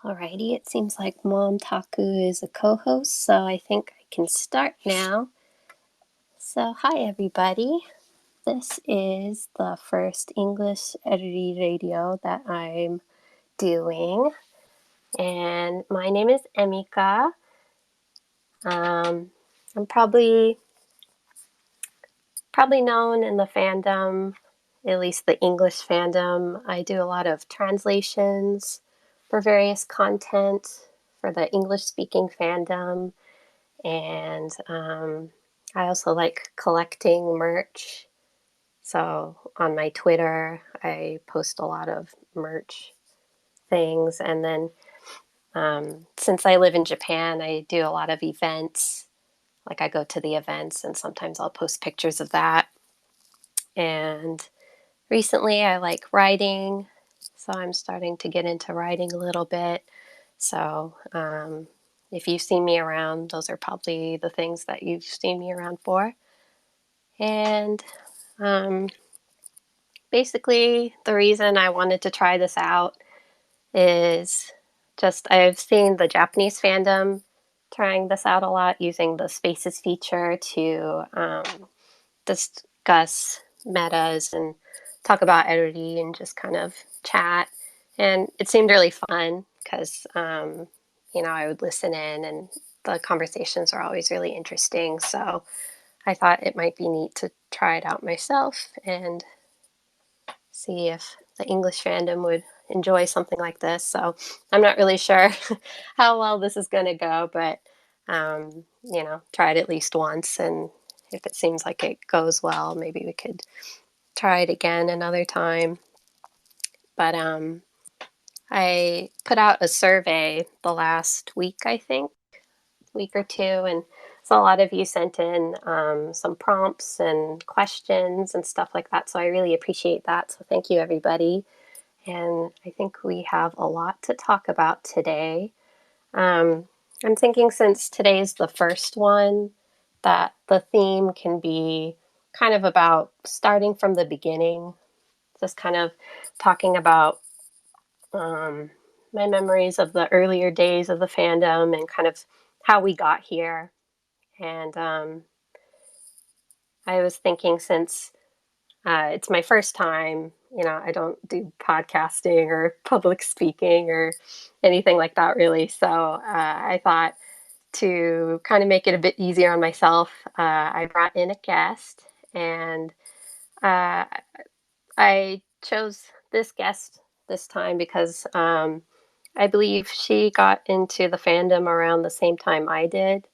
Alrighty, it seems like Mom Taku is a co-host, so I think I can start now. So, hi everybody. This is the first English Eruri Radio that I'm doing, and my name is Emika. I'm probably known in the fandom, at least the English fandom. I do a lot of translations for various content for the English-speaking fandom. And I also like collecting merch. So on my Twitter, I post a lot of merch things. And then since I live in Japan, I do a lot of events. Like I go to the events and sometimes I'll post pictures of that. And recently I like writing. So I'm starting to get into writing a little bit. So if you've seen me around, those are probably the things that you've seen me around for. And um, basically, the reason I wanted to try this out is just I've seen the Japanese fandom trying this out a lot using the spaces feature to discuss metas and talk about Eruri and just kind of chat. And it seemed really fun because, I would listen in and the conversations are always really interesting. So I thought it might be neat to try it out myself and see if the English fandom would enjoy something like this. So I'm not really sure how well this is going to go, but try it at least once. And if it seems like it goes well, maybe we could try it again another time. But I put out a survey the last week, I think, week or two, and so a lot of you sent in some prompts and questions and stuff like that. So I really appreciate that. So thank you, everybody. And I think we have a lot to talk about today. I'm thinking since today's the first one, that the theme can be kind of about starting from the beginning, just kind of talking about my memories of the earlier days of the fandom and kind of how we got here. And I was thinking since it's my first time, I don't do podcasting or public speaking or anything like that really. So I thought to kind of make it a bit easier on myself, I brought in a guest and uh, I chose this guest this time because I believe she got into the fandom around the same time I did.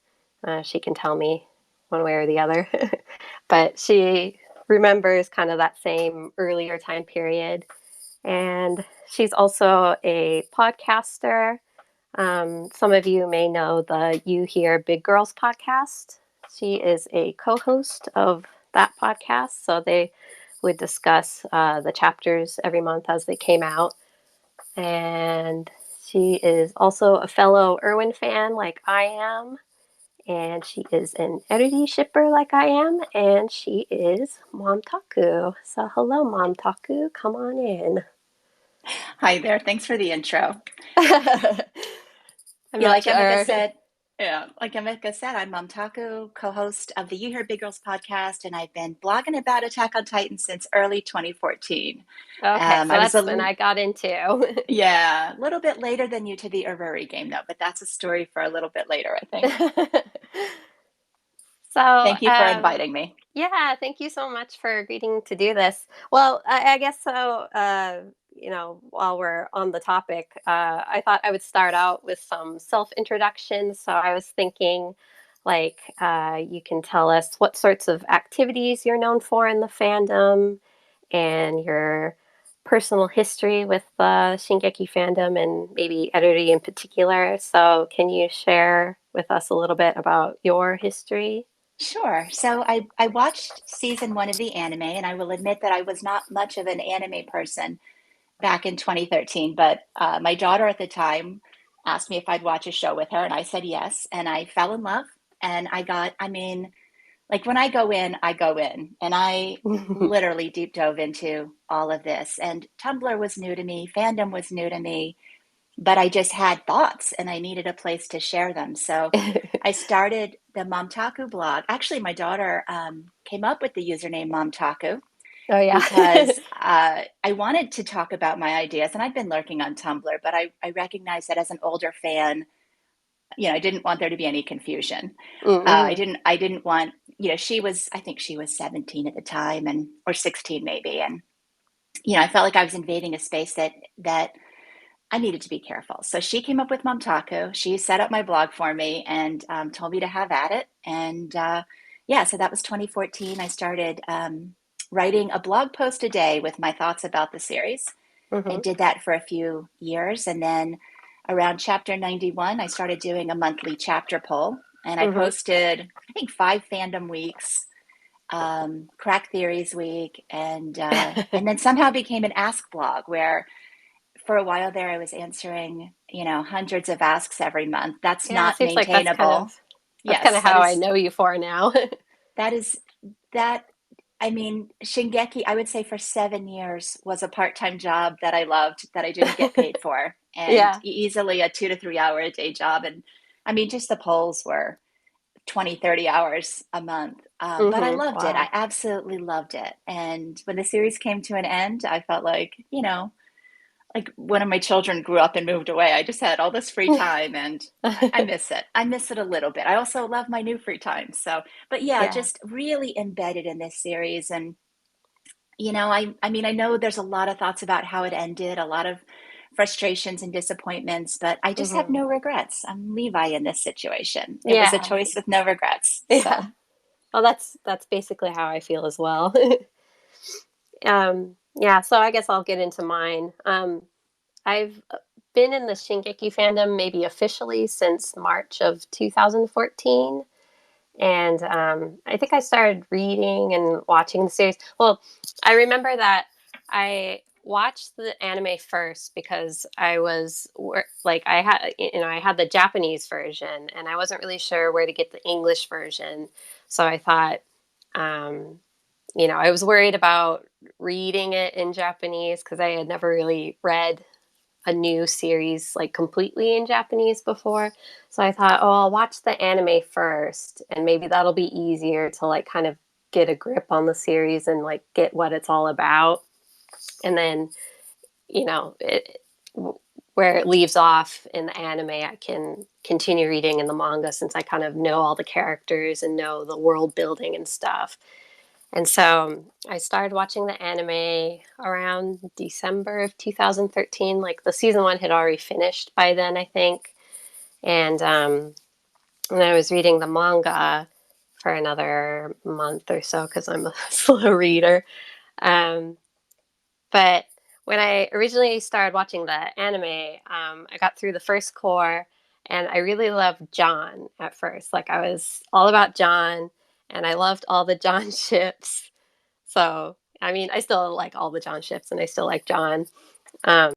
She can tell me one way or the other, but she remembers kind of that same earlier time period. And she's also a podcaster. Some of you may know the You Hear Big Girls podcast. She is a co host of that podcast. So they would discuss the chapters every month as they came out. And she is also a fellow Erwin fan like I am. And she is an Eruri shipper like I am. And she is Mom Taku. So hello, Mom Taku. Come on in. Hi there. Thanks for the intro. I'm Yeah, not like Emeka sure. said, I'm Mom Taku, co-host of the You Hear Big Girls podcast, and I've been blogging about Attack on Titan since early 2014. Okay, so I was that's when I got into. yeah, a little bit later than you to the Eruri game, though, but that's a story for a little bit later, I think. So, Thank you for inviting me. yeah, thank you so much for agreeing to do this. Well, I guess so. While we're on the topic, I thought I would start out with some self introductions. So I was thinking, like, you can tell us what sorts of activities you're known for in the fandom and your personal history with the Shingeki fandom and maybe Eruri in particular. So, can you share with us a little bit about your history? Sure. So I watched season one of the anime, and I will admit that I was not much of an anime person back in 2013, but my daughter at the time asked me if I'd watch a show with her, and I said yes, and I fell in love. And I mean, like when I go in, I go in, and I literally deep dove into all of this. And Tumblr was new to me, fandom was new to me, but I just had thoughts and I needed a place to share them. So I started the Momtaku blog. Actually, my daughter came up with the username Momtaku Oh yeah. because I wanted to talk about my ideas, and I've been lurking on Tumblr, but I recognized that as an older fan, I didn't want there to be any confusion. Mm-hmm. I didn't want, she was, I think she was 17 at the time, and or 16 maybe, and I felt like I was invading a space that I needed to be careful. So she came up with Momtaku. She set up my blog for me and told me to have at it. And yeah, so that was 2014. I started writing a blog post a day with my thoughts about the series, and Mm-hmm. did that for a few years. And then around chapter 91, I started doing a monthly chapter poll. And I Mm-hmm. posted, I think, 5 fandom weeks, crack theories week, and then somehow became an ask blog where for a while there I was answering, hundreds of asks every month. That's Yeah, it not seems like that's kind of maintainable. Yes, how I know you for now. that is that I mean, Shingeki, I would say for 7 years was a part-time job that I loved that I didn't get paid for, and Yeah. easily a 2 to 3 hour a day job. And I mean, just the polls were 20, 30 hours a month. But I Mm-hmm. loved it. I Wow. absolutely loved it. And when the series came to an end, I felt like one of my children grew up and moved away. I just had all this free time, and I miss it. I miss it a little bit. I also love my new free time. So, but yeah, Yeah. just really embedded in this series. And, I mean, I know there's a lot of thoughts about how it ended, a lot of frustrations and disappointments, but I just have Mm-hmm. no regrets. I'm Levi in this situation. It was a Yeah. choice with no regrets. Yeah. So, Well, that's basically how I feel as well. Yeah, so I guess I'll get into mine. I've been in the Shingeki fandom maybe officially since March of 2014. And I think I started reading and watching the series. Well, I remember that I watched the anime first because I was like I had the Japanese version and I wasn't really sure where to get the English version. So I thought, um, I was worried about reading it in Japanese because I had never really read a new series like completely in Japanese before. So I thought, oh, I'll watch the anime first and maybe that'll be easier to like kind of get a grip on the series and like get what it's all about. And then, you know, it, where it leaves off in the anime, I can continue reading in the manga since I kind of know all the characters and know the world building and stuff. And so I started watching the anime around December of 2013. Like the season one had already finished by then, I think. And I was reading the manga for another month or so because I'm a slow reader. Um, but when I originally started watching the anime, I got through the first core and I really loved John at first. Like I was all about John and I loved all the John ships. So, I mean, I still like all the John ships and I still like John. Um,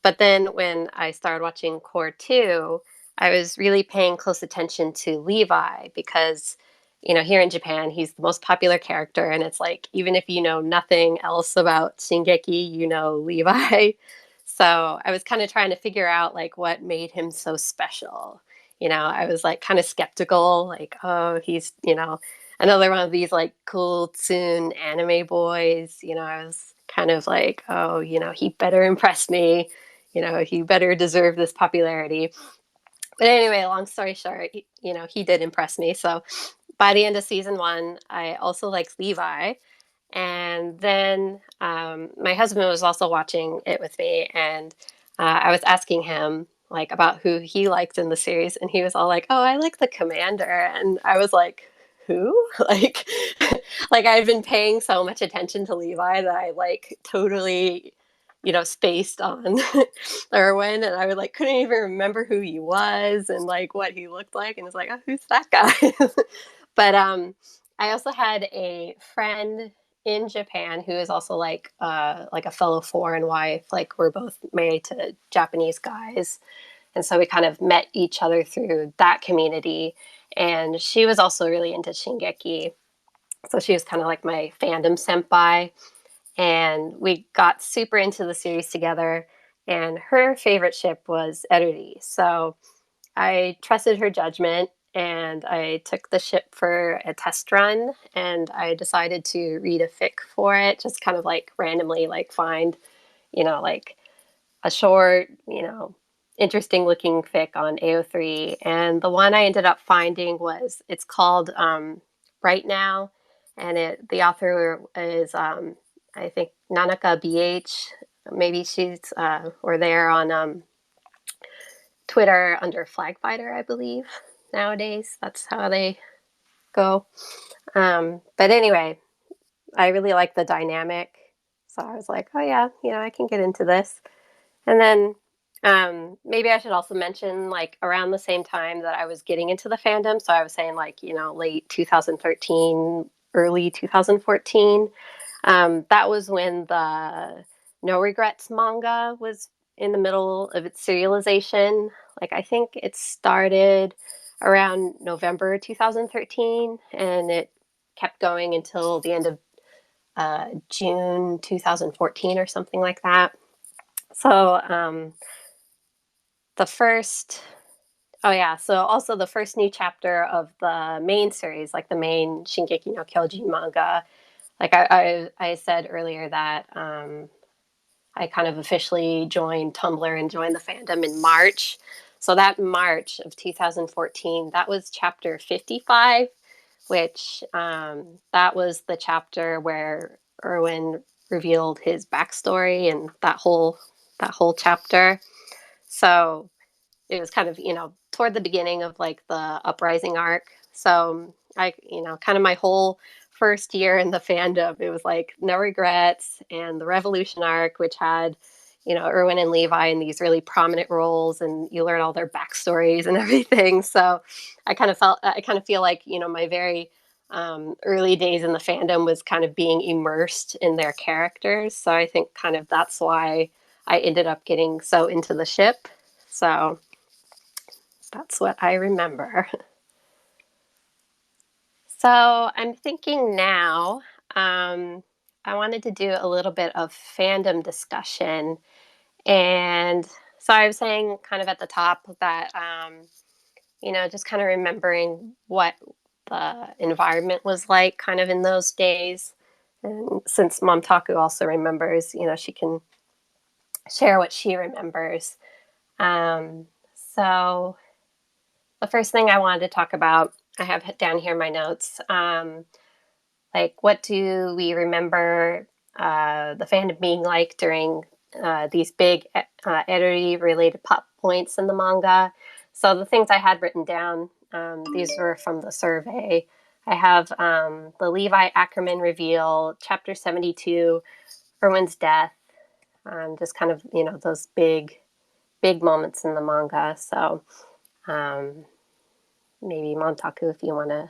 but then when I started watching Core 2, I was really paying close attention to Levi because, here in Japan, he's the most popular character. And it's like, even if you know nothing else about Shingeki, you know Levi. So I was kind of trying to figure out like what made him so special. I was like kind of skeptical, like, oh, he's, another one of these like cool tsoon anime boys. I was kind of like, oh, he better impress me. He better deserve this popularity. But anyway, long story short, he did impress me. So by the end of season one, I also liked Levi. And then my husband was also watching it with me, and I was asking him like about who he liked in the series, and he was all like, "Oh, I like the commander," and I was like, "Who?" like, like I've been paying so much attention to Levi that I like totally, spaced on Erwin, and I would like couldn't even remember who he was and like what he looked like, and it's like, "Oh, who's that guy?" But I also had a friend in Japan who is also like a fellow foreign wife. Like we're both married to Japanese guys, and so we kind of met each other through that community. And she was also really into Shingeki, so she was kind of like my fandom senpai. And we got super into the series together. and her favorite ship was Eruri. So I trusted her judgment and I took the ship for a test run and I decided to read a fic for it, just kind of like randomly, like find, like a short, interesting looking fic on AO3. And the one I ended up finding it's called Right Now. And the author is, I think, Nanaka BH. Maybe she's, or they're on Twitter under Flag Fighter, I believe, nowadays. That's how they go. But anyway, I really like the dynamic. So I was like, oh, yeah, I can get into this. And then maybe I should also mention, like, around the same time that I was getting into the fandom. So I was saying, like, late 2013, early 2014. That was when the No Regrets manga was in the middle of its serialization. Like, I think it started around November 2013 and it kept going until the end of June 2014 or something like that. So, the first, oh yeah, so also the first new chapter of the main series, like the main Shingeki no Kyojin manga, like I said earlier that I kind of officially joined Tumblr and joined the fandom in March. So that March of 2014, that was chapter 55, which that was the chapter where Erwin revealed his backstory and that whole chapter. So it was kind of, toward the beginning of like the uprising arc. So kind of my whole first year in the fandom, it was like No Regrets and the Revolution arc, which had, Erwin and Levi in these really prominent roles, and you learn all their backstories and everything. So I kind of feel like, my very early days in the fandom was kind of being immersed in their characters. So I think kind of that's why I ended up getting so into the ship. So that's what I remember. So I'm thinking now, I wanted to do a little bit of fandom discussion. And so I was saying kind of at the top that, just kind of remembering what the environment was like kind of in those days. And since Mom Taku also remembers, she can share what she remembers. So the first thing I wanted to talk about, I have down here my notes. Like, what do we remember the fandom being like during these big Eruri related plot points in the manga? So the things I had written down, these were from the survey. I have the Levi Ackerman reveal, chapter 72, Erwin's death, just kind of, those big moments in the manga. So um, maybe Montaku, if you want to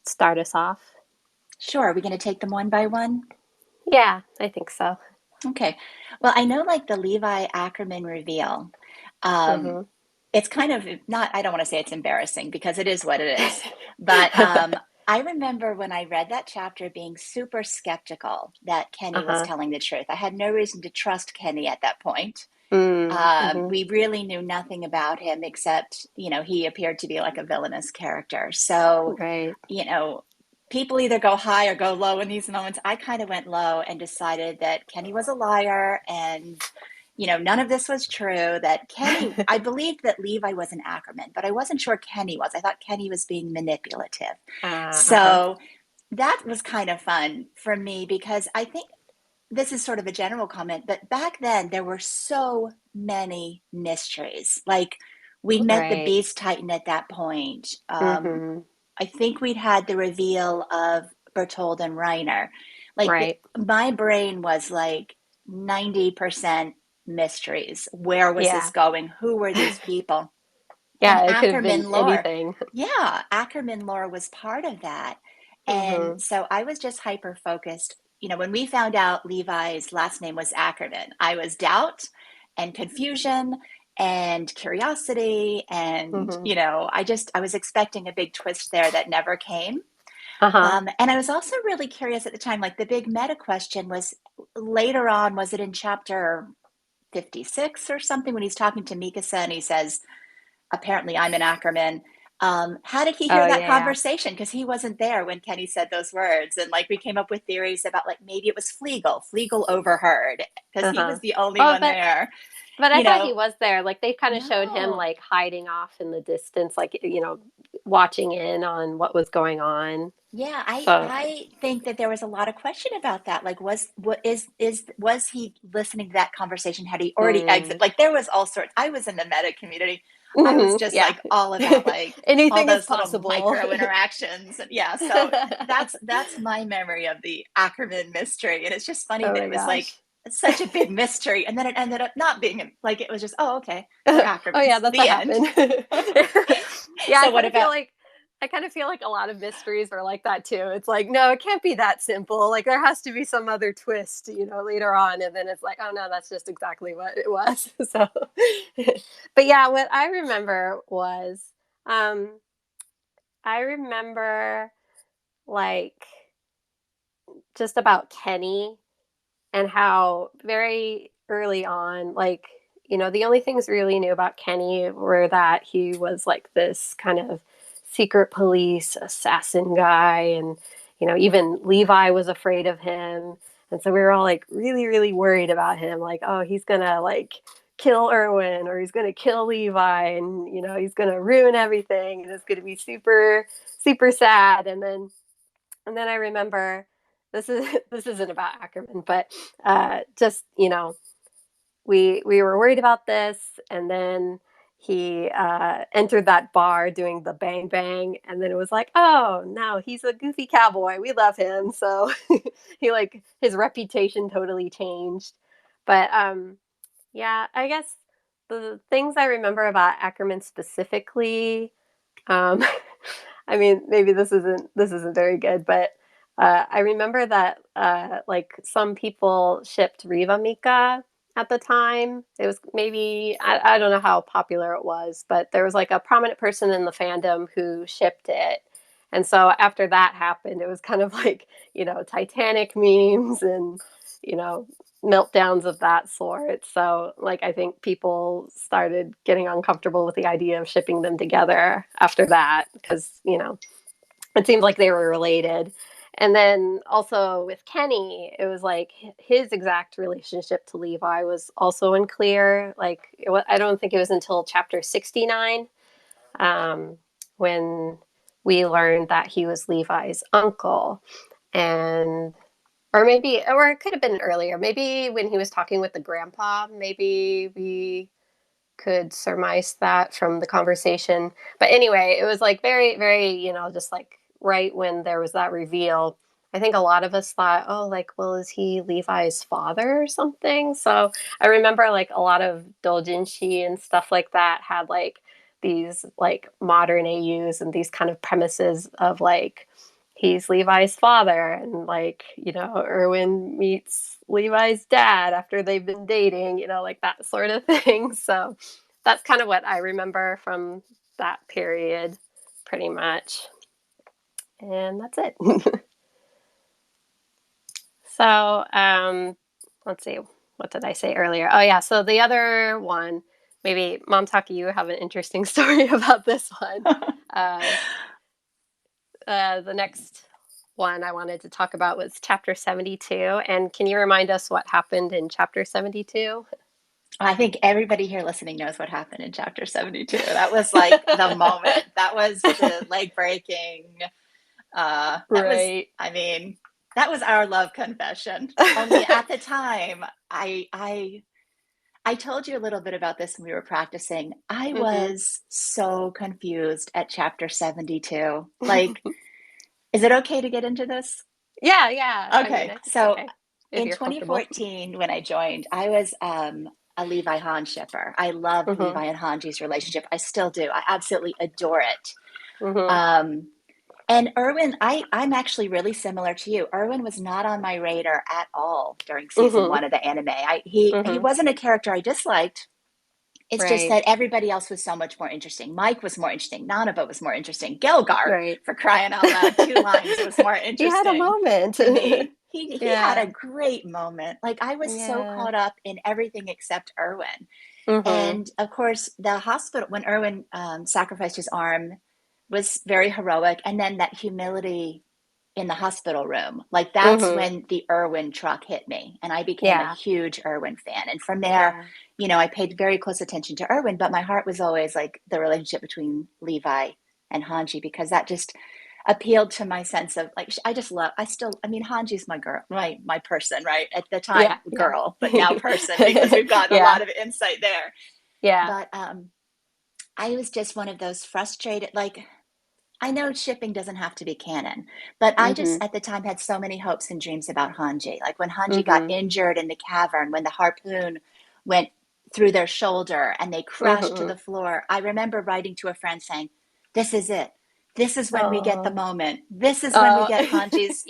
start us off. Sure. Are we going to take them one by one? Yeah, I think so. Okay. Well, I know like the Levi Ackerman reveal. Um, Mm-hmm. it's kind of not, I don't want to say it's embarrassing because it is what it is. But I remember when I read that chapter being super skeptical that Kenny was Uh-huh. telling the truth. I had no reason to trust Kenny at that point. Mm-hmm. We really knew nothing about him except, he appeared to be like a villainous character. So, Right. you know, people either go high or go low in these moments. I kind of went low and decided that Kenny was a liar and, none of this was true. That Kenny, I believed that Levi was an Ackerman, but I wasn't sure Kenny was. I thought Kenny was being manipulative. Uh-huh. So that was kind of fun for me because I think this is sort of a general comment, but back then there were so many mysteries. Like we met the Right. Beast Titan at that point. Mm-hmm. I think we'd had the reveal of Bertold and Reiner. Right. My brain was like 90% mysteries. Where was this Yeah. going? Who were these people? And Yeah, it could have been Ackerman lore. anything. Yeah, Ackerman lore was part of that. And Mm-hmm. so I was just hyper focused. When we found out Levi's last name was Ackerman, I was doubt and confusion and curiosity. And, Mm-hmm. I was expecting a big twist there that never came. Uh-huh. And I was also really curious at the time, like the big meta question was later on, was it in chapter 56 or something when he's talking to Mikasa and he says, apparently I'm an Ackerman. How did he hear Oh that yeah, yeah. conversation? Because he wasn't there when Kenny said those words. And like we came up with theories about like maybe it was Flegel. Flegel overheard because he Uh-huh. was the only Oh, one there. but I You thought he know, was there. Like they kind of showed him no. like hiding off in the distance, like watching in on what was going on. Yeah, So, I think that there was a lot of question about that. Like, was he listening to that conversation? Had he already exit? mm, Like, there was all sorts. I was in the meta community. I was just yeah, like all about like all anything is those little possible. micro interactions. And yeah, so that's my memory of the Ackerman mystery. And it's just funny Oh that my it was like gosh. such a big mystery, and then it ended up not being like it was just oh okay, they're Oh yeah, Ackermans. that's The what end. happened. Yeah, So what about I kind of feel like a lot of mysteries are like that too. It's like, no, it can't be that simple. Like there has to be some other twist, later on, and then it's like, oh no, that's just exactly what it was. So, but yeah, what I remember was, um, I remember like just about Kenny and how very early on, like, the only things we really knew about Kenny were that he was like this kind of secret police assassin guy. And, even Levi was afraid of him. And so we were all like really, really worried about him. Like, oh, he's going to like kill Erwin or he's going to kill Levi and, he's going to ruin everything. And it's going to be super, super sad. And then I remember this isn't about Ackerman, but just we were worried about this, and then he entered that bar doing the bang bang, and then it was like, oh no, he's a goofy cowboy. We love him, so he like his reputation totally changed. But yeah, I guess the things I remember about Ackerman specifically, um, I mean, maybe this isn't very good, but I remember that like some people shipped Riva Mika at the time. It was maybe I don't know how popular it was, but there was like a prominent person in the fandom who shipped it. And so after that happened, it was kind of like, Titanic memes and, you know, meltdowns of that sort. So, like, I think people started getting uncomfortable with the idea of shipping them together after that because, it seemed like they were related. And then also with Kenny, it was like his exact relationship to Levi was also unclear. Like, I don't think it was until chapter 69 um, when we learned that he was Levi's uncle. And or it could have been earlier. Maybe when he was talking with the grandpa, maybe we could surmise that from the conversation. But anyway, it was like very, very, just like right when there was that reveal. I think a lot of us thought, oh, like, well, is he Levi's father or something? So I remember like a lot of doujinshi and stuff like that had like these like modern AUs and these kind of premises of like he's Levi's father and like, Erwin meets Levi's dad after they've been dating, like that sort of thing. So that's kind of what I remember from that period, pretty much. And that's it. So let's see. What did I say earlier? Oh, yeah. So the other one, maybe Mom Taki, you have an interesting story about this one. Uh, the next one I wanted to talk about was chapter 72. And can you remind us what happened in chapter 72? I think everybody here listening knows what happened in chapter 72. That was like the moment. That was the leg breaking. That was, Right. I mean, that was our love confession. Only at the time, I told you a little bit about this when we were practicing. I Mm-hmm. was so confused at chapter 72. Like, is it okay to get into this? Yeah, yeah. I mean, Okay. I think it's So okay if in you're comfortable. 2014, when I joined, I was a Levi Han shipper. I loved Mm-hmm. Levi and Hanji's relationship. I still do. I absolutely adore it. Mm-hmm. Um, and Erwin, I'm actually really similar to you. Erwin was not on my radar at all during season Mm-hmm. one of the anime. He Mm-hmm. wasn't a character I disliked. It's just Right. that everybody else was so much more interesting. Mike was more interesting. Nanaba was more interesting. Gelgar, Right. for crying out loud, two lines was more He had a interesting moment. to me. he had a Yeah. great moment. Like I was so Yeah. caught up in everything except Erwin. Mhm. And of course, the hospital, when Erwin sacrificed his arm, was very heroic. And then that humility in the hospital room, like that's Mhm. when the Erwin truck hit me. And I became a Yeah. huge Erwin fan. And from there, Yeah. I paid very close attention to Erwin, but my heart was always like the relationship between Levi and Hanji, because that just appealed to my sense of like, I mean, Hanji's my girl, my person, right? At the Yeah. time, Yeah. girl, but now person, because we've gotten a Yeah. lot of insight there. Yeah. But I was just one of those frustrated, like, I know shipping doesn't have to be canon, but I just Mhm. at the time had so many hopes and dreams about Hanji. Like when Hanji got Mhm. injured in the cavern, when the harpoon went through their shoulder and they crashed to Mhm. the floor, I remember writing to a friend saying, "This is it. This is when we get the Oh. moment. This is when we Oh. get Hanji's,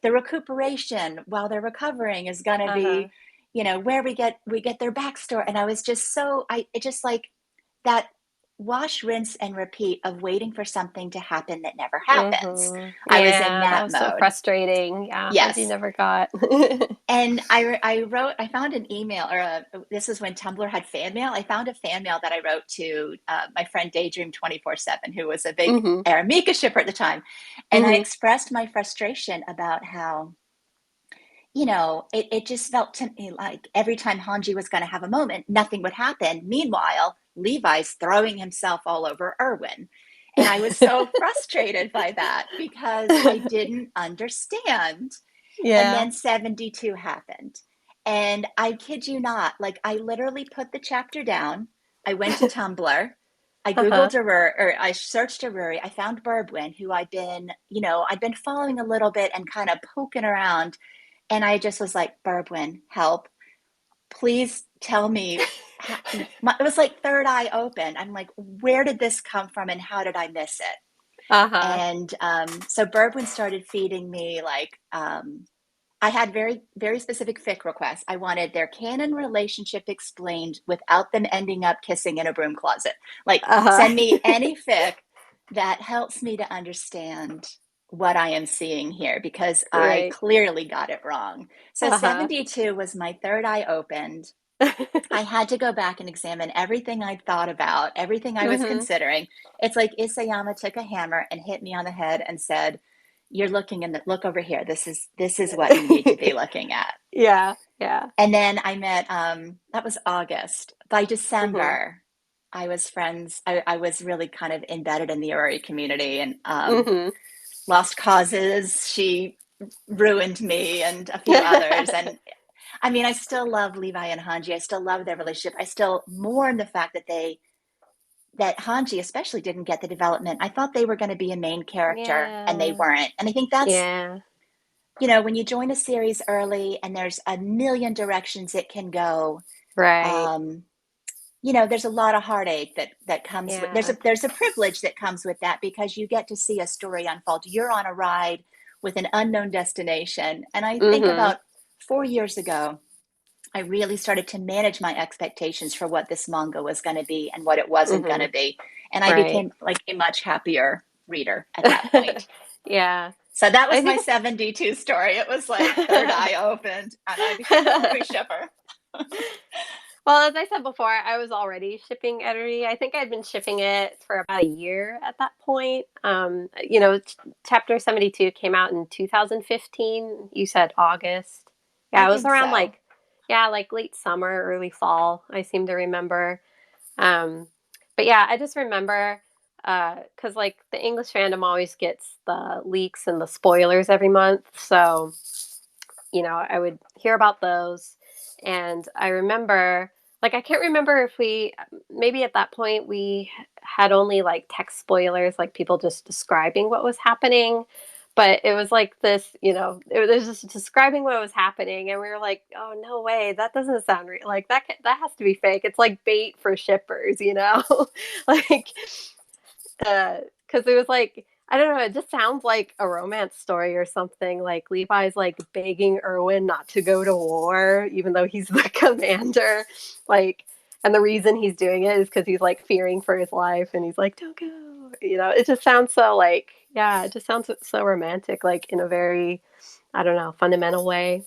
the recuperation while they're recovering is gonna Uh-huh. be, where we get their backstory." And I was just so I it just like that wash, rinse, and repeat of waiting for something to happen that never happens. Mhm. I was in Yeah, that that was so mode. frustrating. Yeah, Hanji Yes. never got. And I found an email, this is when Tumblr had fan mail. I found a fan mail that I wrote to my friend Daydream 24/7, who was a big Mhm. Aramika shipper at the time. And I Mhm. expressed my frustration about how it just felt to me like every time Hanji was going to have a moment, nothing would happen. Meanwhile, Levi's throwing himself all over Erwin. And I was so frustrated by that because I didn't understand. And Yeah. then 72 happened. And I kid you not, like I literally put the chapter down. I went to Tumblr. I Uh-huh. Googled Eruri, or I searched Eruri. I found Burbwin, who I'd been following a little bit and kind of poking around, and I just was like, Burbwin, help. Please tell me. It was like third eye open. I'm like, where did this come from and how did I miss it? Uh-huh. And so Burbwin started feeding me like, I had very, very specific fic requests. I wanted their canon relationship explained without them ending up kissing in a broom closet. Like, Uh-huh. send me any fic that helps me to understand what I am seeing here because I Right. clearly got it wrong. So Uh-huh. 72 was my third eye opened. I had to go back and examine everything I'd thought about, everything I was Mhm. considering. It's like Isayama took a hammer and hit me on the head and said, "You're looking in the look over here. This is what you need to be looking at." Yeah. Yeah. And then I met that was August. By Mhm. December, I was friends. I was really kind of embedded in the Eruri community and Mhm. Lost Causes. She ruined me and a few others. And I mean, I still love Levi and Hanji. I still love their relationship. I still mourn the fact that Hanji especially didn't get the development. I thought they were going to be a main character and they Yeah. weren't. And I think that's, Yeah. when you join a series early and there's a million directions it can go, Right. um, there's a lot of heartache that comes with Yeah. there's a privilege that comes with that because you get to see a story unfold. You're on a ride with an unknown destination. And I think Mhm. about 4 years ago, I really started to manage my expectations for what this manga was going to be and what it wasn't going to Mhm. be. And I Right. became like a much happier reader at that point. Yeah. So that was I my think 72 story. It was like third eye opened and I became a movie shipper. Well, as I said before, I was already shipping Eruri. I think I'd been shipping it for about a year at that point. Chapter 72 came out in 2015. You said August. I Yeah, it was think around so. like, yeah, like late summer, early fall, I seem to remember. Um, but yeah, I just remember because like the English fandom always gets the leaks and the spoilers every month. So I would hear about those. And I remember, like, I can't remember if maybe at that point we had only like text spoilers, like people just describing what was happening. But it was like this, it was just describing what was happening. And we were like, oh, no way. That doesn't sound real. Like, that has to be fake. It's like bait for shippers. Like, because it was like I don't know, it just sounds like a romance story or something. Like Levi's like begging Erwin not to go to war, even though he's the commander. Like, and the reason he's doing it is because he's like fearing for his life, and he's like, "Don't go." It just sounds so like, yeah, it just sounds so romantic, like in a very I don't know, fundamental way.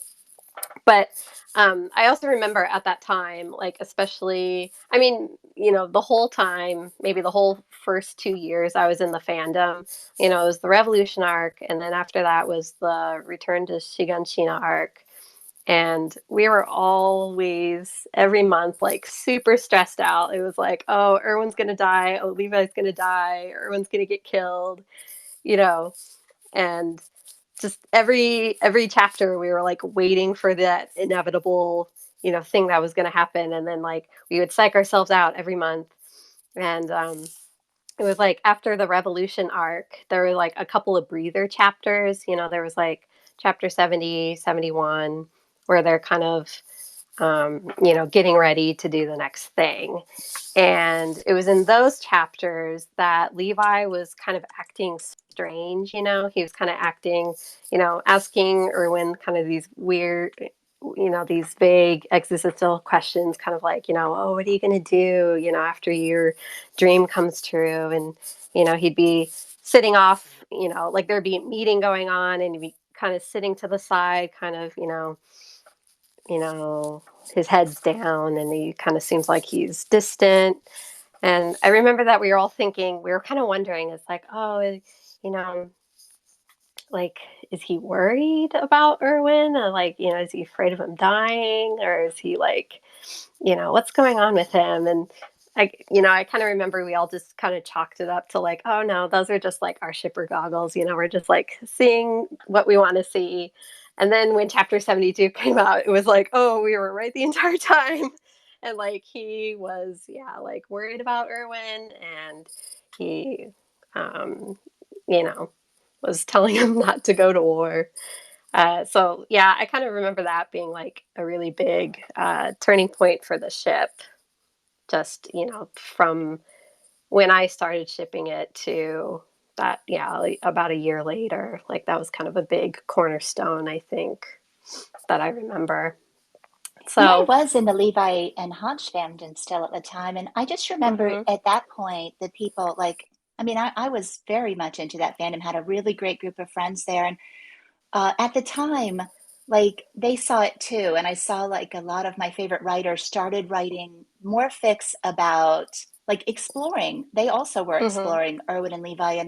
But I also remember at that time, like, especially, I mean, the whole time, maybe the whole first 2 years I was in the fandom, it was the Revolution arc, and then after that was the Return to Shiganshina arc. And we were always, every month, like super stressed out. It was like, oh, Erwin's going to die. Oh, Levi's going to die. Erwin's going to get killed, you know, and just every chapter we were like waiting for that inevitable thing that was going to happen, and then like we would psych ourselves out every month. And it was like after the Revolution arc there were like a couple of breather chapters. There was like chapter 70, 71, where they're kind of getting ready to do the next thing. And it was in those chapters that Levi was kind of acting strange. He was kind of acting, asking Erwin kind of these weird, these vague existential questions, kind of like, oh, what are you going to do, after your dream comes true? And, he'd be sitting off, like there'd be a meeting going on, and he'd be kind of sitting to the side, kind of, you know, his head's down, and he kind of seems like he's distant. And I remember that we were all thinking, we were kind of wondering, it's like, oh, you know, like, is he worried about Erwin? Or like, is he afraid of him dying? Or is he like, what's going on with him? And I kind of remember we all just kind of chalked it up to like, oh no, those are just like our shipper goggles. We're just like seeing what we want to see. And then when chapter 72 came out, it was like, oh, we were right the entire time. And like, he was, yeah, like worried about Erwin, and he, um, you know, was telling him not to go to war. So yeah, I kind of remember that being like a really big turning point for the ship. Just from when I started shipping it to that, yeah, like about a year later, like that was kind of a big cornerstone, I think, that I remember. Yeah, I So, was in the Levi and Hodge fandom still at the time. And I just remember hmm at that point, the people like, I mean, I was very much into that fandom, had a really great group of friends there. And at the time, like they saw it too. And I saw like a lot of my favorite writers started writing more fics about like exploring. They also were hmm exploring Erwin and Levi.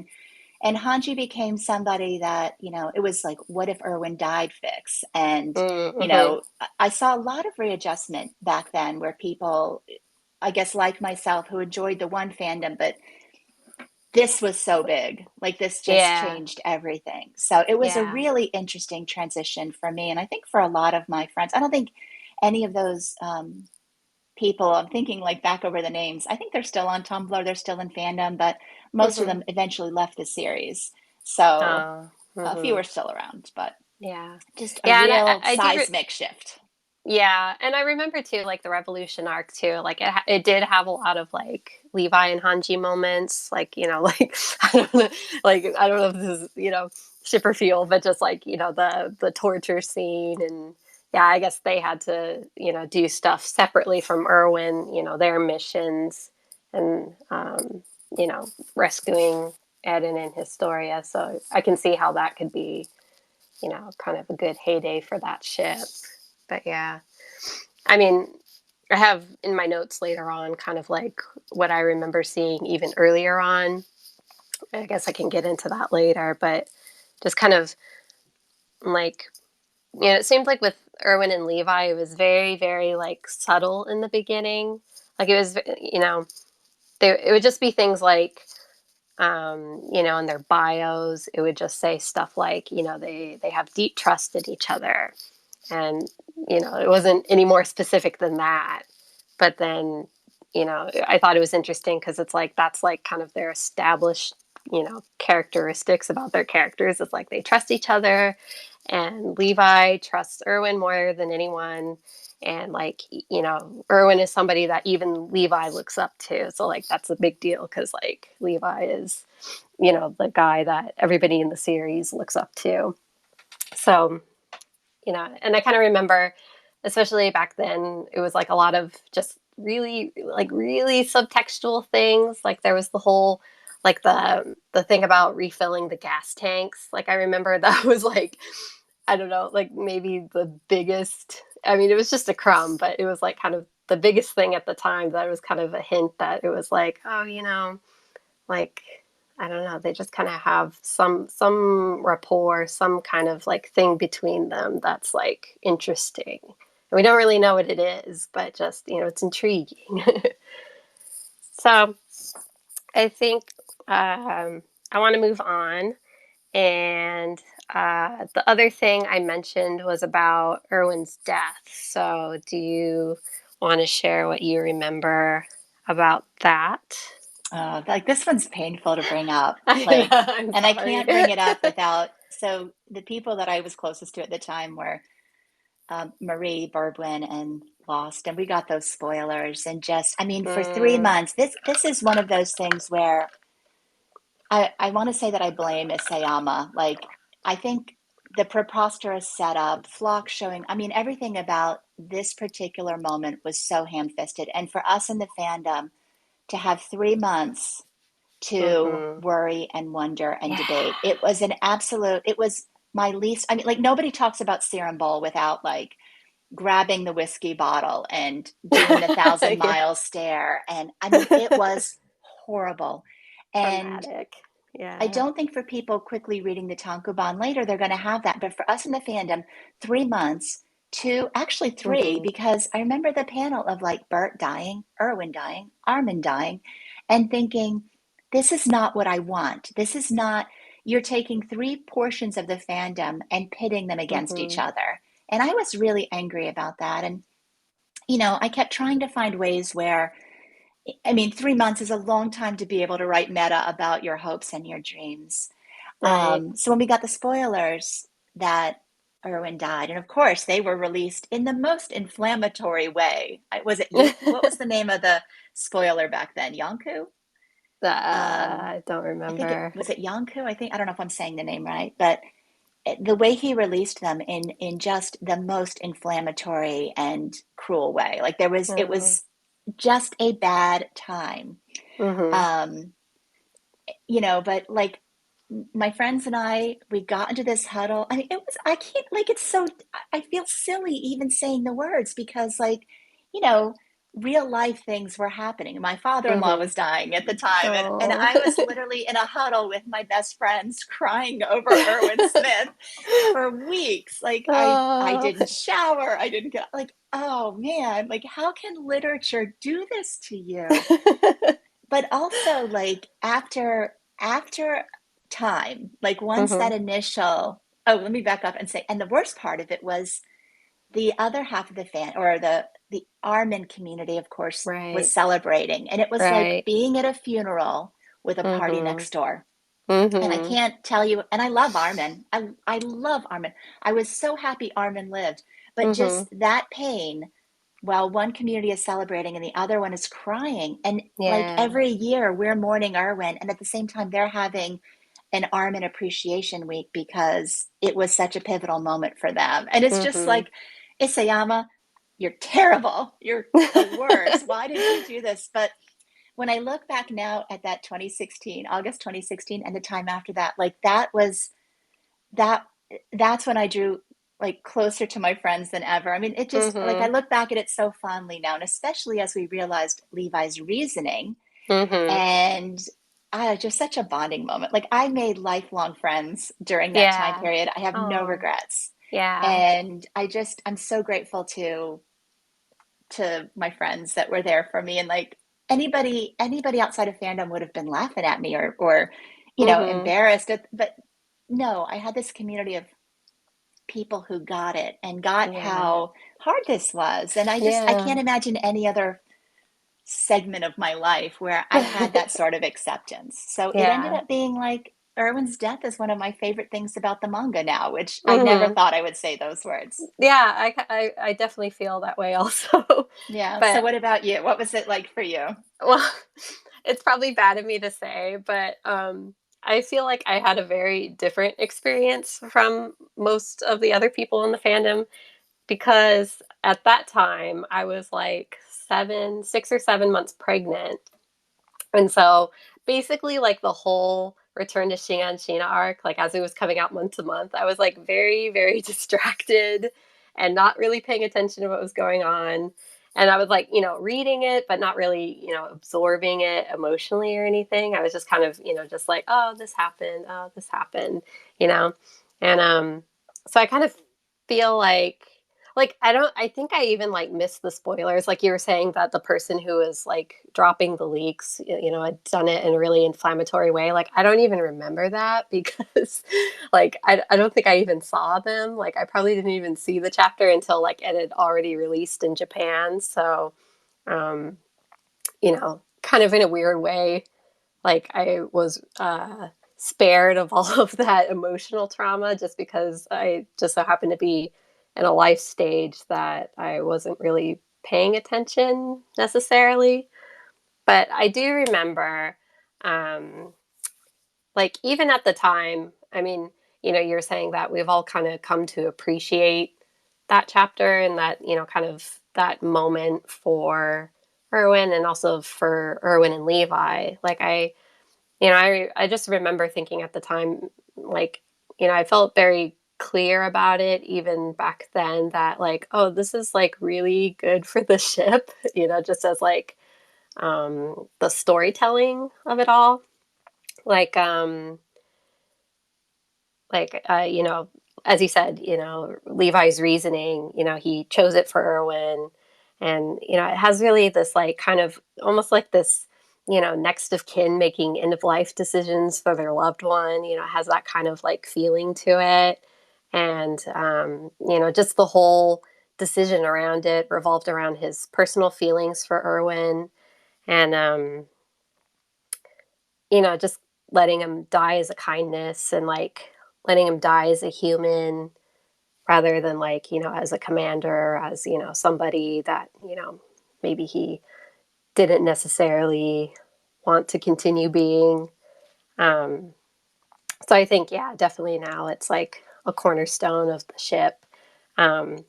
And Hanji became somebody that, it was like, what if Erwin died fix? And, hmm I saw a lot of readjustment back then where people, I guess, like myself, who enjoyed the one fandom, but this was so big. Like, this just yeah, changed everything. So it was a yeah, really interesting transition for me. And I think for a lot of my friends, I don't think any of those people, I'm thinking like back over the names. I think they're still on Tumblr, they're still in fandom, but most of hmm them eventually left the series. So a few hmm are still around, but yeah, just a yeah, and real I do. seismic shift. Yeah, and I remember too, like the Revolution arc too. Like it did have a lot of like Levi and Hanji moments. Like like I don't know, like I don't know if this is shipper feel, but just like the torture scene. And yeah, I guess they had to do stuff separately from Erwin. Their missions, and you know rescuing Eden and Historia. So I can see how that could be kind of a good heyday for that ship. But yeah. I mean, I have in my notes later on kind of like what I remember seeing even earlier on. I guess I can get into that later, but just kind of like, it seemed like with Erwin and Levi, it was very, very like subtle in the beginning. Like it was, it would just be things like, in their bios, it would just say stuff like, they have deep trust in each other. And, it wasn't any more specific than that. But then, I thought it was interesting because it's like that's like kind of their established, characteristics about their characters. It's like they trust each other, and Levi trusts Erwin more than anyone. And like, Erwin is somebody that even Levi looks up to. So like that's a big deal because like Levi is, the guy that everybody in the series looks up to. So and I kind of remember, especially back then, it was like a lot of just really, like really subtextual things. Like there was the whole, like the thing about refilling the gas tanks. Like I remember that was like I don't know, like maybe the biggest, I mean, it was just a crumb, but it was like kind of the biggest thing at the time that was kind of a hint that it was like, oh, like, I don't know, they just kind of have some rapport, some kind of like thing between them that's like interesting. And we don't really know what it is, but just, it's intriguing. So I think I want to move on. And the other thing I mentioned was about Erwin's death. So do you want to share what you remember about that? Like this one's painful to bring up. I know, Like, I'm and I sorry. can't bring it up without. So the people that I was closest to at the time were Marie, Birdwin, and Lost, and we got those spoilers. And just, I mean, for three Mm, months, this is one of those things where I want to say that I blame Isayama. Like, I think the preposterous setup, Flock showing, I mean, everything about this particular moment was so ham-fisted. And for us in the fandom to have 3 months to mm-hmm. worry and wonder and Yeah. debate, it was an absolute, it was my least, I mean, like, nobody talks about Serum Bowl without like grabbing the whiskey bottle and doing the thousand Yeah. mile stare. And I mean, it was horrible. And Traumatic. I Yeah. don't think for people quickly reading the Tankobon later, they're going to have that. But for us in the fandom, 3 months, two, actually three, Mm-hmm. because I remember the panel of like Bert dying, Erwin dying, Armin dying, and thinking, this is not what I want. This is not, you're taking three portions of the fandom and pitting them against each Mm-hmm. other. And I was really angry about that. And, I kept trying to find ways where, I mean, 3 months is a long time to be able to write meta about your hopes and your dreams. Right. So when we got the spoilers that Erwin died, and of course they were released in the most inflammatory way. Was it you? What was the name of the spoiler back then? Yonku? I don't I think it remember. was it Yonku. I don't know if I'm saying the name right, but the way he released them in just the most inflammatory and cruel way. Like it Oh. was just a bad time. Mm-hmm. Um, but like my friends and we got into this huddle. I mean, I can't, like, it's so, I feel silly even saying the words because, like, you know, real life things were happening. My father-in-law Mm-hmm. was dying at the time, and Oh. I was literally in a huddle with my best friends crying over Erwin Smith for weeks. Like, I Oh. didn't shower. I didn't get, like, oh man, like, how can literature do this to you? But also like after time, like once Mm-hmm. that initial, oh, let me back up and say, and the worst part of it was the other half of the fan, or the Armin community, of course, was Right. celebrating, and it was like Right. being at a funeral with a party Mm-hmm. next door. And I Mm-hmm. can't tell you, and I love Armin. I love Armin. I was so happy Armin lived, but Mm-hmm. just that pain while one community is celebrating and the other one is crying. And like Yeah. every year we're mourning Erwin, and at the same time they're having an Armin appreciation week because it was such a pivotal moment for them. And it's just Mm-hmm. like, Isayama, you're terrible. You're the worst. Why did you do this? But when I look back now at that 2016, August 2016, and the time after that, like that that's when I drew like closer to my friends than ever. I mean, it just like I Mm-hmm. look back at it so fondly now, and especially as we realized Levi's reasoning, Mm-hmm. and just such a bonding moment. Like I made lifelong friends during that time Yeah. period. I have no Oh. regrets. Yeah. And I'm so grateful to my friends that were there for me. And like anybody outside of fandom would have been laughing at me or Mm-hmm. embarrassed. But no, I had this community of people who got it and got Yeah. how hard this was. And I Yeah. can't imagine any other segment of my life where I had that sort of acceptance. So it ended Yeah. up being like Erwin's death is one of my favorite things about the manga now, which I never Mm-hmm. thought I would say those words. Yeah, I definitely feel that way also. Yeah. So But, what about you? What was it like for you? well, it's probably bad of me to say, but I feel like I had a very different experience from most of the other people in the fandom because at that time I was like 6 or 7 months pregnant. And so basically, like the whole Return to Sheena arc, like as it was coming out month to month, I was like very, very distracted and not really paying attention to what was going on. And I was like, reading it, but not really, absorbing it emotionally or anything. I was just kind of, just like, oh, this happened. Oh, this happened, you know? And so I kind of feel like I think I even like missed the spoilers. Like you were saying that the person who was like dropping the leaks, had done it in a really inflammatory way. Like I don't even remember that because like I don't think I even saw them. Like I probably didn't even see the chapter until like it had already released in Japan. So um, kind of in a weird way, like I was spared of all of that emotional trauma just because I just so happened to be in a life stage that I wasn't really paying attention necessarily. But I do remember, um, like, even at the time, I mean, you're saying that we've all kind of come to appreciate that chapter and that, kind of that moment for Erwin and also for Erwin and Levi. Like, I just remember thinking at the time, like, I felt very clear about it even back then that like, oh, this is like really good for the ship, just as like the storytelling of it all. Like as you said, Levi's reasoning, he chose it for Erwin. And, it has really this like kind of almost like this, next of kin making end of life decisions for their loved one, it has that kind of like feeling to it. And, just the whole decision around it revolved around his personal feelings for Erwin. And, just letting him die as a kindness and like letting him die as a human rather than like, as a commander, as, somebody that, maybe he didn't necessarily want to continue being. Um, so I think, yeah, definitely now it's like a cornerstone of the ship. Um,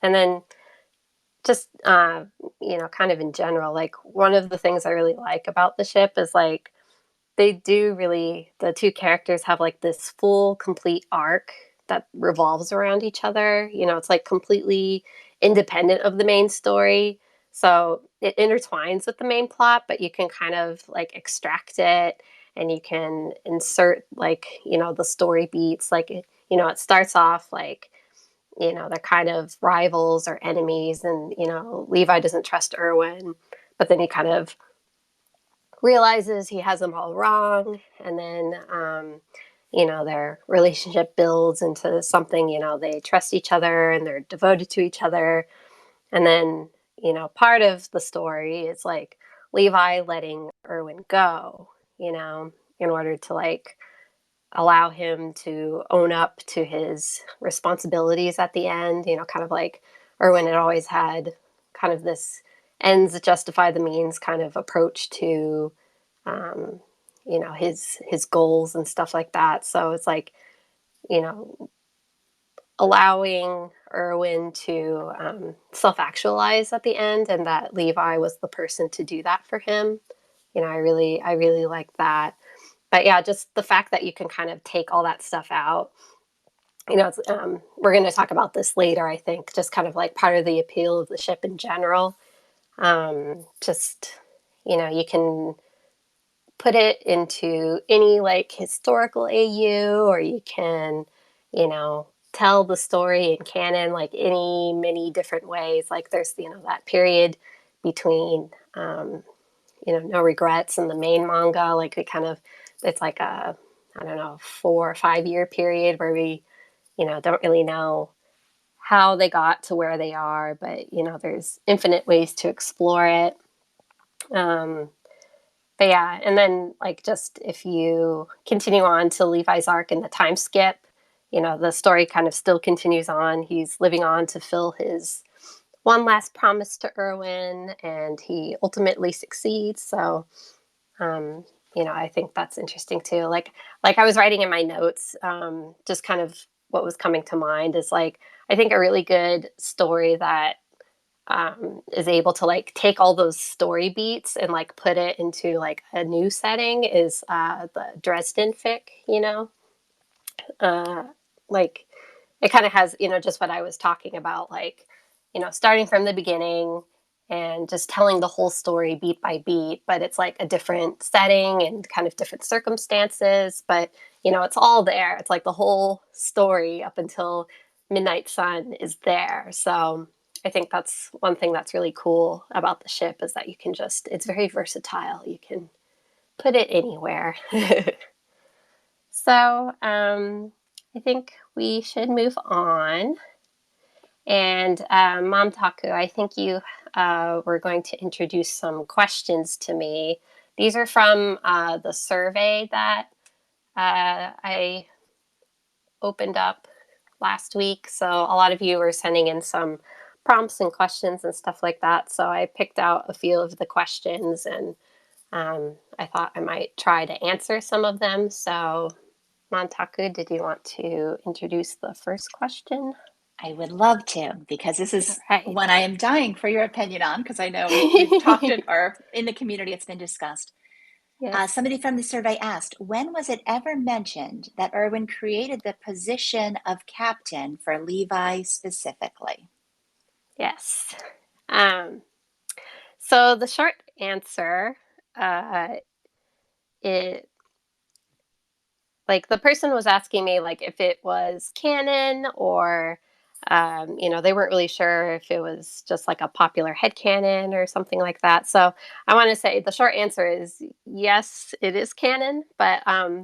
and then just, kind of in general, like one of the things I really like about the ship is like they do really, the two characters have like this full, complete arc that revolves around each other. It's like completely independent of the main story. So it intertwines with the main plot, but you can kind of like extract it and you can insert like, the story beats. Like, it starts off like, they're kind of rivals or enemies, and, Levi doesn't trust Erwin, but then he kind of realizes he has them all wrong, and then their relationship builds into something. They trust each other and they're devoted to each other. And then part of the story is like Levi letting Erwin go, in order to like allow him to own up to his responsibilities at the end. Kind of like Erwin had always had kind of this ends that justify the means kind of approach to um, his goals and stuff like that. So it's like, you know allowing Erwin to self-actualize at the end, and that Levi was the person to do that for him. I really like that. But yeah, just the fact that you can kind of take all that stuff out. We're going to talk about this later, I think, just kind of like part of the appeal of the ship in general. Just, you can put it into any like historical AU, or you can, tell the story in canon like any many different ways. Like there's, that period between, No Regrets and the main manga. Like it's like a, I don't know, 4 or 5 year period where we, don't really know how they got to where they are, but, there's infinite ways to explore it. Um, but yeah, and then like just if you continue on to Levi's arc and the time skip, the story kind of still continues on. He's living on to fill his one last promise to Erwin, and he ultimately succeeds. So, um, I think that's interesting too. Like I was writing in my notes, just kind of what was coming to mind is like I think a really good story that is able to like take all those story beats and like put it into like a new setting is the Dresden fic, uh, like it kind of has, just what I was talking about, like, starting from the beginning and just telling the whole story beat by beat, but it's like a different setting and kind of different circumstances, but it's all there. It's like the whole story up until Midnight Sun is there. So I think that's one thing that's really cool about the ship is that you can just, it's very versatile. You can put it anywhere. So I think we should move on. And Mom Taku, I think you were going to introduce some questions to me. These are from the survey that I opened up last week. So a lot of you were sending in some prompts and questions and stuff like that. So I picked out a few of the questions and I thought I might try to answer some of them. So Montaku, did you want to introduce the first question? I would love to, because this All is right. one I am dying for your opinion on, because I know we've talked in, or in the community it's been discussed. Yes. Somebody from the survey asked, when was it ever mentioned that Erwin created the position of captain for Levi specifically? Yes. Um, so the short answer, uh, it like the person was asking me like if it was canon or they weren't really sure if it was just like a popular headcanon or something like that. So I want to say the short answer is yes, it is canon. But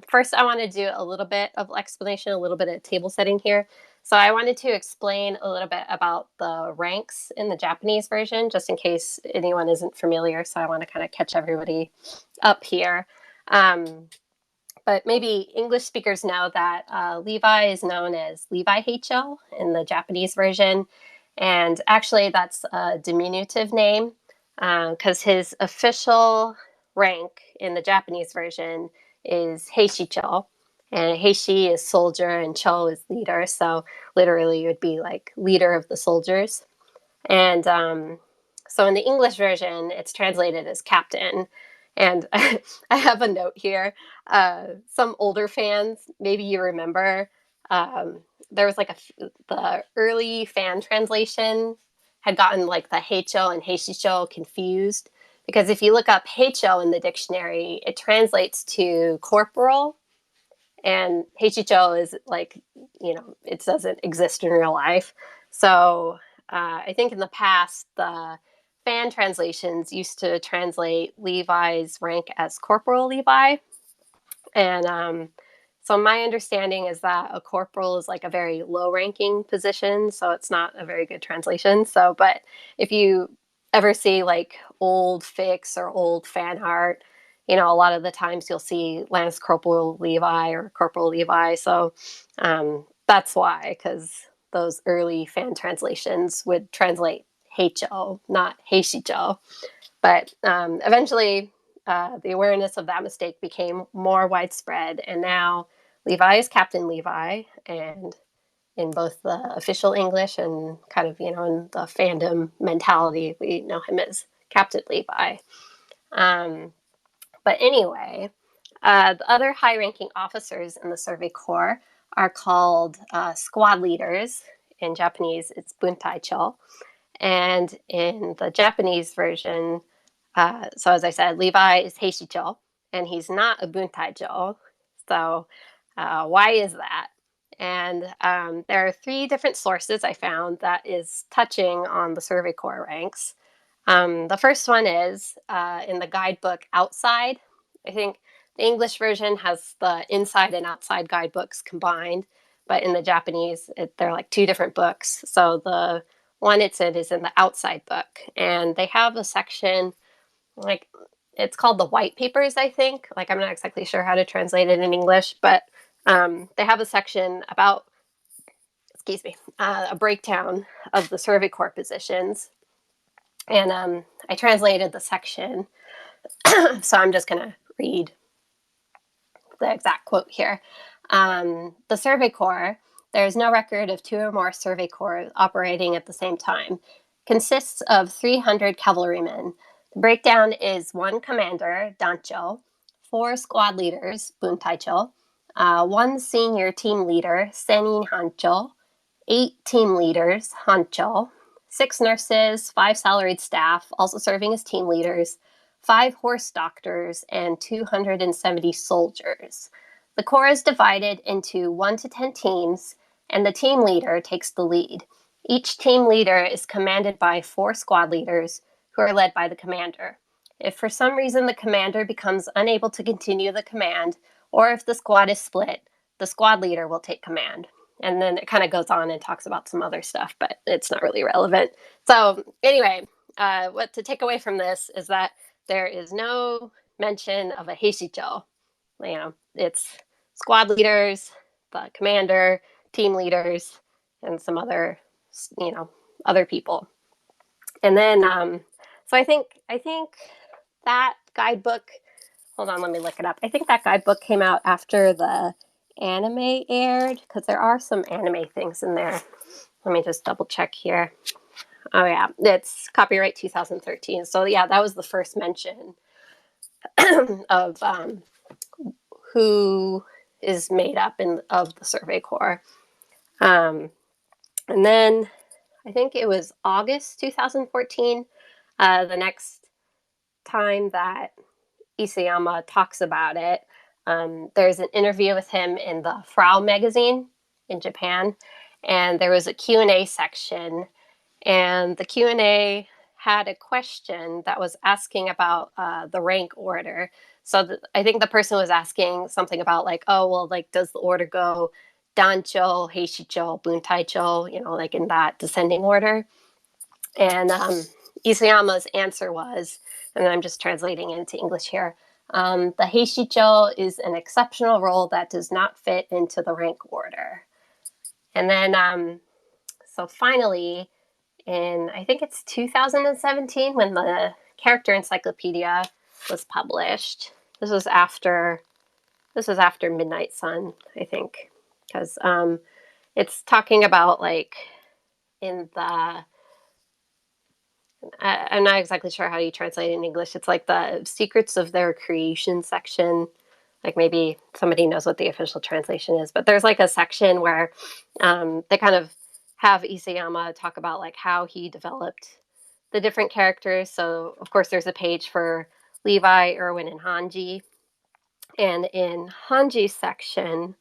first, I want to do a little bit of explanation, a little bit of table setting here. So I wanted to explain a little bit about the ranks in the Japanese version, just in case anyone isn't familiar. So I want to kind of catch everybody up here. But maybe English speakers know that Levi is known as Levi Heicho in the Japanese version. And actually, that's a diminutive name because his official rank in the Japanese version is Heishicho. And Heishi is soldier and Cho is leader. So literally, it would be like leader of the soldiers. And so in the English version, it's translated as captain. And I have a note here. Some older fans, maybe you remember, there was like the early fan translation had gotten like the heicho and heishicho confused because if you look up heicho in the dictionary, it translates to corporal, and heichicho is like, it doesn't exist in real life. So I think in the past, the fan translations used to translate Levi's rank as Corporal Levi. And so my understanding is that a corporal is like a very low ranking position. So it's not a very good translation. So, but if you ever see like old fics or old fan art, a lot of the times you'll see Lance Corporal Levi or Corporal Levi. So that's why, because those early fan translations would translate Heicho, not Heishicho. But eventually, the awareness of that mistake became more widespread, and now Levi is Captain Levi, and in both the official English and kind of in the fandom mentality, we know him as Captain Levi. Um, but anyway, the other high-ranking officers in the Survey Corps are called squad leaders. In Japanese, it's buntaicho, and in the Japanese version, so as I said, Levi is Heishicho, and he's not a Buntaijo. So why is that? And there are three different sources I found that is touching on the Survey Corps ranks. The first one is in the guidebook Outside. I think the English version has the inside and outside guidebooks combined, but in the Japanese, they're like two different books. So the one it's in is in the outside book, and they have a section like it's called the white papers, I think. Like I'm not exactly sure how to translate it in English, but they have a section about, excuse me, a breakdown of the Survey Corps positions, and I translated the section, so I'm just gonna read the exact quote here. The Survey Corps, there is no record of two or more Survey Corps operating at the same time. consists of 300 cavalrymen. The breakdown is one commander, dancho, four squad leaders, buntaicho, one senior team leader, senin hancho, eight team leaders, hancho, six nurses, five salaried staff, also serving as team leaders, five horse doctors, and 270 soldiers. The corps is divided into 1 to 10 teams, and the team leader takes the lead. Each team leader is commanded by four squad leaders who are led by the commander. If for some reason the commander becomes unable to continue the command, or if the squad is split, the squad leader will take command. And then it kind of goes on and talks about some other stuff, but it's not really relevant. So anyway, what to take away from this is that there is no mention of a heishicho. It's squad leaders, the commander, team leaders, and some other, you know, other people. And then, so I think that guidebook. Hold on, let me look it up. I think that guidebook came out after the anime aired because there are some anime things in there. Let me just double check here. Oh yeah, it's copyright 2013. So yeah, that was the first mention of who is made up of the Survey Corps. And then I think it was August 2014, the next time that Isayama talks about it. There's an interview with him in the Frau magazine in Japan, and there was a Q&A section, and the Q&A had a question that was asking about the rank order. So I think the person was asking something about like, oh, well, like, does the order go dancho, heishicho, buntaicho, like in that descending order? And Isayama's answer was, and I'm just translating it into English here, the heishicho is an exceptional role that does not fit into the rank order. And then, so finally, I think it's 2017 when the character encyclopedia was published. This was after Midnight Sun, I think, because it's talking about like in the I'm not exactly sure how you translate it in English. It's like the secrets of their creation section. Like maybe somebody knows what the official translation is, but there's like a section where they kind of have Isayama talk about like how he developed the different characters. So of course there's a page for Levi, Erwin, and Hanji. And in Hanji's section,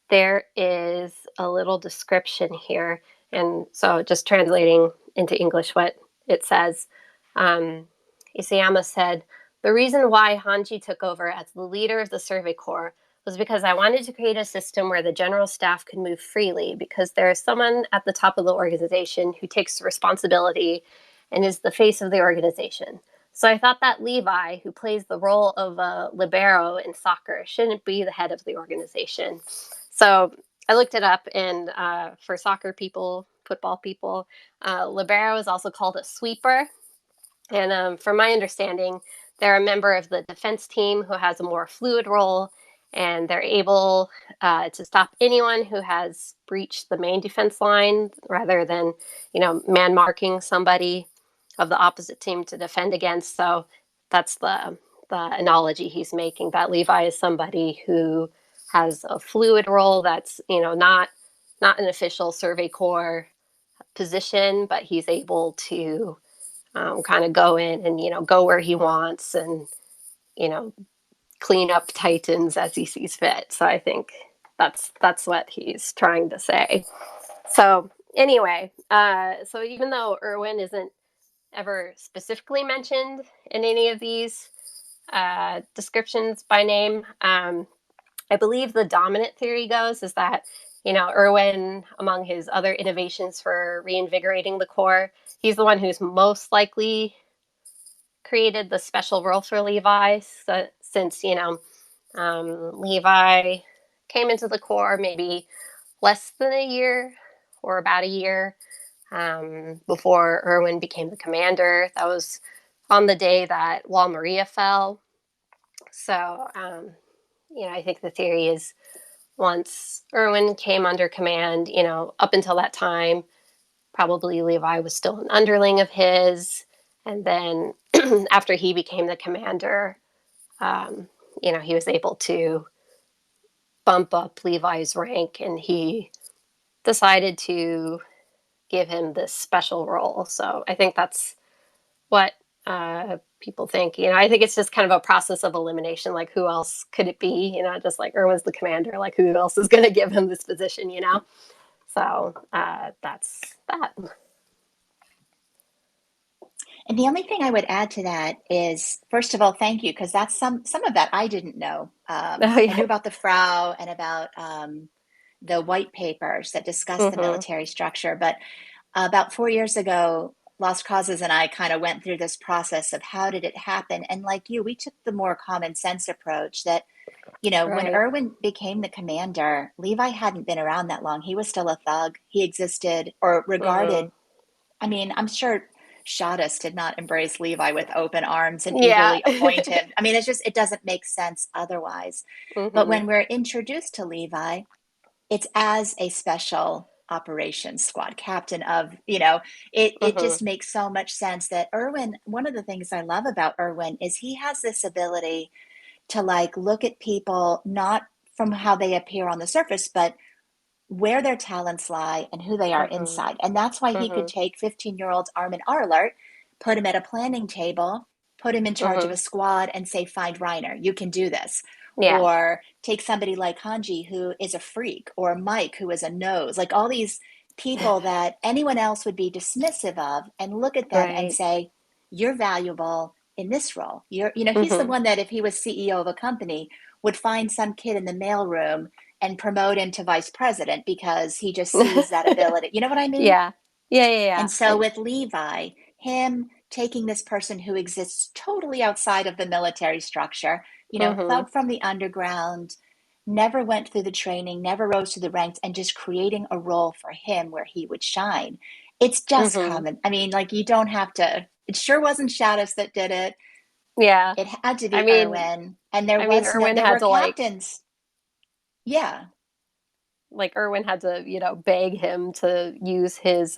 there is a little description here. And so just translating into English what it says, Isayama said, the reason why Hanji took over as the leader of the Survey Corps was because I wanted to create a system where the general staff could move freely because there is someone at the top of the organization who takes responsibility and is the face of the organization. So I thought that Levi, who plays the role of a libero in soccer, shouldn't be the head of the organization. So I looked it up, and for soccer people, football people, libero is also called a sweeper. And from my understanding, they're a member of the defense team who has a more fluid role, and they're able to stop anyone who has breached the main defense line rather than, man marking somebody of the opposite team to defend against. So that's the analogy he's making, that Levi is somebody who has a fluid role that's, not an official Survey Corps position, but he's able to kind of go in and go where he wants and you know clean up titans as he sees fit. So I think that's what he's trying to say. So anyway, so even though Erwin isn't ever specifically mentioned in any of these descriptions by name, I believe the dominant theory goes is that Erwin, among his other innovations for reinvigorating the Corps, he's the one who's most likely created the special role for Levi, since Levi came into the Corps maybe less than a year or about a year before Erwin became the commander. That was on the day that Wall Maria fell. So, I think the theory is once Erwin came under command, up until that time, probably Levi was still an underling of his. And then after he became the commander, um, he was able to bump up Levi's rank, and he decided to give him this special role. So I think that's what people think. I think it's just kind of a process of elimination. Like, who else could it be? Just like Erwin's the commander. Like, who else is going to give him this position? So that's that. And the only thing I would add to that is, first of all, thank you, because that's some of that I didn't know. Oh I knew yeah. about the Frau and about the white papers that discuss the Mhm. military structure, but about 4 years ago, Lost Causes and I kind of went through this process of how did it happen. And like you, we took the more common sense approach that, when Right. Erwin became the commander, Levi hadn't been around that long. He was still a thug. He existed or regarded. Mhm. I mean, I'm sure Shadis did not embrace Levi with open arms and Yeah. eagerly appoint him. I mean, it doesn't make sense otherwise. But Mhm. when we're introduced to Levi, it's as a special operations squad captain of, it Mhm. just makes so much sense that Erwin, one of the things I love about Erwin is he has this ability to like look at people not from how they appear on the surface, but where their talents lie and who they are Mhm. inside. And that's why he could Mhm. take 15-year-old Armin Arlert, put him at a planning table, put him in charge of Mhm. a squad, and say, find Reiner, you can do this. Yeah. Or take somebody like Hanji, who is a freak, or Mike, who is a nose, like all these people that anyone else would be dismissive of, and look at them and Right. say, you're valuable in this role. He's the Mhm. one that if he was CEO of a company, would find some kid in the mailroom and promote him to vice president because he just sees that ability. You know what I mean? Yeah. Yeah. Yeah. And Yeah. so with Levi, him taking this person who exists totally outside of the military structure, Mhm. thug from the underground, never went through the training, never rose to the ranks, and just creating a role for him where he would shine. It's just Mhm. common. I mean, like you don't have to, it sure wasn't Shadis that did it. Yeah. It had to I be mean, Erwin. And Erwin there had were to captains. Yeah, Erwin had to, beg him to use his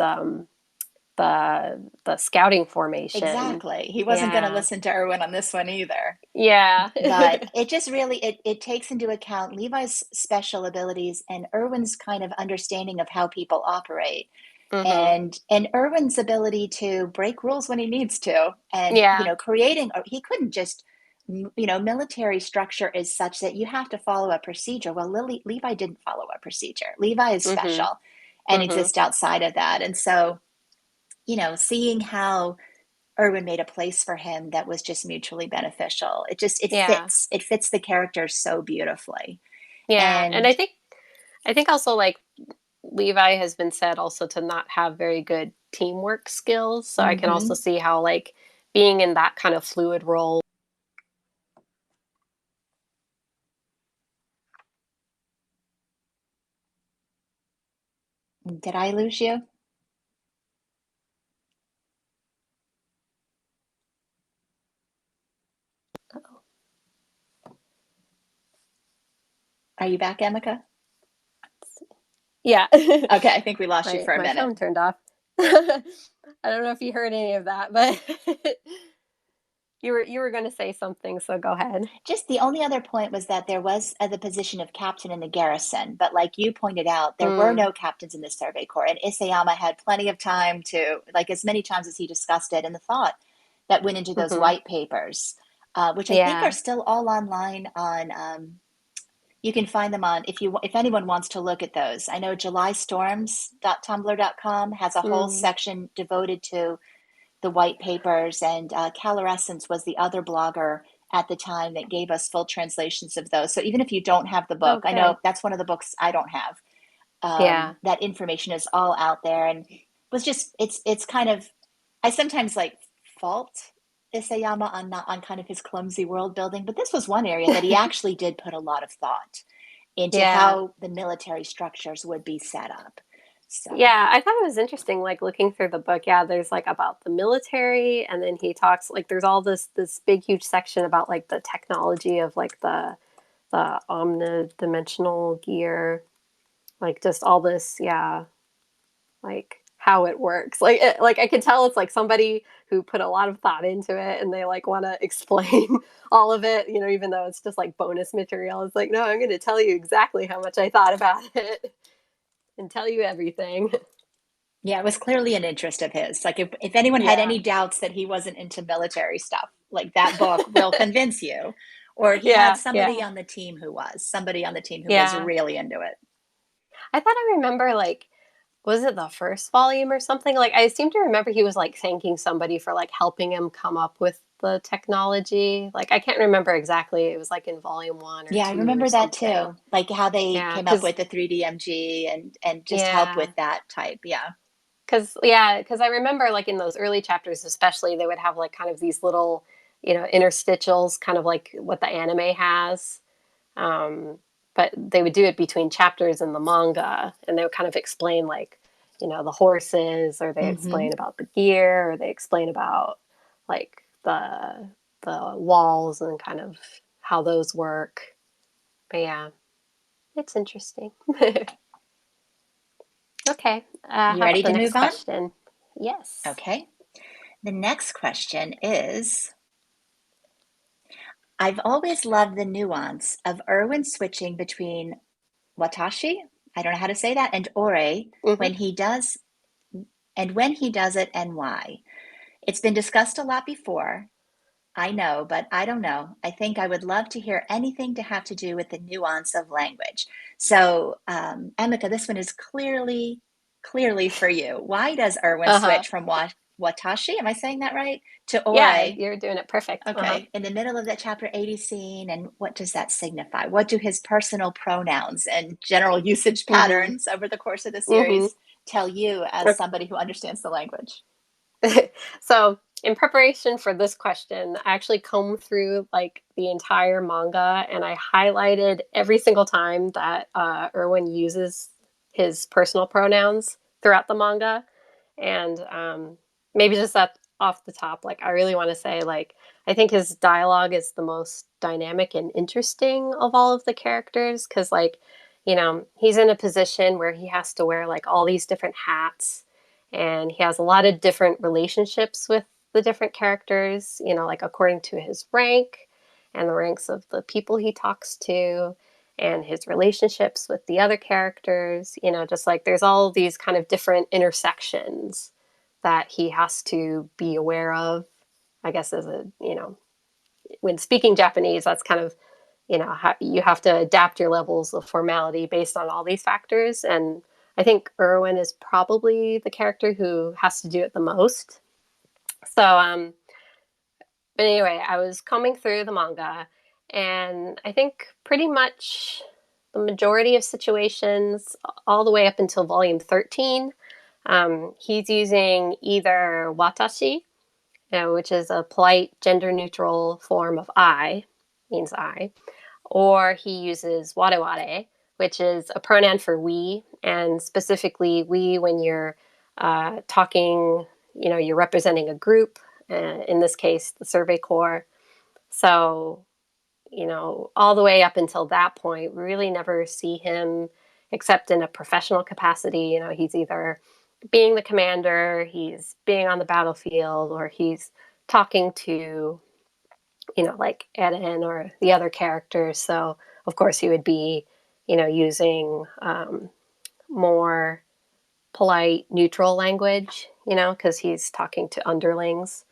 the scouting formation. exactly. He wasn't going to Yeah. listen to Erwin on this one either. Yeah. But it just really it takes into account Levi's special abilities and Erwin's kind of understanding of how people operate Mhm. and Erwin's ability to break rules when he needs to and Yeah. creating he couldn't just military structure is such that you have to follow a procedure. Well, Levi didn't follow a procedure. Levi is Mhm. special and Mhm. exists outside of that. And so, seeing how Erwin made a place for him that was just mutually beneficial. Yeah. It fits the character so beautifully. Yeah. And And I think also like Levi has been said also to not have very good teamwork skills. So I can also mhm. see how like being in that kind of fluid role. Did I lose you? Are you back, Emika? Yeah. Okay, I think we lost you for a My minute. phone turned off. I don't know if you heard any of that, but you were going to say something, so go ahead. Just the only other point was that there was the position of captain in the garrison, but like you pointed out, there were Mm, no captains in the Survey Corps, and Isayama had plenty of time to, like, as many times as he discussed it, and the thought that went into those mhm. white papers, which I think are Yeah. still all online on. You can find them on if anyone wants to look at those. I know julystorms.tumblr.com has a whole Mm. section devoted to the white papers, and Calorescence was the other blogger at the time that gave us full translations of those. So even if you don't have the book, Oh, I good. know that's one of the books I don't have. Yeah. That information is all out there, and was just it's kind of I sometimes like fault Isayama on not on kind of his clumsy world building, but this was one area that he actually did put a lot of thought into Yeah. how the military structures would be set up. So, Yeah, I thought it was interesting, like looking through the book. Yeah, there's like about the military, and then he talks like there's all this big huge section about like the technology of like the omnidimensional gear, like just all this, yeah, like how it works. Like I can tell it's like somebody who put a lot of thought into it, and they like want to explain all of it, even though it's just like bonus material. It's like, no, I'm going to tell you exactly how much I thought about it and tell you everything. Yeah, it was clearly an interest of his. Like if anyone had Yeah. any doubts that he wasn't into military stuff, like that book will convince you. Or he had Yeah, somebody yeah, on the team who was, somebody on the team who was yeah. really into it. I thought I remember like, was it the first volume or something? Like I seem to remember he was like thanking somebody for like helping him come up with the technology. Like I can't remember exactly. It was like in volume one or Yeah, I two or remember that something. too. Like how they Yeah, came up because with the 3DMG and just help with yeah, that type. Yeah. because I remember like in those early chapters, especially, they would have like kind of these little, interstitials, kind of like what the anime has. Um, but they would do it between chapters in the manga, and they would kind of explain like, the horses, or they Hmm. explain about the gear, or they explain about like the walls and kind of how those work. But yeah, it's interesting. Okay, You how about ready the to next move on? question? Yes. Okay. The next question is, I've always loved the nuance of Erwin switching between watashi, I don't know how to say that, and ore Hmm. when he does when he does it and why. It's been discussed a lot before, I know, but I don't know. I think I would love to hear anything to have to do with the nuance of language. So, Emika, this one is clearly for you. Why does Erwin Uh huh. switch from watashi, am I saying that right, to Yeah, ore? you're doing it perfect. Uh huh. Okay, in the middle of that chapter 80 scene, and what does that signify? What do his personal pronouns and general usage Hmm. patterns over the course of the Hmm. series tell you as somebody who understands the language? So, in preparation for this question, I actually combed through like the entire manga, and I highlighted every single time that Erwin uses his personal pronouns throughout the manga. And maybe just that off the top, like I really want to say, like, I think his dialogue is the most dynamic and interesting of all of the characters, because, like, he's in a position where he has to wear like all these different hats, and he has a lot of different relationships with the different characters, like according to his rank and the ranks of the people he talks to, and his relationships with the other characters, just like there's all these kind of different intersections that he has to be aware of. I guess as when speaking Japanese, that's kind of, how you have to adapt your levels of formality based on all these factors. And I think Erwin is probably the character who has to do it the most. So, but anyway, I was combing through the manga, and I think pretty much the majority of situations, all the way up until volume 13, he's using either watashi, which is a polite gender neutral form of I, means I, or he uses wareware, which is a pronoun for we, and specifically we when you're talking, you're representing a group, in this case, the Survey Corps. So, all the way up until that point, we really never see him except in a professional capacity. He's either being the commander, he's being on the battlefield, or he's talking to, like Eden or the other characters. So, of course, he would be, using more polite, neutral language, because he's talking to underlings.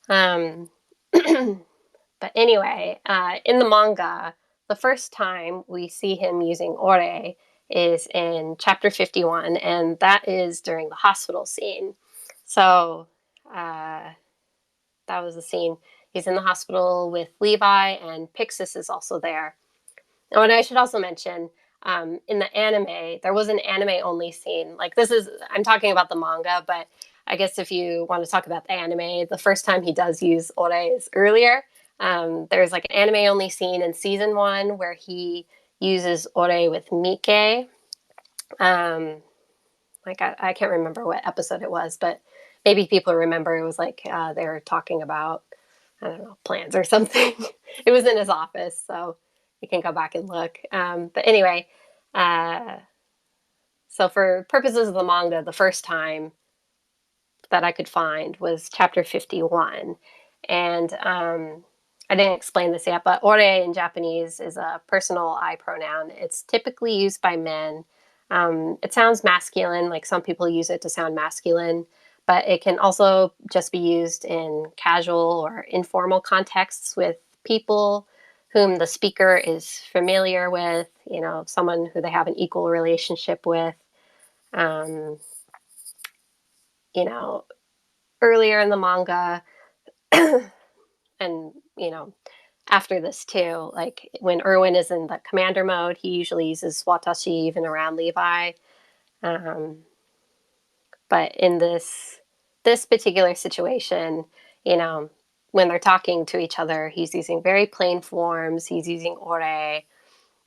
Um, but anyway, in the manga, the first time we see him using ore is in chapter 51, and that is during the hospital scene. So, uh, that was the scene. He's in the hospital with Levi, and Pixis is also there. Oh, and I should also mention, in the anime, there was an anime only scene. Like, I'm talking about the manga, but I guess if you want to talk about the anime, the first time he does use ore is earlier. There's like an anime only scene in season one where he uses ore with Mike. Um, like, I can't remember what episode it was, but maybe people remember it was like they were talking about, I don't know, plans or something. It was in his office, so you can go back and look. But anyway, uh, So for purposes of the manga, the first time that I could find was chapter 51. And I didn't explain this yet, but ore in Japanese is a personal I pronoun. It's typically used by men. It sounds masculine, like some people use it to sound masculine, but it can also just be used in casual or informal contexts with people whom the speaker is familiar with, someone who they have an equal relationship with. Um, you know, Earlier in the manga, and after this too, like when Erwin is in the commander mode, he usually uses watashi even around Levi. um, but in this particular situation, you know when they're talking to each other, he's using very plain forms. He's using ore,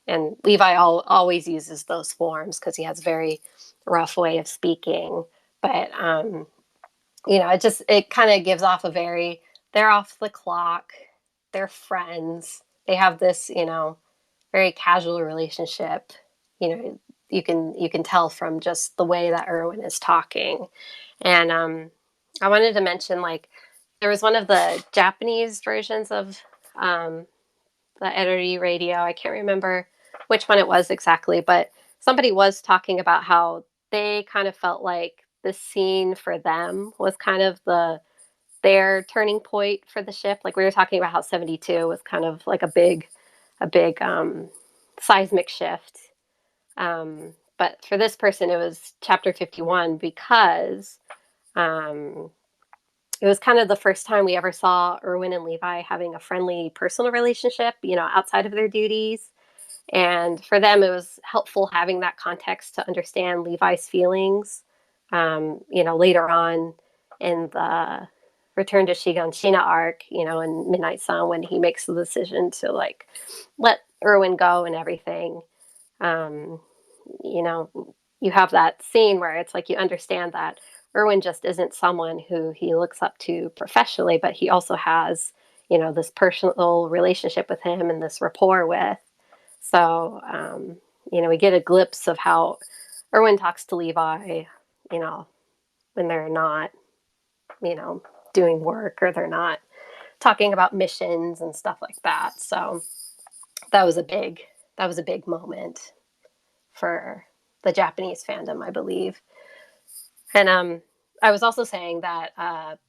and Levi always uses those forms because he has a very rough way of speaking. But it kind of gives off a very, they're off the clock, they're friends, they have this, very casual relationship. You know, you can tell from just the way that Erwin is talking. And I wanted to mention, like, there was one of the Japanese versions of um, the Eruri Radio. I can't remember which one it was exactly, but somebody was talking about how they kind of felt like the scene for them was kind of their turning point for the ship. Like we were talking about how 72 was kind of like a big seismic shift. But for this person, it was chapter 51 because um, it was kind of the first time we ever saw Erwin and Levi having a friendly personal relationship, outside of their duties. And for them, it was helpful having that context to understand Levi's feelings. Later on in the Return to Shiganshina arc, in Midnight Sun, when he makes the decision to like let Erwin go and everything, um, you know, you have that scene where it's like you understand that Erwin just isn't someone who he looks up to professionally, but he also has, this personal relationship with him and this rapport with. So, we get a glimpse of how Erwin talks to Levi, you know, when they're not, you know, doing work or they're not talking about missions and stuff like that. So that was a big that was a big moment for the Japanese fandom, I believe. And I was also saying that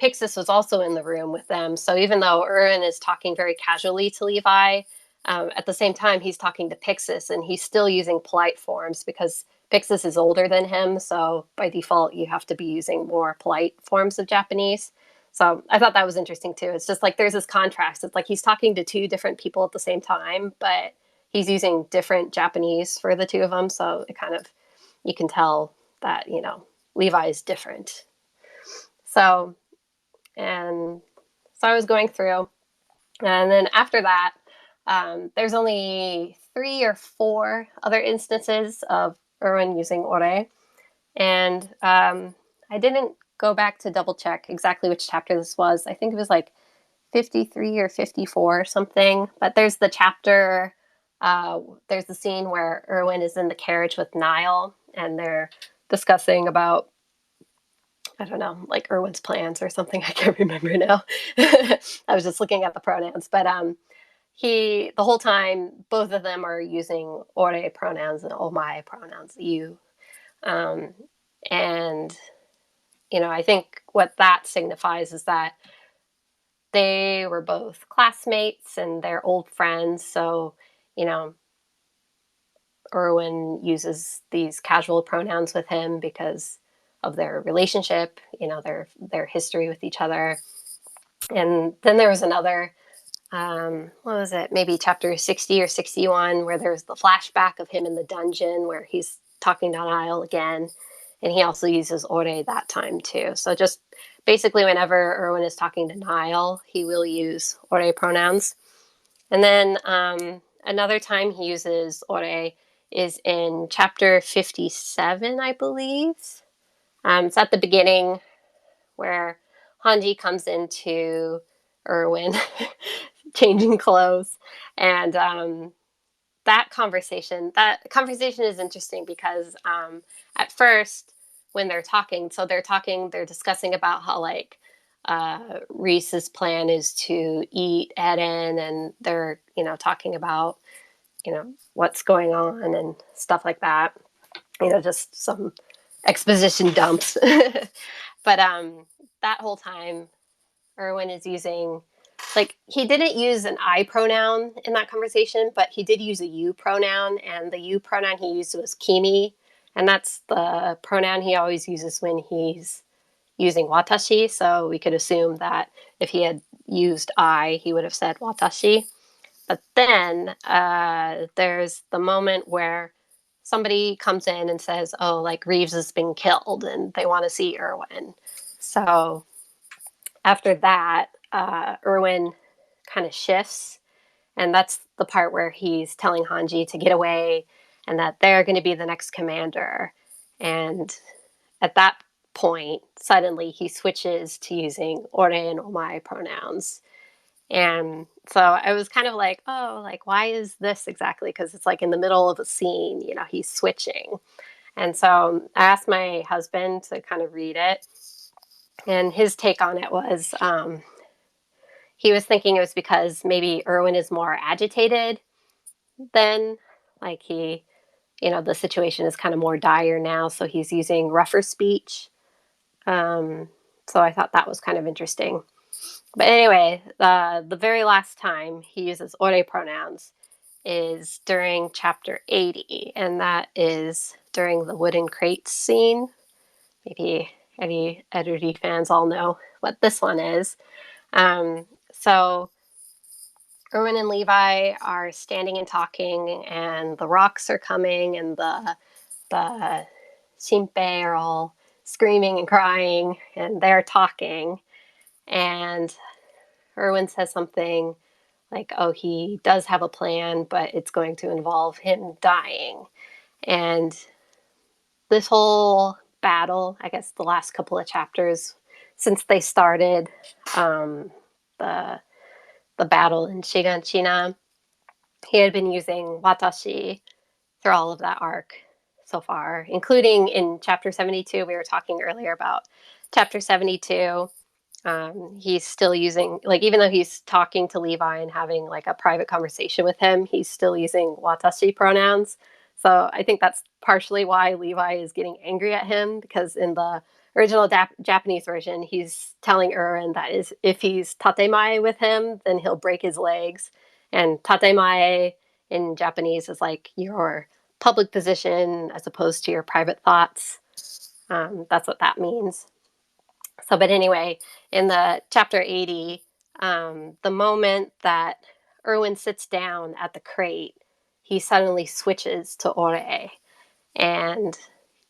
Pixis was also in the room with them. So even though Erwin is talking very casually to Levi, at the same time he's talking to Pixis, and he's still using polite forms because Pixis is older than him. So by default, you have to be using more polite forms of Japanese. So I thought that was interesting too. It's just like there's this contrast. It's like he's talking to two different people at the same time, but he's using different Japanese for the two of them. So it kind of, you can tell that, Levi is different. So, and so I was going through, and then after that, there's only 3 or 4 other instances of Erwin using ore, and I didn't go back to double check exactly which chapter this was. I think it was like 53 or 54 or something. But there's the chapter. There's the scene where Erwin is in the carriage with Niall, and they're discussing about, I don't know, like Erwin's plans or something. I can't remember now. I was just looking at the pronouns, but the whole time, both of them are using ore pronouns and omae pronouns, you. Um, and I think what that signifies is that they were both classmates and they're old friends. So, you know, Erwin uses these casual pronouns with him because of their relationship, their history with each other. And then there was another, what was it? Maybe chapter 60 or 61, where there's the flashback of him in the dungeon where he's talking to Niall again. And he also uses ore that time too. So just basically whenever Erwin is talking to Niall, he will use ore pronouns. And then another time he uses ore is in chapter 57, I believe. It's at the beginning where Hanji comes into Erwin changing clothes, and that conversation is interesting because at first when they're discussing about how like Reese's plan is to eat Eden, and they're talking about what's going on and stuff like that. Just some exposition dumps. But that whole time, Erwin is using, like, he didn't use an I pronoun in that conversation, but he did use a you pronoun, and the you pronoun he used was kimi, and that's the pronoun he always uses when he's using watashi. So we could assume that if he had used I, he would have said watashi. But then there's the moment where somebody comes in and says, "Oh, like Reeves has been killed," and they want to see Erwin. So after that, Erwin kind of shifts, and that's the part where he's telling Hanji to get away and that they're going to be the next commander. And at that point, suddenly he switches to using ore and omae pronouns. And so I was kind of like, oh, like, why is this exactly? Because it's like in the middle of a scene, he's switching. And so I asked my husband to kind of read it. And his take on it was he was thinking it was because maybe Erwin is more agitated than, like, the situation is kind of more dire now. So he's using rougher speech. So I thought that was kind of interesting. But anyway, the very last time he uses ore pronouns is during chapter 80, and that is during the wooden crates scene. Maybe any Eruri fans all know what this one is. So Erwin and Levi are standing and talking, and the rocks are coming, and the Shinpei are all screaming and crying, and they're talking. And Erwin says something like, oh, he does have a plan, but it's going to involve him dying. And this whole battle, I guess the last couple of chapters, since they started the battle in Shiganshina, he had been using watashi through all of that arc so far, including in chapter 72. We were talking earlier about chapter 72. He's still using, like, even though he's talking to Levi and having like a private conversation with him, he's still using watashi pronouns. So I think that's partially why Levi is getting angry at him, because in the original Japanese version, he's telling Erwin that if he's tatemae with him, then he'll break his legs. And tatemae in Japanese is like your public position as opposed to your private thoughts. That's what that means. So, but anyway, in the chapter 80, the moment that Erwin sits down at the crate, he suddenly switches to ore. And,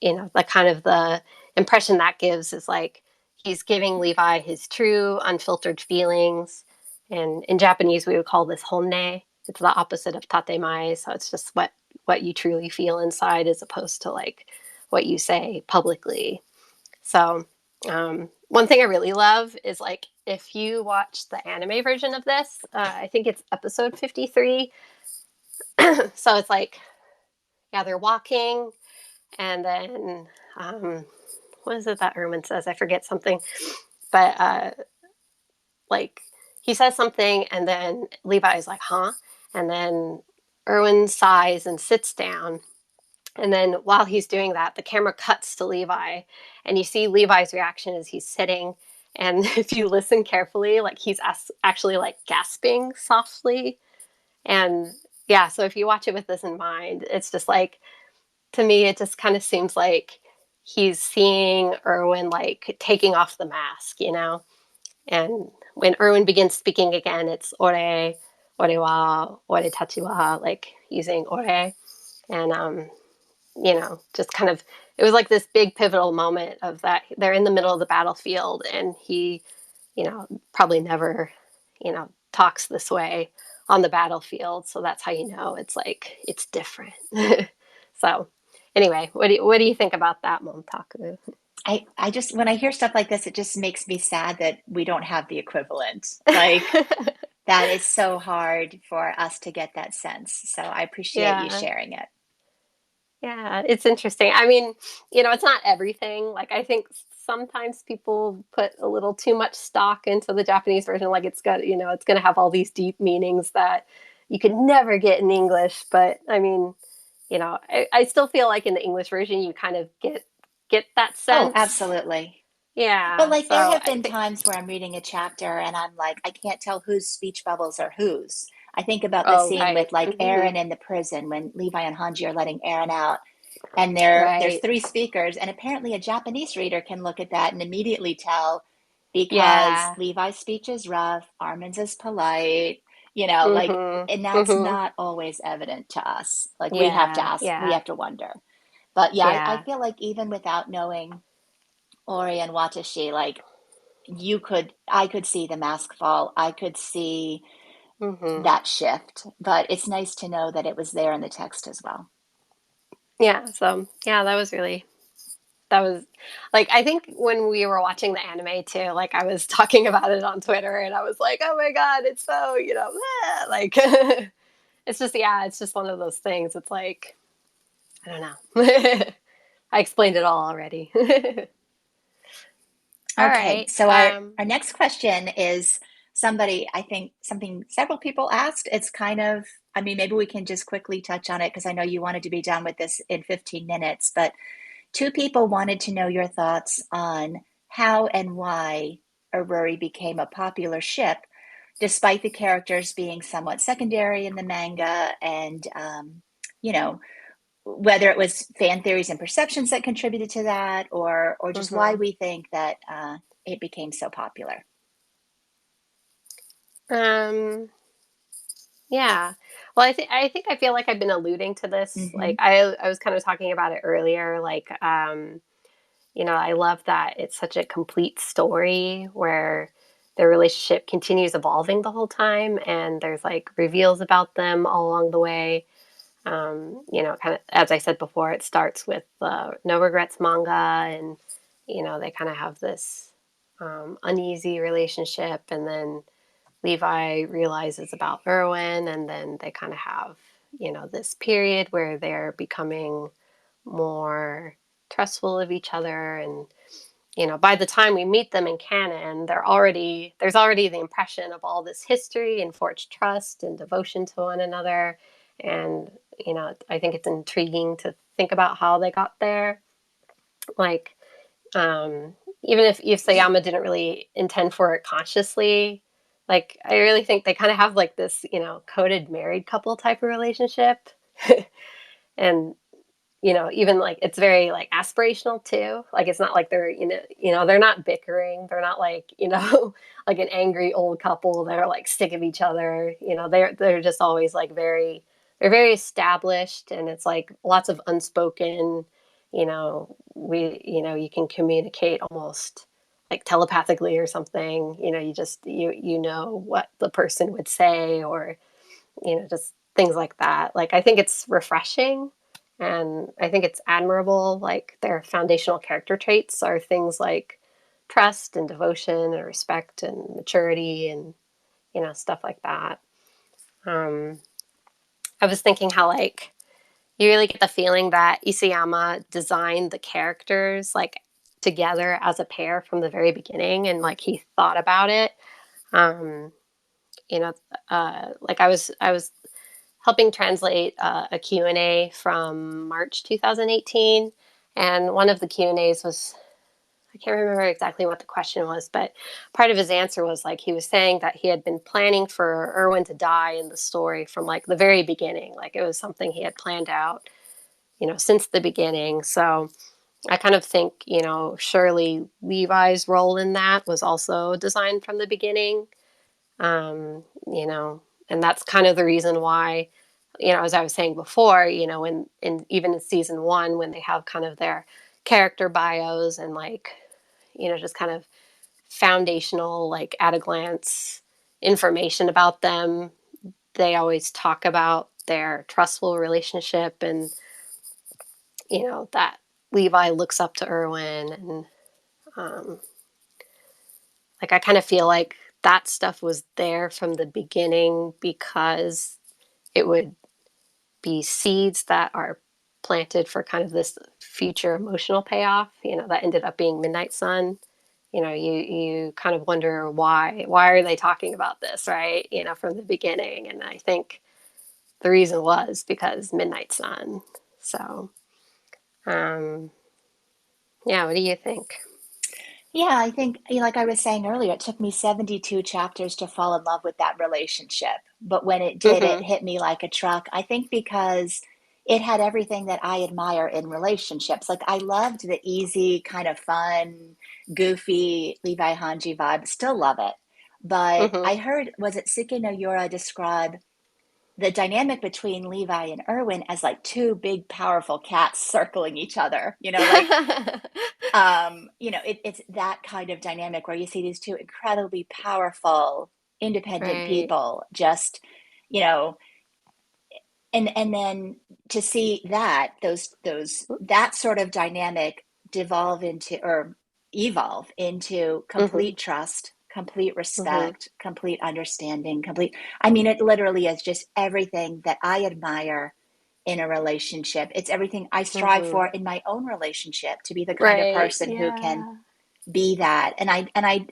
the kind of the impression that gives is like he's giving Levi his true, unfiltered feelings. And in Japanese, we would call this honne. It's the opposite of tatemae. So it's just what you truly feel inside as opposed to like what you say publicly. So, one thing I really love is like if you watch the anime version of this, I think it's episode 53. So it's like, yeah, they're walking, and then what is it that Erwin says? I forget something, but like he says something, and then Levi's like, huh? And then Erwin sighs and sits down. And then while he's doing that, the camera cuts to Levi, and you see Levi's reaction as he's sitting. And if you listen carefully, like he's actually like gasping softly. And yeah, so if you watch it with this in mind, it's just like, to me, it just kind of seems like he's seeing Erwin like taking off the mask. And when Erwin begins speaking again, it's ore wa, ore tachi wa, like using ore. And just kind of, it was like this big pivotal moment of that. They're in the middle of the battlefield, and he, probably never, talks this way on the battlefield. So that's how it's like, it's different. So anyway, what do you think about that, Montaku? I just, when I hear stuff like this, it just makes me sad that we don't have the equivalent. Like, That is so hard for us to get that sense. So I appreciate you Yeah. sharing it. Yeah, it's interesting. I mean, it's not everything. Like, I think sometimes people put a little too much stock into the Japanese version. Like, it's going to have all these deep meanings that you could never get in English. But I mean, I still feel like in the English version, you kind of get that Oh, sense. absolutely. But Yeah. like So there have I been think, times where I'm reading a chapter and I'm like, I can't tell whose speech bubbles are whose. I think about the oh, scene right. with like Hmm. Aaron in the prison when Levi and Hanji are letting Aaron out, and there's Right. three speakers, and apparently a Japanese reader can look at that and immediately tell because Yeah. Levi's speech is rough, Armin's is polite, like, Hmm. and that's Hmm. not always evident to us. Like we have to Yeah. ask, we Yeah. have to wonder. But yeah, I Yeah. feel like even without knowing Ori and Watashi, like I could see the mask fall. I could see Hmm. that shift, but it's nice to know that it was there in the text as well. Yeah. So, yeah, that was like, I think when we were watching the anime too, like, I was talking about it on Twitter and I was like, oh my God, it's so, like, it's just, yeah, it's just one of those things. It's like, I don't know. I explained it all already. All Okay, right. so our next question is somebody, I think something several people asked. It's kind of, I mean, maybe we can just quickly touch on it because I know you wanted to be done with this in 15 minutes, but two people wanted to know your thoughts on how and why Eruri became a popular ship, despite the characters being somewhat secondary in the manga, and you know, whether it was fan theories and perceptions that contributed to that, or just why Hmm. we think that it became so popular. um, yeah. Well, I think I feel like I've been alluding to this. Like, Hmm. I was kind of talking about it earlier. Like, I love that it's such a complete story where their relationship continues evolving the whole time, and there's like reveals about them all along the way. Kind of as I said before, it starts with the No Regrets manga, and they kind of have this uneasy relationship, and then Levi realizes about Erwin, and then they kind of have this period where they're becoming more trustful of each other, and by the time we meet them in canon, there's already the impression of all this history and forged trust and devotion to one another. And I think it's intriguing to think about how they got there. Like, even if Isayama didn't really intend for it consciously, like, I really think they kind of have like this, coded married couple type of relationship. And even like it's very like aspirational too. Like, it's not like they're they're not bickering. They're not like like an angry old couple that are like sick of each other. They're just always like they're very established, and it's like lots of unspoken. You can communicate almost like telepathically or something. You just you know what the person would say, or just things like that. Like, I think it's refreshing, and I think it's admirable. Like, their foundational character traits are things like trust and devotion and respect and maturity and, stuff like that. Um, I was thinking how, like, you really get the feeling that Isayama designed the characters, like, together as a pair from the very beginning, and, like, he thought about it. Um, you know, like, I was helping translate a Q&A from March 2018. And one of the Q&As was, I can't remember exactly what the question was, but part of his answer was like he was saying that he had been planning for Erwin to die in the story from like the very beginning. Like, it was something he had planned out, since the beginning. So I kind of think, surely Levi's role in that was also designed from the beginning. um, you know, and that's kind of the reason why, as I was saying before, in even in season one, when they have kind of their character bios and like, just kind of foundational, like at a glance information about them, they always talk about their trustful relationship, and, that Levi looks up to Erwin, and um, like, I kind of feel like that stuff was there from the beginning because it would be seeds that are planted for kind of this future emotional payoff, that ended up being Midnight Sun. You kind of wonder why are they talking about this, right? From the beginning. And I think the reason was because Midnight Sun. So, um, yeah, what do you think? Yeah, I think, like I was saying earlier, it took me 72 chapters to fall in love with that relationship. But when it did, it Mm-hmm. hit me like a truck. I think because it had everything that I admire in relationships. Like I loved the easy, kind of fun, goofy Levi Hanji vibe. Still love it. But Mm-hmm. I heard, was it Suke no Yura describe the dynamic between Levi and Erwin as like two big, powerful cats circling each other, like it's that kind of dynamic where you see these two incredibly powerful, independent Right. people just, you know, and then to see that those that sort of dynamic devolve into or evolve into Mm-hmm. complete trust, complete Mm-hmm. respect, complete understanding, complete. I mean, it literally is just everything that I admire in a relationship. It's everything I strive Mm-hmm. for in my own relationship to be the kind of Right. person who can Yeah. be that. And I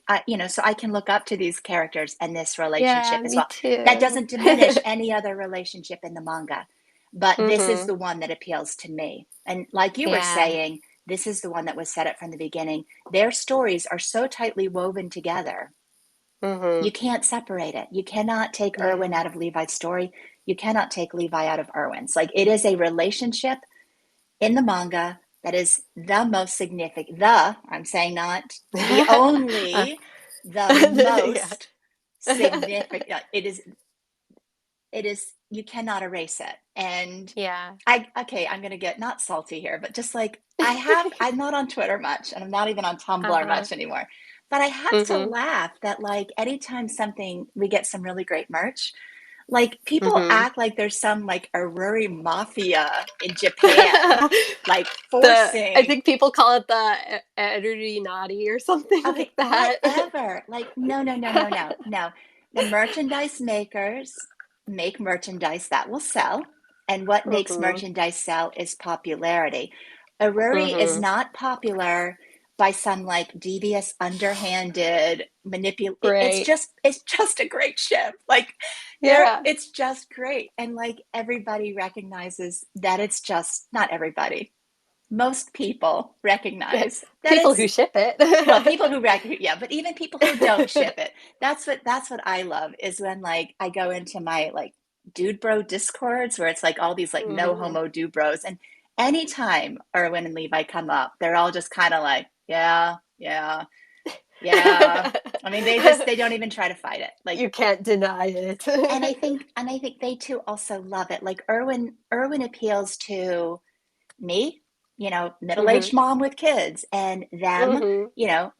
so I can look up to these characters and this Yeah, relationship as me well. That too. doesn't diminish any other relationship in the manga, but this is Mm-hmm. the one that appeals to me. And like you were Yeah. saying, this is the one that was set up from the beginning. Their stories are so tightly woven together. Mm-hmm. You can't separate it. You cannot take Erwin Yeah. out of Levi's story. You cannot take Levi out of Erwin's. Like it is a relationship in the manga that is the most significant, I'm saying not the Uh, only, the yeah. most significant. It is, you cannot erase it. And Yeah. okay, I'm going to get not salty here, but just like I'm not on Twitter much and I'm not even on Tumblr Uh-huh. much anymore. But I have to Mm-hmm. laugh that like anytime we get some really great merch, like people Mm-hmm. act like there's some like Eruri mafia in Japan, like I forcing, think people call it the Eruri Nadi or something okay, like that. whatever. Like, no, no, no, no, no, no. The merchandise makers make merchandise that will sell. And what makes Mm-hmm. merchandise sell is popularity. Eruri is Mm-hmm. not popular by some like devious, underhanded manipulation. It's Right. just, it's just a great ship. Like Yeah. it's just great. And like everybody recognizes that it's just not everybody. Most people recognize that People it's who ship well, it. people who yeah, but even people who don't ship it. That's what I love is when like I go into my like dude bro discords where it's like all these like no Mm-hmm. homo dude bros, and anytime Erwin and Levi come up, they're all just kind of like, yeah, yeah, yeah. I mean, they don't even try to fight it. Like, You can't deny it. and I think they too also love it. Like Erwin appeals to me, Mm-hmm. middle-aged mom with kids, and them, Mm-hmm.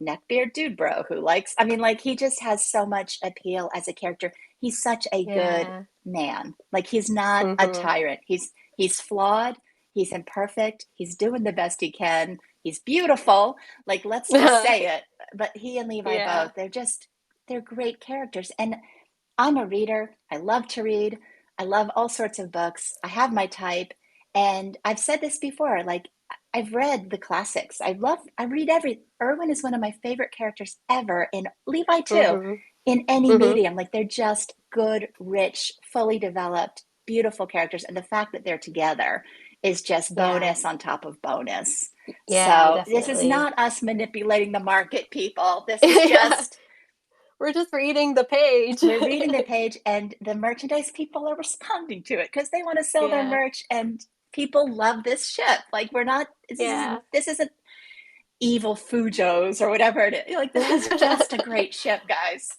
neckbeard dude bro who likes, I mean, like he just has so much appeal as a character. He's such a good Yeah. man. Like he's not a Mm-hmm. tyrant. He's flawed, he's imperfect, he's doing the best he can, he's beautiful. Like let's just say it. But he and Levi Yeah. both, they're great characters. And I'm a reader. I love to read. I love all sorts of books. I have my type. And I've said this before, like I've read the classics. I read Erwin is one of my favorite characters ever, and Levi too, Mm-hmm. in any Mm-hmm. medium. Like they're just good, rich, fully developed, beautiful characters. And the fact that they're together is just Yeah. bonus on top of bonus. Yeah, So this is definitely. not us manipulating the market, people. This is Yeah. just We're just reading the page. we're reading the page and the merchandise people are responding to it because they want to sell their Yeah. merch, and people love this ship. Like we're not, Yeah. this isn't evil Fujos or whatever it is. Like this is just a great ship, guys.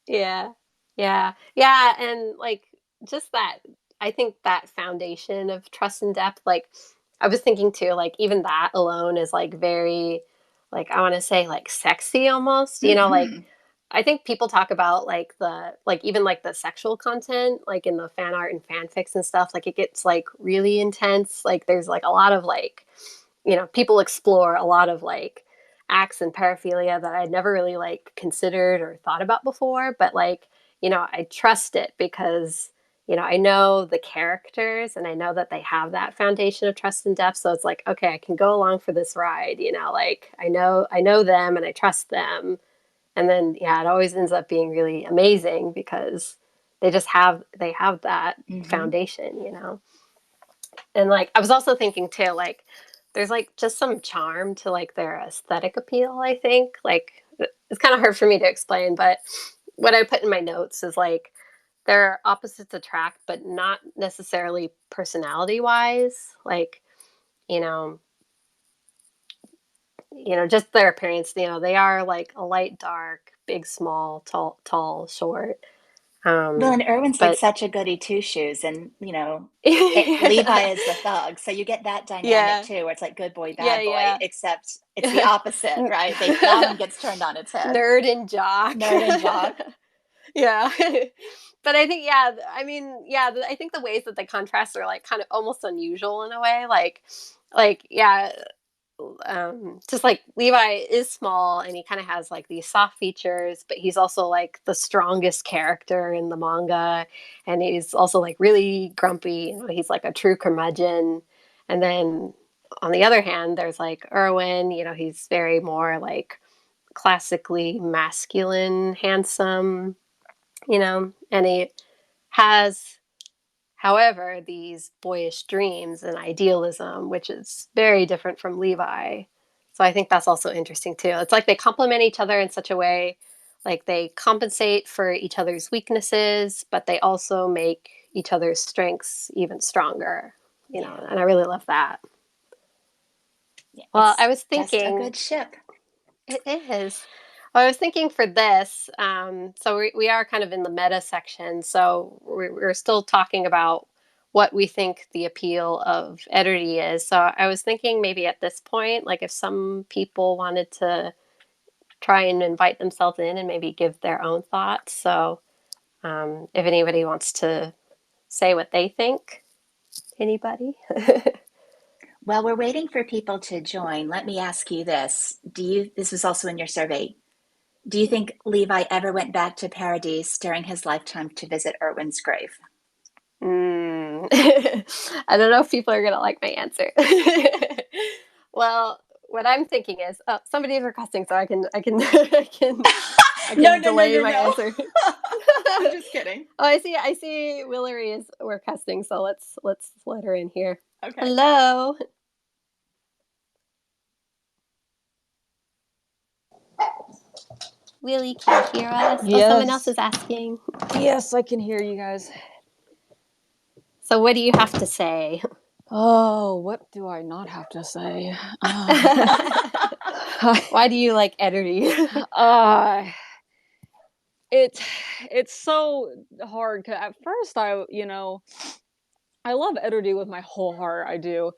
Yeah. Yeah. Yeah. And like just that, I think that foundation of trust and depth, like I was thinking too, like even that alone is like very, like I want to say like sexy almost, like Mm-hmm. I think people talk about like like even like the sexual content, like in the fan art and fanfics and stuff, like it gets like really intense. Like there's like a lot of like, people explore a lot of like acts and paraphilia that I'd never really like considered or thought about before. But like, I trust it because, I know the characters and I know that they have that foundation of trust and depth. So it's like, okay, I can go along for this ride, like I know them and I trust them. And then, yeah, it always ends up being really amazing because they have that Mm-hmm. foundation. And like I was also thinking too, like there's like just some charm to like their aesthetic appeal, I think. Like it's kind of hard for me to explain, but what I put in my notes is like their opposites attract, but not necessarily personality wise. Like, you know, just their appearance, they are like a light dark, big small, tall short. Well, Um and Erwin's like but such a goody two shoes, and Levi is the thug, so you get that dynamic yeah. too, where it's like good boy, Yeah, bad boy, yeah. except it's the opposite, right? That one gets turned on its head. Nerd and jock. Nerd and jock. Yeah. But I think, yeah, I mean, yeah, I think the ways that they contrast are like kind of almost unusual in a way. Like, yeah, just like Levi is small and he kind of has like these soft features, but he's also like the strongest character in the manga. And he's also like really grumpy. He's like a true curmudgeon. And then on the other hand, there's like Erwin, he's very more like classically masculine, handsome, and he has, however, these boyish dreams and idealism, which is very different from Levi. So I think that's also interesting too. It's like they complement each other in such a way, like they compensate for each other's weaknesses, but they also make each other's strengths even stronger, Yeah. and I really love that. Yeah. Well, I It's was just a thinking, good ship. it is. Well, I was thinking for this, so we are kind of in the meta section, so we're still talking about what we think the appeal of Eruri is. So I was thinking maybe at this point, like if some people wanted to try and invite themselves in and maybe give their own thoughts. So if anybody wants to say what they think, anybody? Well, we're waiting for people to join. Let me ask you this. This was also in your survey. Do you think Levi ever went back to Paradis during his lifetime to visit Erwin's grave? Mm. I don't know if people are gonna like my answer. Well, what I'm thinking is, oh, somebody's requesting, so I No, can no, no, delay no, my no. answer. I'm just kidding. Oh, I see Willery is requesting, so let's let her in here. Okay. Hello. Willie, can you hear us? Oh, someone else Yes. is asking. Yes, I can hear you guys. So what do you have to say? Oh, what do I not have to say? Why do you like Eruri? uh, it, it's so hard. 'Cause at first, I love Eruri with my whole heart. I do.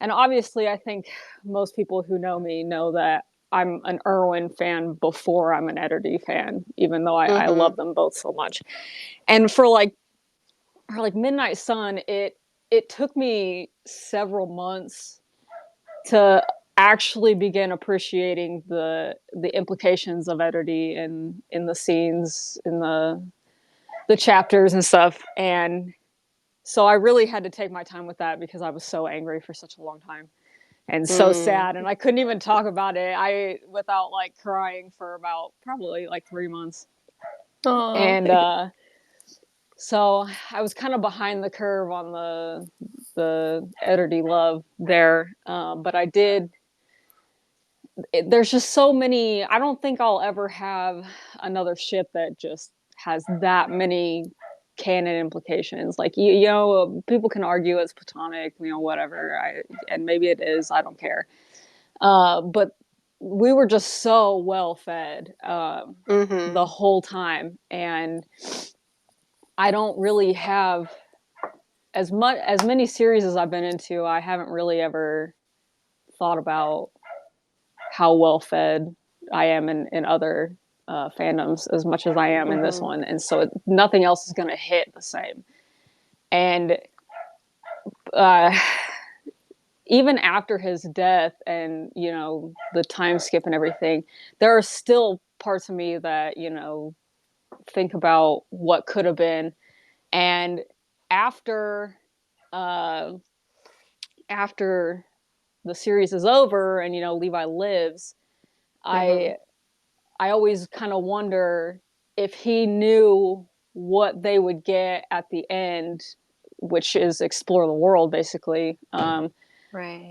And obviously, I think most people who know me know that I'm an Erwin fan before I'm an Eruri fan, even though I Mm-hmm. love them both so much. And for Midnight Sun, it took me several months to actually begin appreciating the implications of Eruri in the scenes, in the chapters and stuff. And so I really had to take my time with that because I was so angry for such a long time and so Mm. sad, and I couldn't even talk about it I without like crying for about probably like 3 months. Oh. And so I was kind of behind the curve on the Eruri love there, but I did. There's just so many. I don't think I'll ever have another ship that just has that many canon implications. Like people can argue it's platonic, whatever. And maybe it is. I don't care. But we were just so well fed the Mm-hmm. whole time, and I don't really have as many series as I've been into. I haven't really ever thought about how well fed I am in other fandoms as much as I am in this Mm-hmm. one, and so nothing else is going to hit the same. And uh, even after his death and, you know, the time skip and everything, there are still parts of me that, you know, think about what could have been. And after, uh, after the series is over and, you know, Levi lives, Mm-hmm. I always kind of wonder if he knew what they would get at the end, which is explore the world, basically. Right.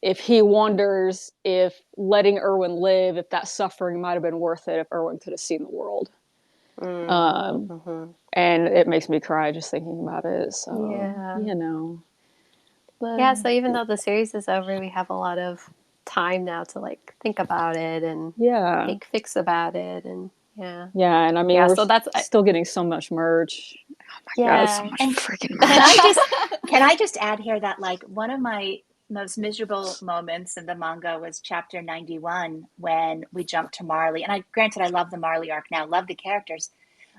If he wonders if letting Erwin live, if that suffering might have been worth it, if Erwin could have seen the world. Um, Mm-hmm. and it makes me cry just thinking about it. So, Yeah. you know, but Yeah, so even though the series is over, we have a lot of time now to like think about it and yeah, make fix about it, and yeah. yeah. And I mean, Yeah, we're so that's still getting so much merch. Oh my God, so yeah. much And freaking can I merch. just can I just add here that like one of my most miserable moments in the manga was chapter 91 when we jumped to Marley. And I granted I love the Marley arc now, love the characters,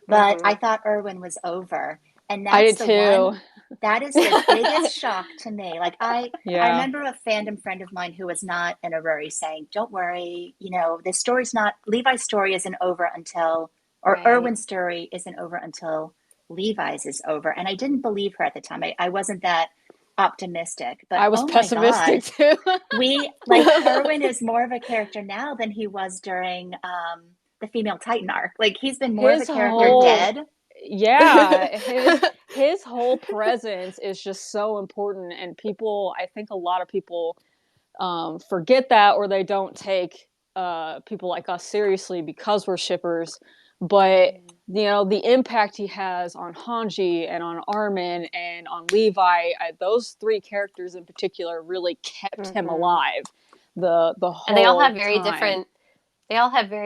but I Mm-hmm. thought Erwin was over. And I that's did the one too. that is the biggest shock to me. Like I Yeah. remember a fandom friend of mine who was not an Eruri saying, "Don't worry, you know, this story's not Levi's story isn't over until or Right. Erwin's story isn't over until Levi's is over." And I didn't believe her at the time. I wasn't that optimistic. But I was oh my pessimistic God, too. we like Erwin is more of a character now than he was during the female Titan arc. Like he's been more of a His character Mm-hmm. whole dead. yeah, his whole presence is just so important, and people, I think a lot of people forget that, or they don't take people like us seriously because we're shippers. But you know, the impact he has on Hanji and on Armin and on Levi, those three characters in particular really kept him Mm-hmm. alive the And they all whole have very time.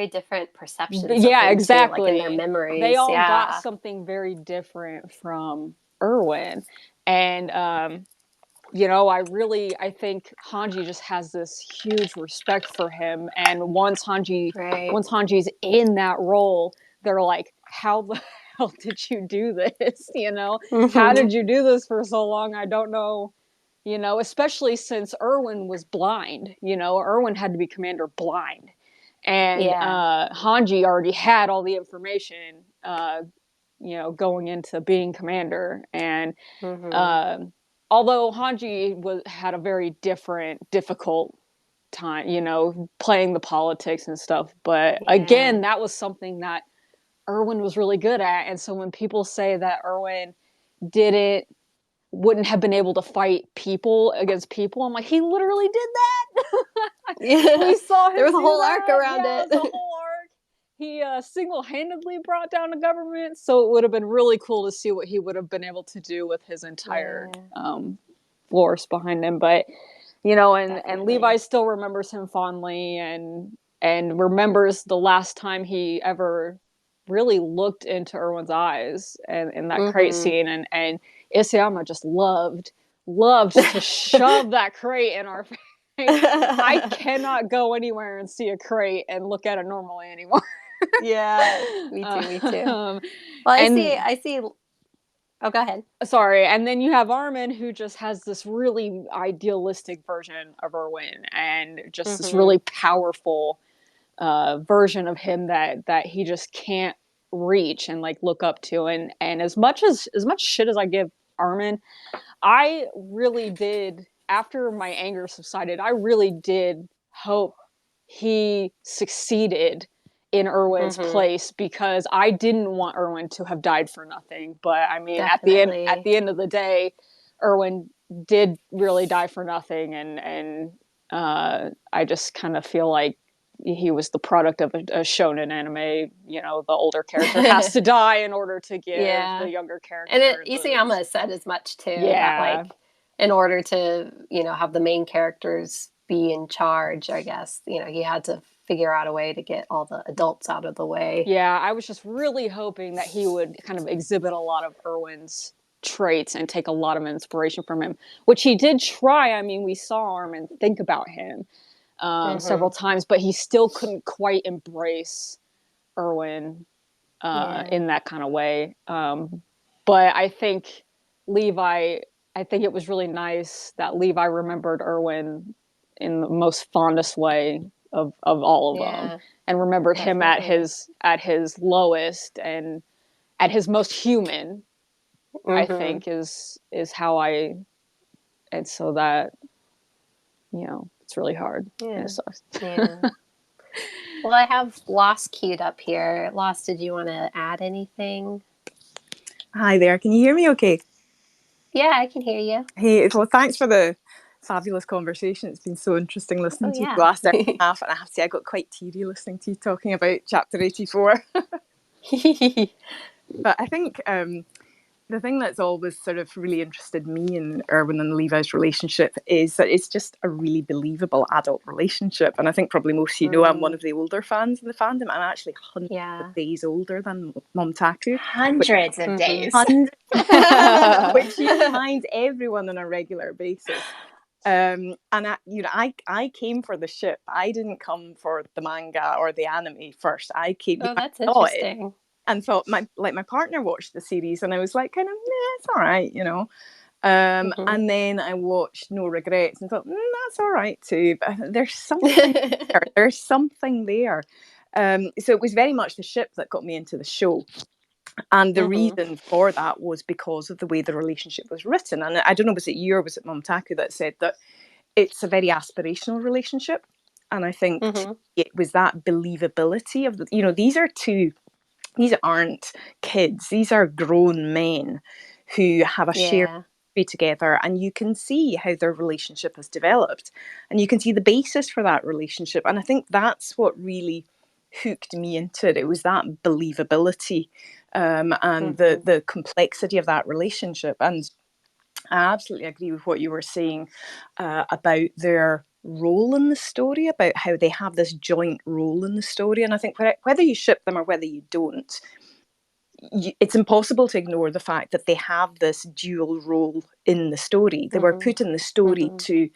different perceptions of Yeah, him too, like in their exactly. They memories. all got Yeah. something very different from Erwin. And you know, I think Hanji just has this huge respect for him. And Right. once Hanji's in that role, they're like, how the hell did you do this? You know, how Mm-hmm. did you do this for so long? I don't know. You know, especially since Erwin was blind. You know, Erwin had to be commander blind, and Yeah. Hanji already had all the information. You know, going into being commander, and Mm-hmm. uh, although Hanji had a very difficult time, you know, playing the politics and stuff. But Yeah. again, that was something that Erwin was really good at. And so when people say that Erwin didn't wouldn't have been able to fight people against people, I'm like, he literally did that. Yeah. We saw There him was a do whole arc that. around Yeah, it it. was a whole arc. He single-handedly brought down the government, so it would have been really cool to see what he would have been able to do with his entire Yeah. force behind him. But you know, and Levi Definitely. still remembers him fondly, and remembers the last time he ever really looked into Erwin's eyes and in that crate Mm-hmm. scene, and Isayama just loved to shove that crate in our face. I cannot go anywhere and see a crate and look at it normally anymore. Yeah. Me too. Me too. um, Well, and I see. Oh, go ahead. sorry, and then you have Armin, who just has this really idealistic version of Erwin, and just this Mm-hmm. really powerful version of him that he just can't reach and like look up to. And as much shit as I give Armin, I really did, after my anger subsided, I really did hope he succeeded in Erwin's Mm-hmm. place, because I didn't want Erwin to have died for nothing. But I mean, at Definitely. the end of the day, Erwin did really die for nothing, and I just kind of feel like he was the product of a shonen anime. You know, the older character has to die in order to give the Yeah. younger And character the Isayama has said as much too, that yeah. like in order to, have the main characters be in charge, I guess, he had to figure out a way to get all the adults out of the way. Yeah, I was just really hoping that he would kind of exhibit a lot of Erwin's traits and take a lot of inspiration from him, which he did try. I mean, we saw Armin think about him several Mm-hmm. times, but he still couldn't quite embrace Erwin Yeah. in that kind of way. But I think Levi I think it was really nice that Levi remembered Erwin in the most fondest way of all of them, Yeah, and remembered him definitely. at his lowest and at his most human. I Mm-hmm. think is how I, and so that, it's really hard and it Yeah. sucks. Yeah. Well, I have Lost queued up here. Lost, did you want to add anything? Hi there, can you hear me okay? Yeah, I can hear you. Hey, well, thanks for the fabulous conversation. It's been so interesting Oh, listening to you the yeah. last hour and a half, and I have to say I got quite teary listening to you talking about chapter 84. But I think the thing that's always sort of really interested me in Erwin and Levi's relationship is that it's just a really believable adult relationship. And I think probably most of you know I'm one of the older fans in the fandom. I'm actually hundreds of Yeah. days older than Mom Taku. Hundreds of days. Hundreds, which she reminds everyone on a regular basis. And I came for the ship. I didn't come for the manga or the anime first. I came, Oh, I that's saw it interesting. and thought my partner watched the series, and I was like, kind of, it's all right, And then I watched No Regrets and thought, that's all right too. But there's something there. There's something there. So it was very much the ship that got me into the show. And the reason for that was because of the way the relationship was written. And I don't know, was it you or was it Mom Taku that said that it's a very aspirational relationship? And I think it was that believability of these aren't kids. These are grown men who have a shared Yeah. history together, and you can see how their relationship has developed, and you can see the basis for that relationship. And I think that's what really hooked me into it. It was that believability and the complexity of that relationship. And I absolutely agree with what you were saying about their role in the story, about how they have this joint role in the story. And I think whether you ship them or whether you don't, it's impossible to ignore the fact that they have this dual role in the story. They were put in the story to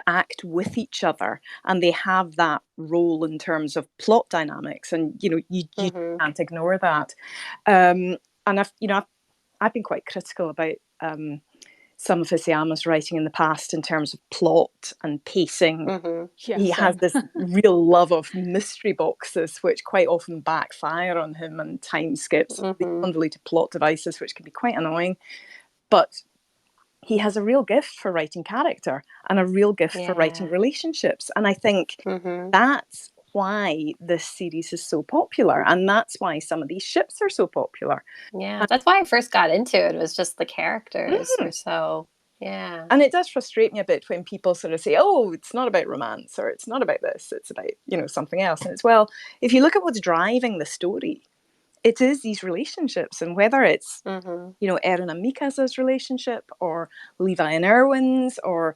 act with each other, and they have that role in terms of plot dynamics, and you can't ignore that. And I've been quite critical about some of Isayama's writing in the past in terms of plot and pacing. Yeah, he has this real love of mystery boxes, which quite often backfire on him, and time skips, convoluted plot devices, which can be quite annoying. But he has a real gift for writing character and a real gift for writing relationships. And I think that's why this series is so popular. And that's why some of these ships are so popular. Yeah, that's why I first got into it. It was just the characters were so, yeah. And it does frustrate me a bit when people sort of say, oh, it's not about romance, or it's not about this, it's about, something else. And it's, well, if you look at what's driving the story, it is these relationships. And whether it's, Eren and Mikasa's relationship, or Levi and Erwin's, or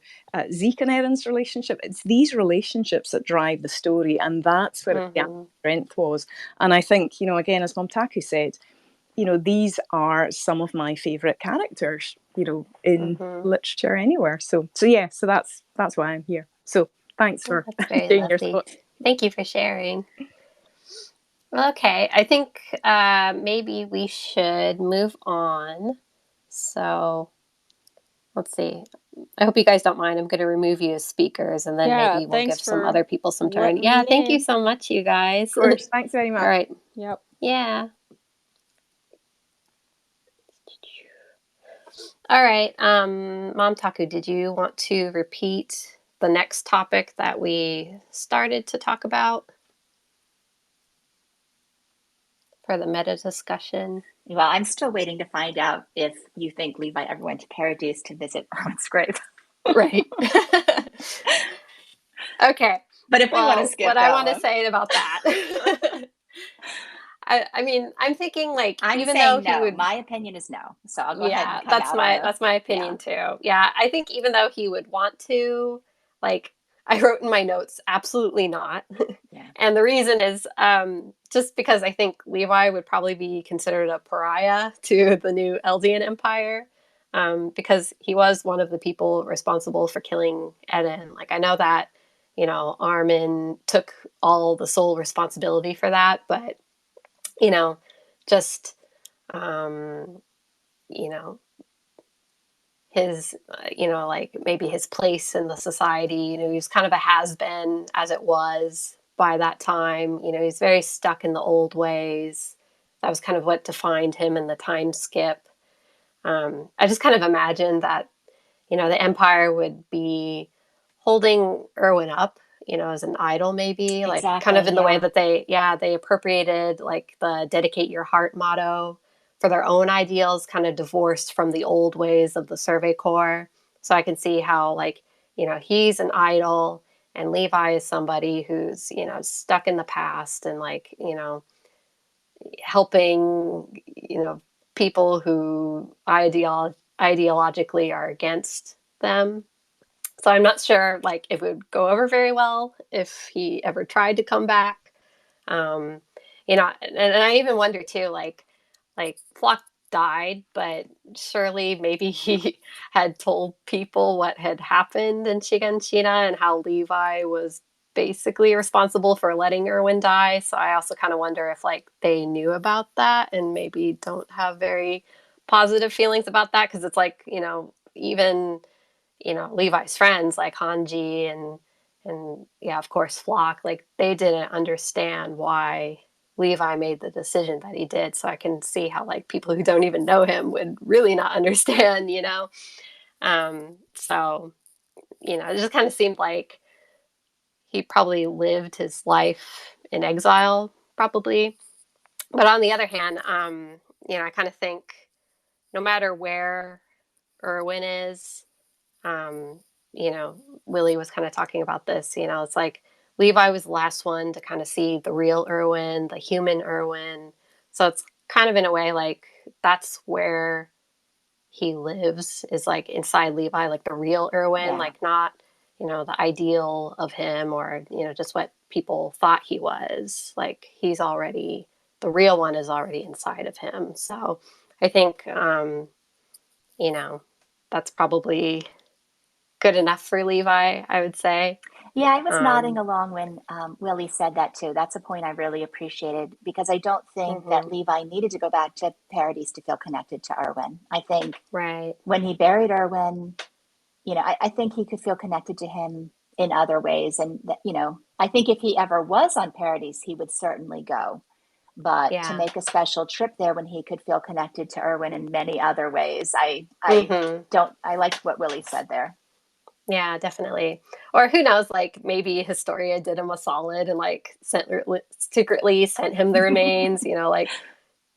Zeke and Eren's relationship, it's these relationships that drive the story. And that's where the strength was. And I think, again, as Mom Taku said, these are some of my favorite characters, in literature anywhere. So that's why I'm here. So thanks for That's very sharing your lovely. thoughts. Thank you for sharing. Okay, I think maybe we should move on. So let's see. I hope you guys don't mind. I'm going to remove you as speakers, and then yeah. maybe we'll Thanks give some for other people some turn. letting Yeah, me thank you in. so much, you guys. Of course. Thanks very much. All right. Yep. Yeah. All right. Mom Taku, did you want to repeat the next topic that we started to talk about for the meta discussion? Well, I'm still waiting to find out if you think Levi ever went to Paradis to visit Erwin's grave. Right. Okay. But if we want to skip what I that want to one. say about that, I mean, I'm thinking like, I'm even though saying he no. would, My opinion is no. So I'll go ahead yeah, and come out on that's my opinion too. Yeah, I think even though he would want to, like, I wrote in my notes, absolutely not. Yeah. And the reason is just because I think Levi would probably be considered a pariah to the new Eldian Empire, because he was one of the people responsible for killing Eden. Like, I know that, Armin took all the sole responsibility for that, but, just, you know, his, like maybe his place in the society. He was kind of a has-been as it was by that time. He's very stuck in the old ways. That was kind of what defined him in the time skip. I just kind of imagined that, the Empire would be holding Erwin up, as an idol, maybe, like kind of Exactly, in the way that they appropriated like the dedicate your heart motto for their own ideals, kind of divorced from the old ways of the Survey Corps. So I can see how, like, he's an idol and Levi is somebody who's, stuck in the past and, like, helping, people who ideologically are against them. So I'm not sure, like, if it would go over very well if he ever tried to come back. Um, and I even wonder too, like Flock died, but surely maybe he had told people what had happened in Chiganchina and how Levi was basically responsible for letting Erwin die. So I also kind of wonder if, like, they knew about that and maybe don't have very positive feelings about that, because it's like, even Levi's friends like Hanji and yeah, of course Flock, like, they didn't understand why Levi made the decision that he did. So I can see how, like, people who don't even know him would really not understand. So it just kind of seemed like he probably lived his life in exile, probably. But on the other hand, I kind of think no matter where Erwin is, um, Willie was kind of talking about this, it's like Levi was the last one to kind of see the real Erwin, the human Erwin. So it's kind of in a way like that's where he lives, is like inside Levi, like the real Erwin, yeah. like not, the ideal of him or, just what people thought he was. Like he's already, the real one is already inside of him. So I think, that's probably good enough for Levi, I would say. Yeah, I was nodding Um, along when Willie said that too. That's a point I really appreciated because I don't think that mhm, Levi needed to go back to Paradis to feel connected to Erwin. I think right. when he buried Erwin, I think he could feel connected to him in other ways. And, I think if he ever was on Paradis, he would certainly go. But to Yeah. make a special trip there when he could feel connected to Erwin in many other ways, Hmm. I liked what Willie said there. Yeah, definitely. Or who knows, like maybe Historia did him a solid and like secretly sent him the remains,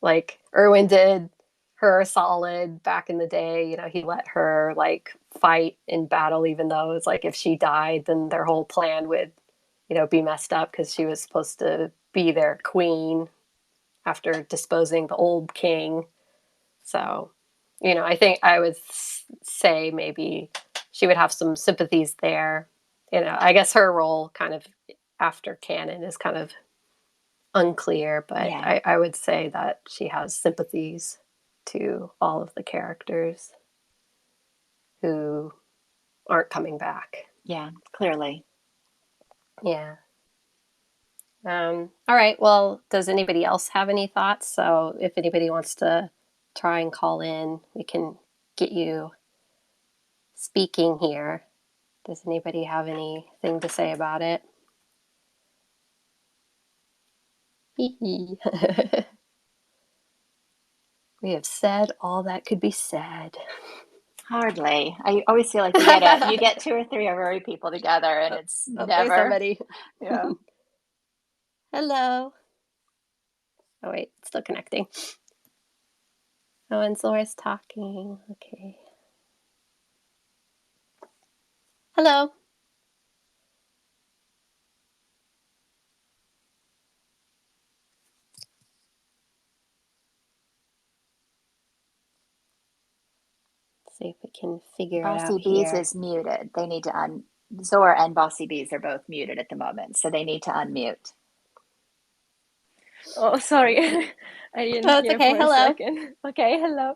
like Erwin did her a solid back in the day. He let her like fight in battle, even though it's like if she died, then their whole plan would, be messed up because she was supposed to be their queen after disposing the old king. So, I think I would say maybe she would have some sympathies there. I guess her role kind of after canon is kind of unclear, but Yeah, I would say that she has sympathies to all of the characters who aren't coming back. yeah, clearly. Yeah. All right. Well, does anybody else have any thoughts? So if anybody wants to try and call in, we can get you speaking here. Does anybody have anything to say about it? We have said all that could be said. Hardly. I always feel like you get two or three Eruri people together and it's Oh, there's never, somebody. yeah. Hello. Oh, wait, it's still connecting. Oh, and Zora's talking. Okay. Hello. Let's see if we can figure it Bossy out Bees here. is muted. They need to Zora and Bossy Bees are both muted at the moment, so they need to unmute. Oh, sorry. I didn't Oh, it's hear okay. for a Hello. second. Okay, hello.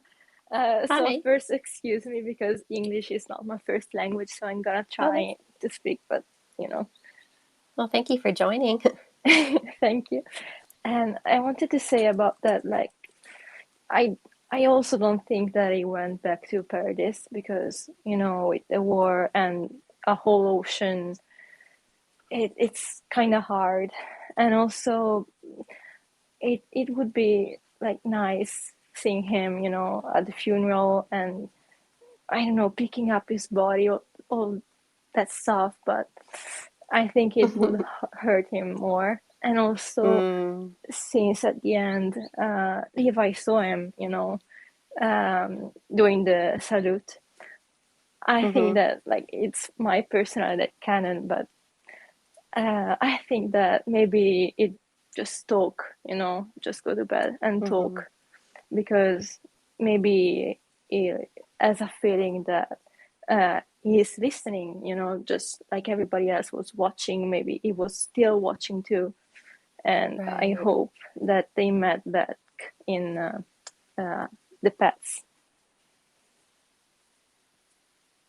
So Hi. first, excuse me because English is not my first language, so I'm gonna Oh, that's... try to speak, but you know. Well, thank you for joining. Thank you. And I wanted to say about that, like, I I also don't think that he went back to Paradis because, with the war and a whole ocean, it's kind of hard. And also, it would be like nice seeing him, at the funeral and I don't know, picking up his body, all that stuff. But I think it would hurt him more. And also, since at the end, Levi saw him, doing the salute. I think that like it's my personal canon, but I think that maybe it just talk, just go to bed and talk because maybe he has a feeling that he is listening, just like everybody else was watching. Maybe he was still watching too. And Right. I hope that they met back in the pets.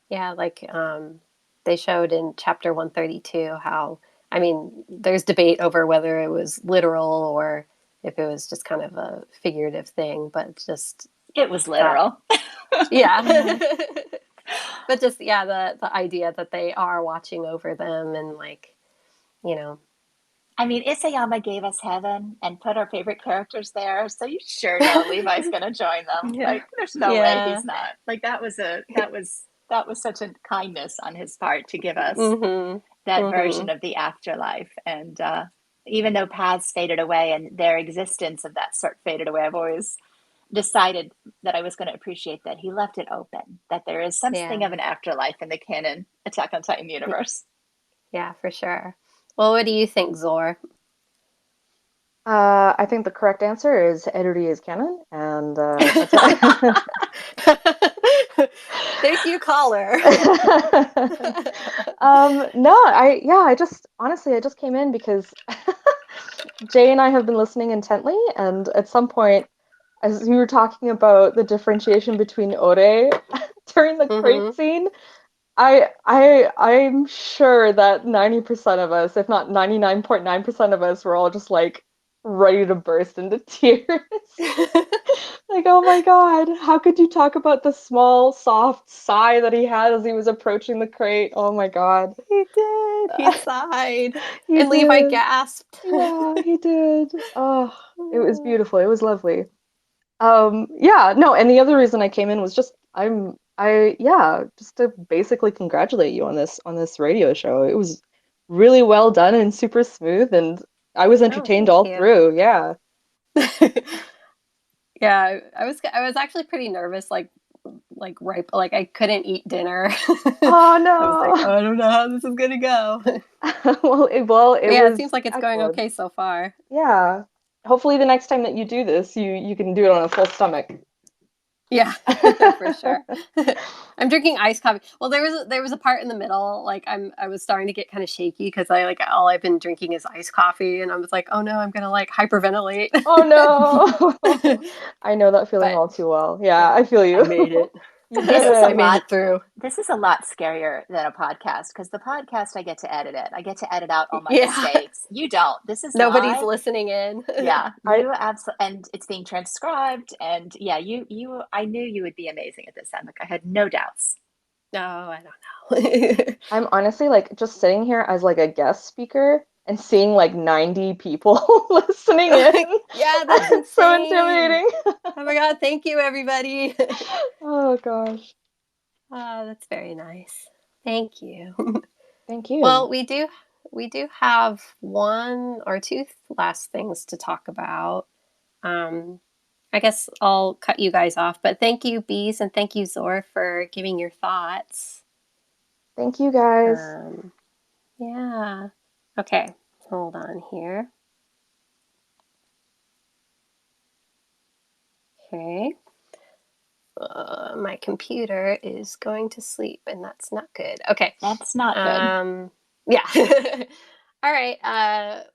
Yeah, like they showed in chapter 132 how, I mean, there's debate over whether it was literal or if it was just kind of a figurative thing, but just It was literal. yeah. But just the idea that they are watching over them and like, you know. I mean, Isayama gave us heaven and put our favorite characters there, so you sure know Levi's going to join them. Yeah. Like, there's no way Yeah. he's not. Like, that was such a kindness on his part to give us that version of the afterlife. And even though paths faded away and their existence of that sort faded away, I've always decided that I was going to appreciate that he left it open, that there is something of an afterlife in the canon Attack on Titan universe. Yeah, for sure. Well, what do you think, Zor? I think the correct answer is Eruri is canon, and Thank you, caller. No, I just honestly I just came in because Jay and I have been listening intently, and at some point, as you were talking about the differentiation between Ore during the crate scene, I'm sure that 90% of us, if not 99.9% of us, were all just like ready to burst into tears. Like, oh my God, how could you talk about the small, soft sigh that he had as he was approaching the crate? Oh my God. He did. He sighed. He And Levi did. gasped. Yeah, he did. Oh, it was beautiful. It was lovely. Yeah, no, and the other reason I came in was just just to basically congratulate you on this radio show. It was really well done and super smooth, and I was entertained thank all you. through. Yeah. Yeah, I was actually pretty nervous, like I couldn't eat dinner. Oh no. I was like, oh, I don't know how this is gonna go. It seems like it's going okay so far. Yeah. Hopefully the next time that you do this, you can do it on a full stomach. Yeah, for sure. I'm drinking iced coffee. Well, there was a part in the middle, like I was starting to get kind of shaky because all I've been drinking is iced coffee, and I was like, oh no, I'm gonna like hyperventilate. Oh no. I know that feeling all too well. Yeah, I feel you. I made it. You did it. I made it through. This is a lot scarier than a podcast because the podcast I get to edit it. I get to edit out all my mistakes. You don't. This is nobody's live. listening in. Yeah, you absolutely, and it's being transcribed. And yeah, you. I knew you would be amazing at this, Emma. I had no doubts. No, I don't know. I'm honestly like just sitting here as like a guest speaker and seeing like 90 people listening in. Yeah, that's insane. So intimidating. Oh my God, thank you, everybody. Oh gosh. Oh, that's very nice. Thank you. Thank you. Well, we do have one or two last things to talk about. I guess I'll cut you guys off, but thank you, Bees, and thank you, Zor, for giving your thoughts. Thank you, guys. Yeah. Okay, hold on here. Okay. My computer is going to sleep, and that's not good. Okay. That's not good. Yeah. All right.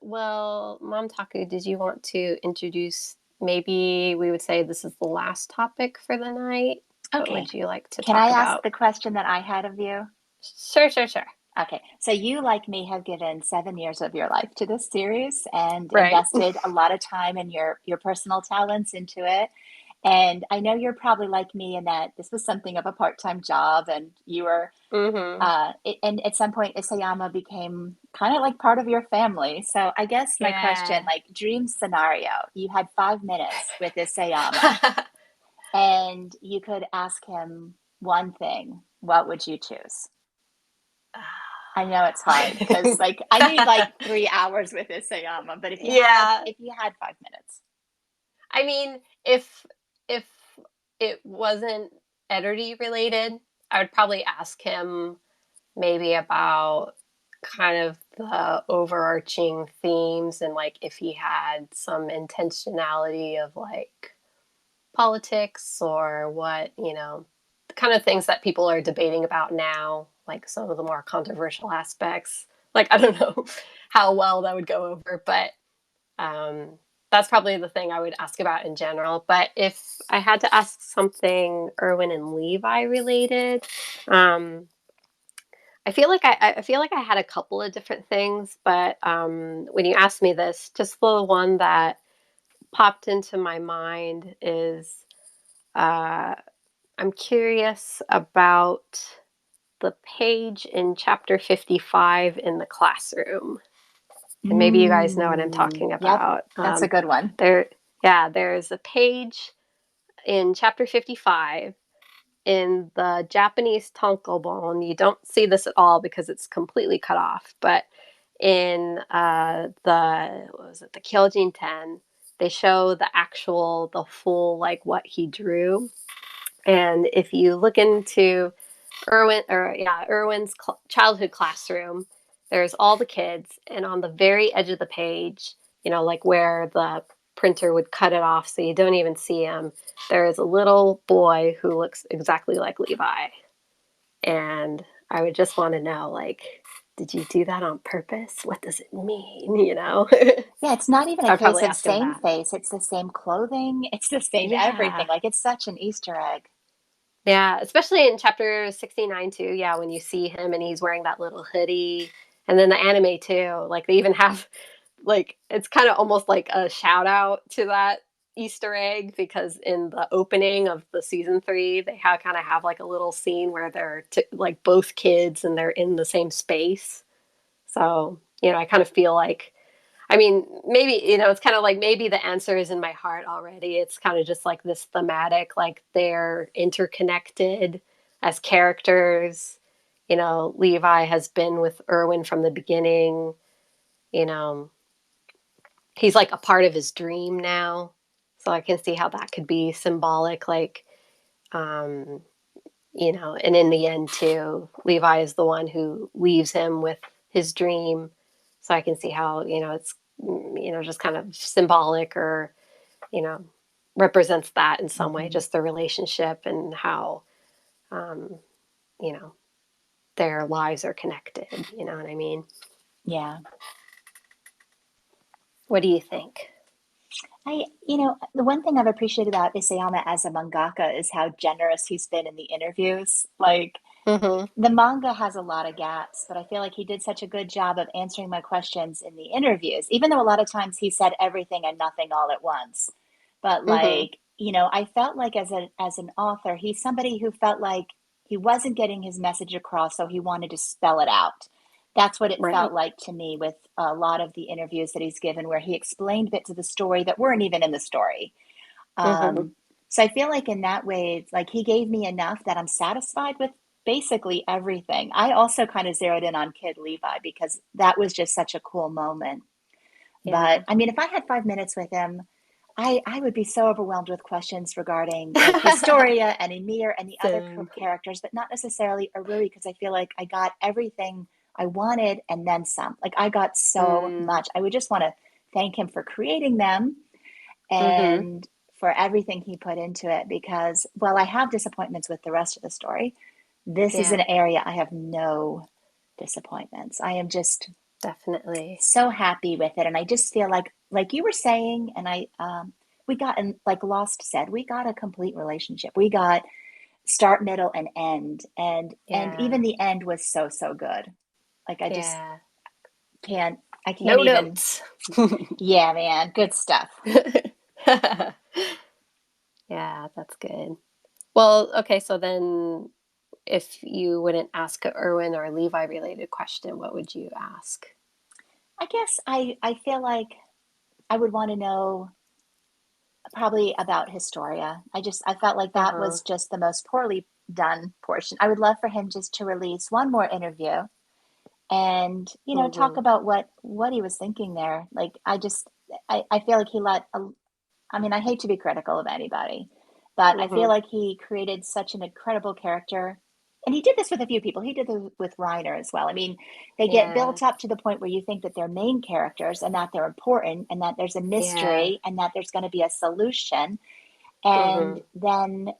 Well, Mom Taku, did you want to introduce, maybe we would say this is the last topic for the night? Okay. What would you like to Can talk I about? ask the question that I had of you? Sure. Okay, so you, like me, have given 7 years of your life to this series and invested a lot of time and your personal talents into it. And I know you're probably like me in that this was something of a part-time job, and you were, Mm-hmm. and at some point, Isayama became kind of like part of your family. So I guess my question, Yeah. like dream scenario, you had 5 minutes with Isayama, and you could ask him one thing. What would you choose? I know it's hard because like I need like 3 hours with Isayama, but Yeah. if you had 5 minutes. I mean, if it wasn't Eruri related, I would probably ask him maybe about kind of the overarching themes and like if he had some intentionality of like politics or what, the kind of things that people are debating about now, like some of the more controversial aspects. Like, I don't know how well that would go over, but um, that's probably the thing I would ask about in general. But if I had to ask something Erwin and Levi related, I feel like I had a couple of different things, but when you asked me this, just the one that popped into my mind is uh, I'm curious about the page in chapter 55 in the classroom. And maybe you guys know what I'm talking Yep, about. that's a good one. There's a page in chapter 55 in the Japanese tankobon. You don't see this at all because it's completely cut off. But in the Kyojin 10, they show the full, like what he drew. And if you look into Erwin's childhood classroom, there's all the kids, and on the very edge of the page, like where the printer would cut it off so you don't even see him, there is a little boy who looks exactly like Levi. And I would just want to know, like, did you do that on purpose? What does it mean? Yeah, it's not even a I'd case probably of ask him same that. face, it's the same clothing, it's the same everything. Yeah. Like it's such an Easter egg. Yeah, especially in chapter 69 too. Yeah, when you see him and he's wearing that little hoodie. And then the anime too. Like they even have like it's kind of almost like a shout out to that Easter egg because in the opening of the season 3, they kind of have like a little scene where they're like both kids and they're in the same space. So, I kind of feel like I mean, maybe, it's kind of like maybe the answer is in my heart already. It's kind of just like this thematic, like they're interconnected as characters. Levi has been with Erwin from the beginning. You know, he's like a part of his dream now. So I can see how that could be symbolic, like, um, and in the end, too, Levi is the one who leaves him with his dream. So I can see how, it's, just kind of symbolic or, you know, represents that in some way, Hmm. just the relationship and how, um, you know, their lives are connected. You know what I mean? Yeah. What do you think? The one thing I've appreciated about Isayama as a mangaka is how generous he's been in the interviews. Like Mm-hmm. the manga has a lot of gaps, but I feel like he did such a good job of answering my questions in the interviews, even though a lot of times he said everything and nothing all at once. But Mm-hmm. like, I felt like as an author, he's somebody who felt like he wasn't getting his message across, so he wanted to spell it out. That's what it Right. felt like to me with a lot of the interviews that he's given, where he explained bits of the story that weren't even in the story. Mm-hmm. Um, so I feel like in that way, it's like he gave me enough that I'm satisfied with basically everything. I also kind of zeroed in on Kid Levi because that was just such a cool moment. But Yeah. I mean, if I had 5 minutes with him, I would be so overwhelmed with questions regarding like Historia and Emir and the other Same. characters, but not necessarily Aruri, because I feel like I got everything I wanted and then some. Like I got so Mm. much. I would just want to thank him for creating them Mm-hmm. and for everything he put into it, because while I have disappointments with the rest of the story, this is an Yeah, area I have no disappointments. I am just definitely. so happy with it. And I just feel like you were saying, and we got, and like Lost said, we got a complete relationship. We got start, middle, and end. And Yeah. even the end was so, so good. Like I just Yeah. can't, I can't No even, notes. yeah, man, good stuff. Yeah, that's good. Well, okay, so then if you wouldn't ask a Erwin or Levi related question, what would you ask? I guess I feel like I would want to know probably about Historia. I felt like that Uh-huh. was just the most poorly done portion. I would love for him just to release one more interview and talk Mm-hmm. about what he was thinking there. Like I feel like he let I mean, I hate to be critical of anybody, but I feel Mm-hmm. like he created such an incredible character. And he did this with a few people. He did this with Reiner as well. I mean, they get Yeah. built up to the point where you think that they're main characters and that they're important and that there's a Yeah. mystery and that there's going to be a solution. And Mm-hmm. then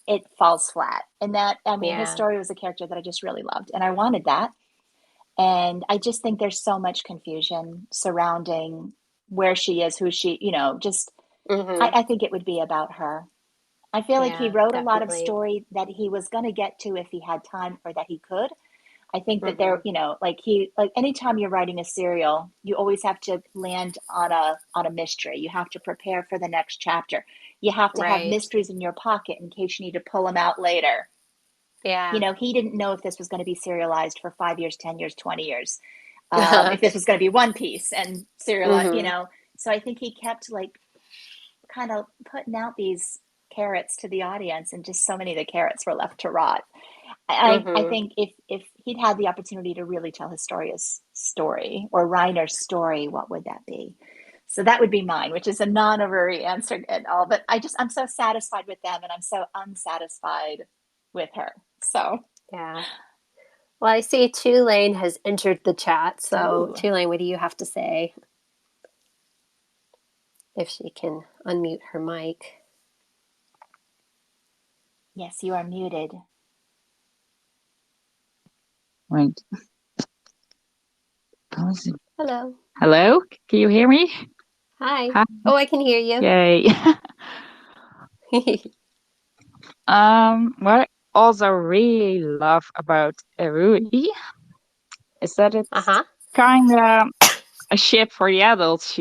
it falls flat. And that, I mean, his Yeah. story was a character that I just really loved. And I wanted that. And I just think there's so much confusion surrounding where she is, who she, just Mm-hmm. I think it would be about her. I feel like he Yeah, wrote a lot of definitely. story that he was going to get to if he had time or that he could. I think that Mm-hmm. like anytime you're writing a serial, you always have to land on a mystery. You have to prepare for the next chapter. You have to have Right. mysteries in your pocket in case you need to pull them out later. Yeah. He didn't know if this was going to be serialized for 5 years, 10 years, 20 years. If this was going to be one piece and serialized, Mm-hmm. So I think he kept like kind of putting out these carrots to the audience, and just so many of the carrots were left to rot. I Mm-hmm. think if he'd had the opportunity to really tell Historia's story or Reiner's story, what would that be? So that would be mine, which is a non-Eruri answer at all. But I'm so satisfied with them, and I'm so unsatisfied with her. So, Yeah. Well, I see Tulane has entered the chat. So, ooh, Tulane, what do you have to say? If she can unmute her mic. yes, you are muted. Right. Hello. Hello? Can you hear me? Hi. Hi. Oh, I can hear you. Yay. What I also really love about Eruri is that it's Uh-huh. kind of a ship for the adults,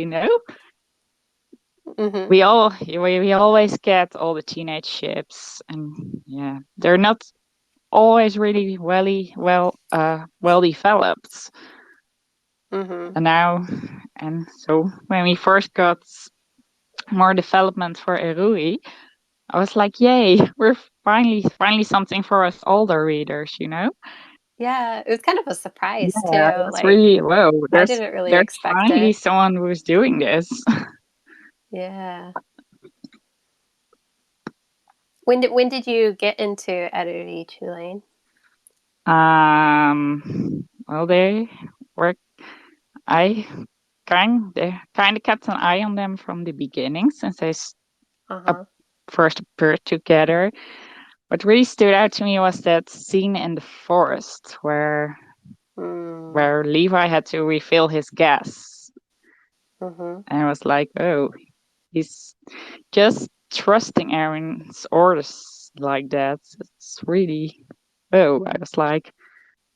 Mm-hmm. We always get all the teenage ships, and yeah, they're not always really well developed. Mm-hmm. And so when we first got more development for Eruri, I was like, yay, we're finally something for us older readers. Yeah, it was kind of a surprise Yeah, too. it's Like, really whoa. I There's didn't really there's expect finally it. someone who's doing this. Yeah. When did you get into Eruri, Tulane? Well, they were. I kind of kept an eye on them from the beginning since uh, Uh-huh. first appeared together. What really stood out to me was that scene in the forest Mm. where Levi had to refill his gas. Mm-hmm. And I was like, oh, he's just trusting Aaron's orders like that. It's really, oh, I was like,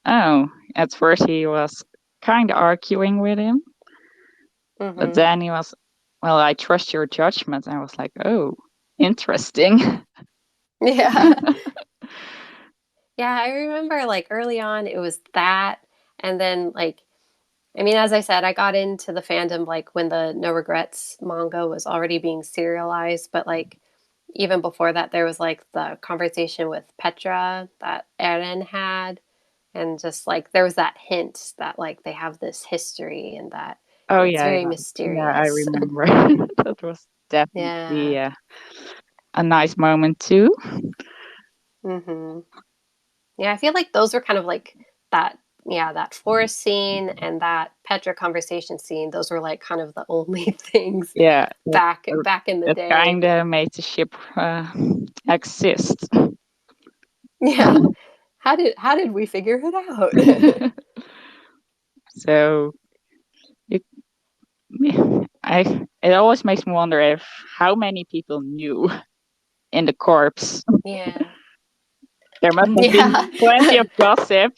oh, at first he was kind of arguing with him, but Mm-hmm. then he was, well, I trust your judgment. And I was like, oh, interesting. Yeah. Yeah, I remember like early on it was that, and then like, I mean, as I said, I got into the fandom like when the No Regrets manga was already being serialized, but like even before that there was like the conversation with Petra that Eren had, and just like there was that hint that like they have this history and that Oh, it's yeah, very yeah. Yeah, I mysterious. remember. That was Yeah. definitely a nice moment too. Mhm. Yeah, I feel like those were kind of like that, yeah, that forest scene and that Petra conversation scene. Those were like kind of the only things Yeah, back in the that day. kind of made the ship exist. Yeah. How did we figure it out? So it, it always makes me wonder if how many people knew in the corps. Yeah. There must have Yeah. been plenty of gossip.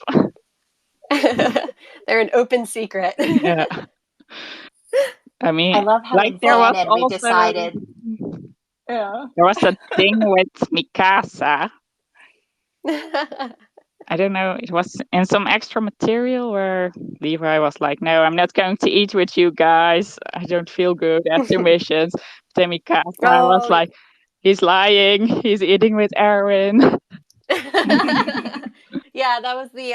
They're an open secret. Yeah, I I mean, love how like in there was canon we also decided Yeah. There was a thing with Mikasa. I don't know. It was in some extra material where Levi was like, "No, I'm not going to eat with you guys. I don't feel good after missions." Then Mikasa was Oh, like, "He's lying. He's eating with Erwin." yeah, that was the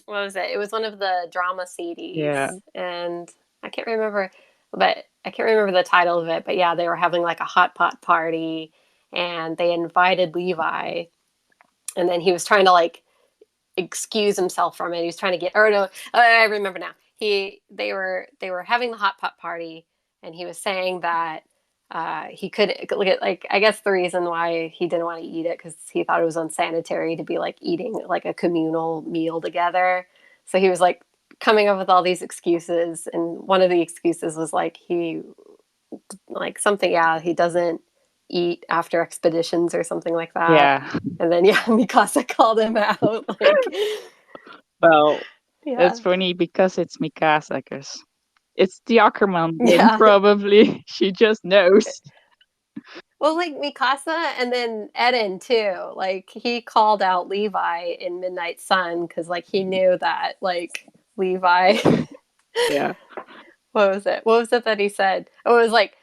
what was it? It was one of the drama Yeah. CDs, and I can't remember, the title of it. But yeah, they were having like a hot pot party, and they invited Levi, and then he was trying to like excuse himself from it. He was trying to get, or no, I remember now. They were having the hot pot party, and he was saying that he couldn't look at, like, I guess the reason why he didn't want to eat it because he thought it was unsanitary to be like eating like a communal meal together. So he was like coming up with all these excuses, and one of the excuses was like he like something, yeah, he doesn't eat after expeditions or something like that. Yeah. And then yeah, Mikasa called him out. Like, Well, it's yeah, funny because it's Mikasa, because it's the Ackerman thing, yeah. probably. She just knows. Well, like Mikasa and then Eden too. Like he called out Levi in Midnight Sun because like he knew that like Levi. Yeah. What was it? What was it that he said? Oh, it was like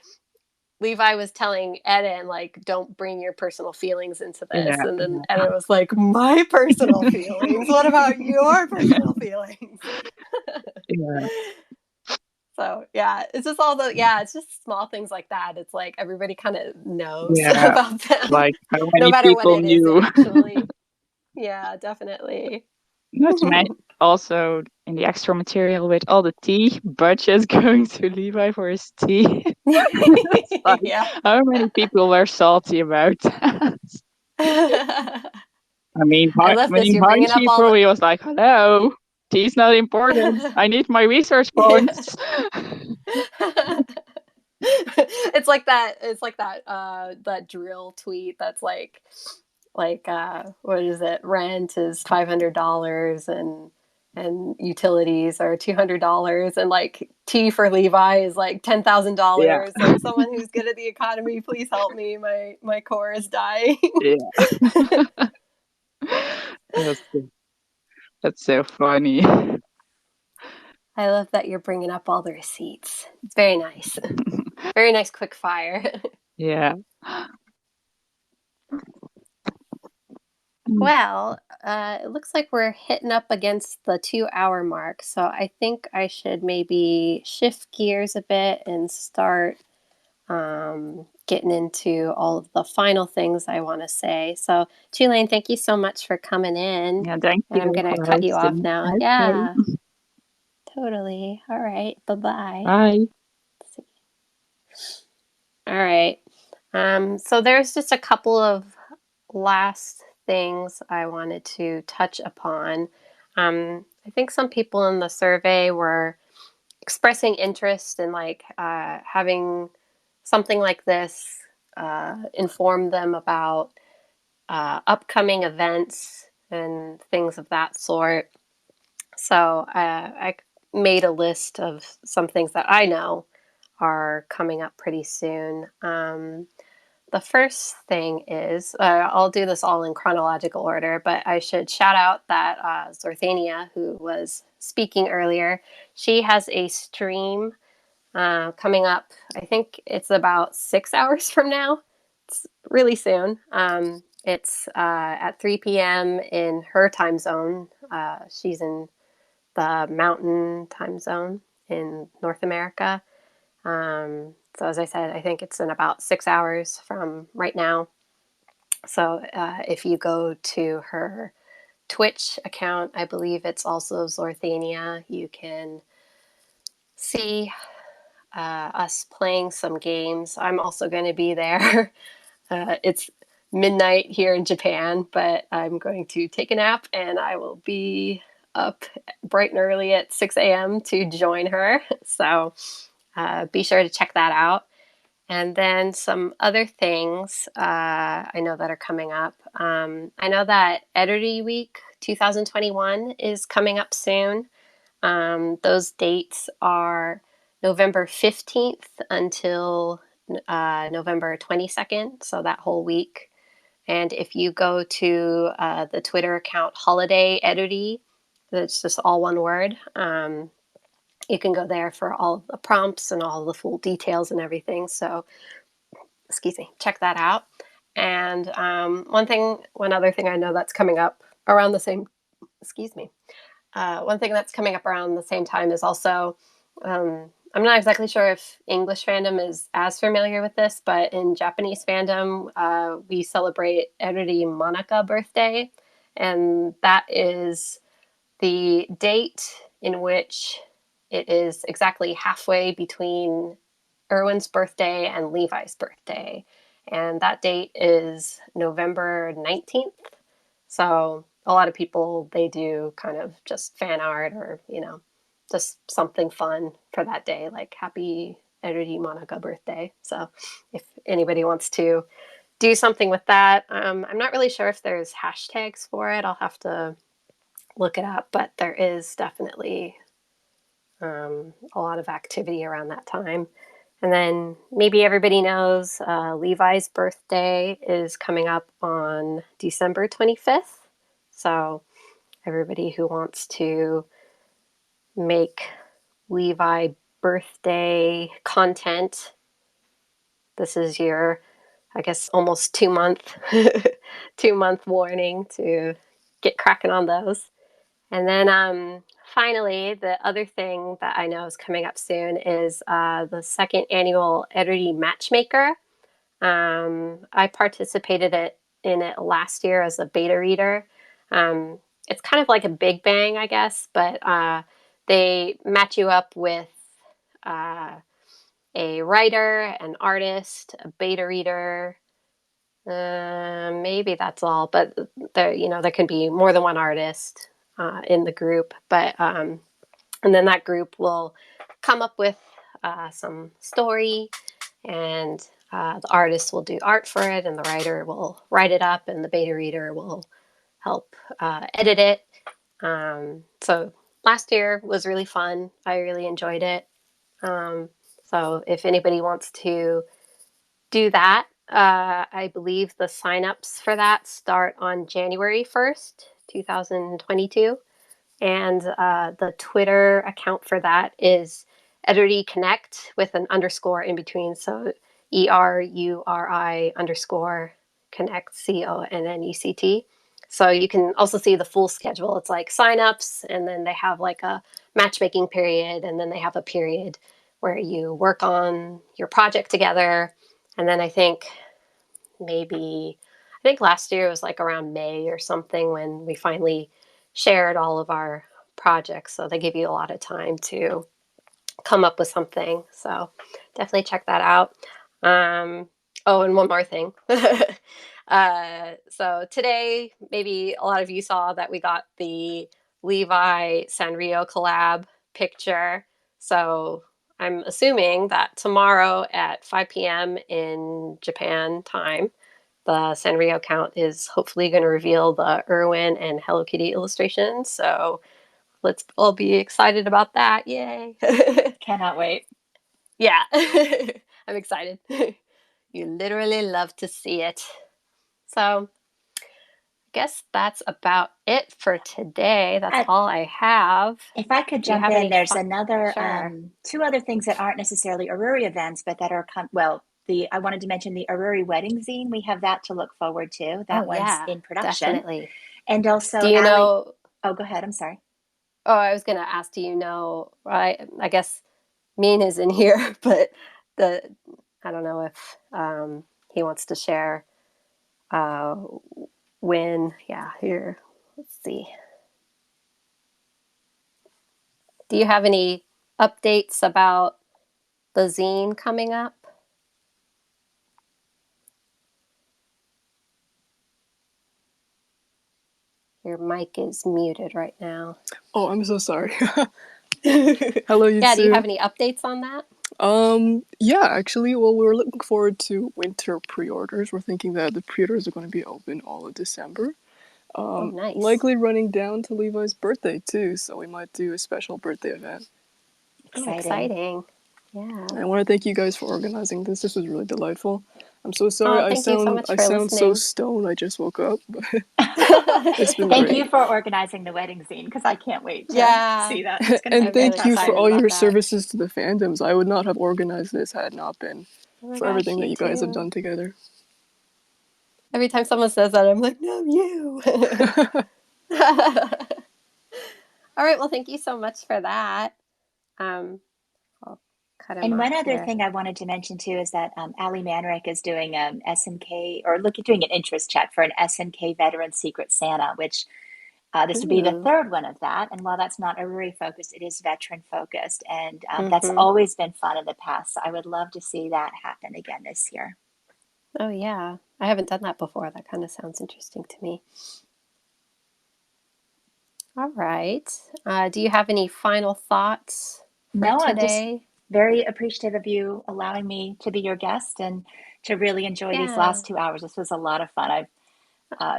Levi was telling Eden, like, don't bring your personal feelings into this. Yeah. And then Eden was like, my personal feelings? What about your personal feelings? Yeah. So, yeah, it's just it's just small things like that. It's like everybody kind of knows Yeah. about them, Like how no many matter what people it is, knew. actually. Yeah, definitely. Not to mention also in the extra material with all the tea, budget going to Levi for his tea. It's like, Yeah. how many people were salty about that? I mean, I love this. You're bringing up Hanshi all the. probably was like, "Hello, tea's not important. I need my research points." It's like that. It's like that. That drill tweet. That's like what is it? Rent is $500 and utilities are $200, and like tea for Levi is like Yeah. $10,000. Like, someone who's good at the economy, please help me. My core is dying. Yeah. That's, that's so funny. I love that you're bringing up all the receipts. It's very nice. Very nice quick fire. Yeah. Well, it looks like we're hitting up against the 2 hour mark. So I think I should maybe shift gears a bit and start getting into all of the final things I want to say. So, Tulane, thank you so much for coming in. Yeah, thank And I'm you going to for cut you off hosting. now. Okay. Yeah, totally. All right. Bye-bye. Bye. All right. So there's just a couple of last things I wanted to touch upon. I think some people in the survey were expressing interest in like having something like this inform them about upcoming events and things of that sort. So I made a list of some things that I know are coming up pretty soon. The first thing is, I'll do this all in chronological order, but I should shout out that Zorthania, who was speaking earlier, she has a stream coming up. I think it's about 6 hours from now. It's really soon. It's at 3 p.m. in her time zone. She's in the mountain time zone in North America. So as I said, I think it's in about 6 hours from right now. So if you go to her Twitch account, I believe it's also Zorthania, you can see us playing some games. I'm also going to be there. It's midnight here in Japan, but I'm going to take a nap and I will be up bright and early at 6 a.m. to join her. So be sure to check that out. And then some other things I know that are coming up. I know that Eruri Week 2021 is coming up soon. Those dates are November 15th until November 22nd, so that whole week. And if you go to the Twitter account Holiday Eruri, that's just all one word, you can go there for all of the prompts and all the full details and everything. So, excuse me, check that out. And one other thing I know that's coming up around the same, one thing that's coming up around the same time is also, I'm not exactly sure if English fandom is as familiar with this, but in Japanese fandom, we celebrate Eruri Manaka birthday. And that is the date in which it is exactly halfway between Erwin's birthday and Levi's birthday. And that date is November 19th. So a lot of people, they do kind of just fan art or, just something fun for that day, like happy Eruri Monica birthday. So if anybody wants to do something with that, I'm not really sure if there's hashtags for it. I'll have to look it up, but there is definitely a lot of activity around that time. And then maybe everybody knows Levi's birthday is coming up on December 25th. So everybody who wants to make Levi birthday content, this is your, I guess, almost 2 month 2 month warning to get cracking on those. And then finally, the other thing that I know is coming up soon is the second annual Eruri Matchmaker. I participated in it last year as a beta reader. It's kind of like a Big Bang, I guess, but they match you up with a writer, an artist, a beta reader. Maybe that's all, but there can be more than one artist in the group. But and then that group will come up with some story, and the artist will do art for it, and the writer will write it up, and the beta reader will help edit it. So last year was really fun. I really enjoyed it. So if anybody wants to do that, I believe the signups for that start on January 1st, 2022. And the Twitter account for that is Eruri Connect with an underscore in between. So ERURI underscore Connect, CONNECT. So you can also see the full schedule. It's like signups, and then they have like a matchmaking period, and then they have a period where you work on your project together. And then I think last year was like around May or something when we finally shared all of our projects. So they give you a lot of time to come up with something. So definitely check that out. Oh, and one more thing. So today, maybe a lot of you saw that we got the Levi Sanrio collab picture. So I'm assuming that tomorrow at 5 p.m. in Japan time, the Sanrio account is hopefully going to reveal the Erwin and Hello Kitty illustrations. So let's all be excited about that. Yay. Cannot wait. Yeah, I'm excited. You literally love to see it. So I guess that's about it for today. That's all I have. If I could jump in, there's another two other things that aren't necessarily Eruri events, but that are I wanted to mention the Eruri wedding zine. We have that to look forward to. That one's in production. Definitely. And also, do you know? Oh, go ahead. I'm sorry. Oh, I was going to ask, do you know, right? I guess Mean is in here, but I don't know if he wants to share when. Yeah, here. Let's see. Do you have any updates about the zine coming up? Your mic is muted right now. Oh, I'm so sorry. Hello, you Yeah, two. do you have any updates on that? Yeah, actually, well, we're looking forward to winter pre-orders. We're thinking that the pre-orders are going to be open all of December. Nice. Likely running down to Levi's birthday too, so we might do a special birthday event. Exciting. Yeah. I want to thank you guys for organizing this. This was really delightful. I'm so sorry. Oh, thank you so much I for sound so listening. stoned. I just woke up, but it's been Thank great. you for organizing the wedding zine, because I can't wait to Yeah. see that. It's going to And be thank you for fantastic. all love your that. services to the fandoms. I would not have organized this had it not been Oh my for gosh, everything that you you guys have too. done together. Every time someone says that, I'm like, no, you. All right. Well, thank you so much for that. I'll cut him And off one other here. thing I wanted to mention too is that Ali Manrick is doing SNK, or doing an interest check for an SNK Veteran Secret Santa, which this would be the Ooh. third one of that. And while that's not Eruri focused, it is veteran focused. And that's Mm-hmm. always been fun in the past. So I would love to see that happen again this year. Oh, yeah. I haven't done that before. That kind of sounds interesting to me. All right. Do you have any final thoughts for No, I'm just today? very appreciative of you allowing me to be your guest and to really enjoy these Yeah. last 2 hours. This was a lot of fun. I've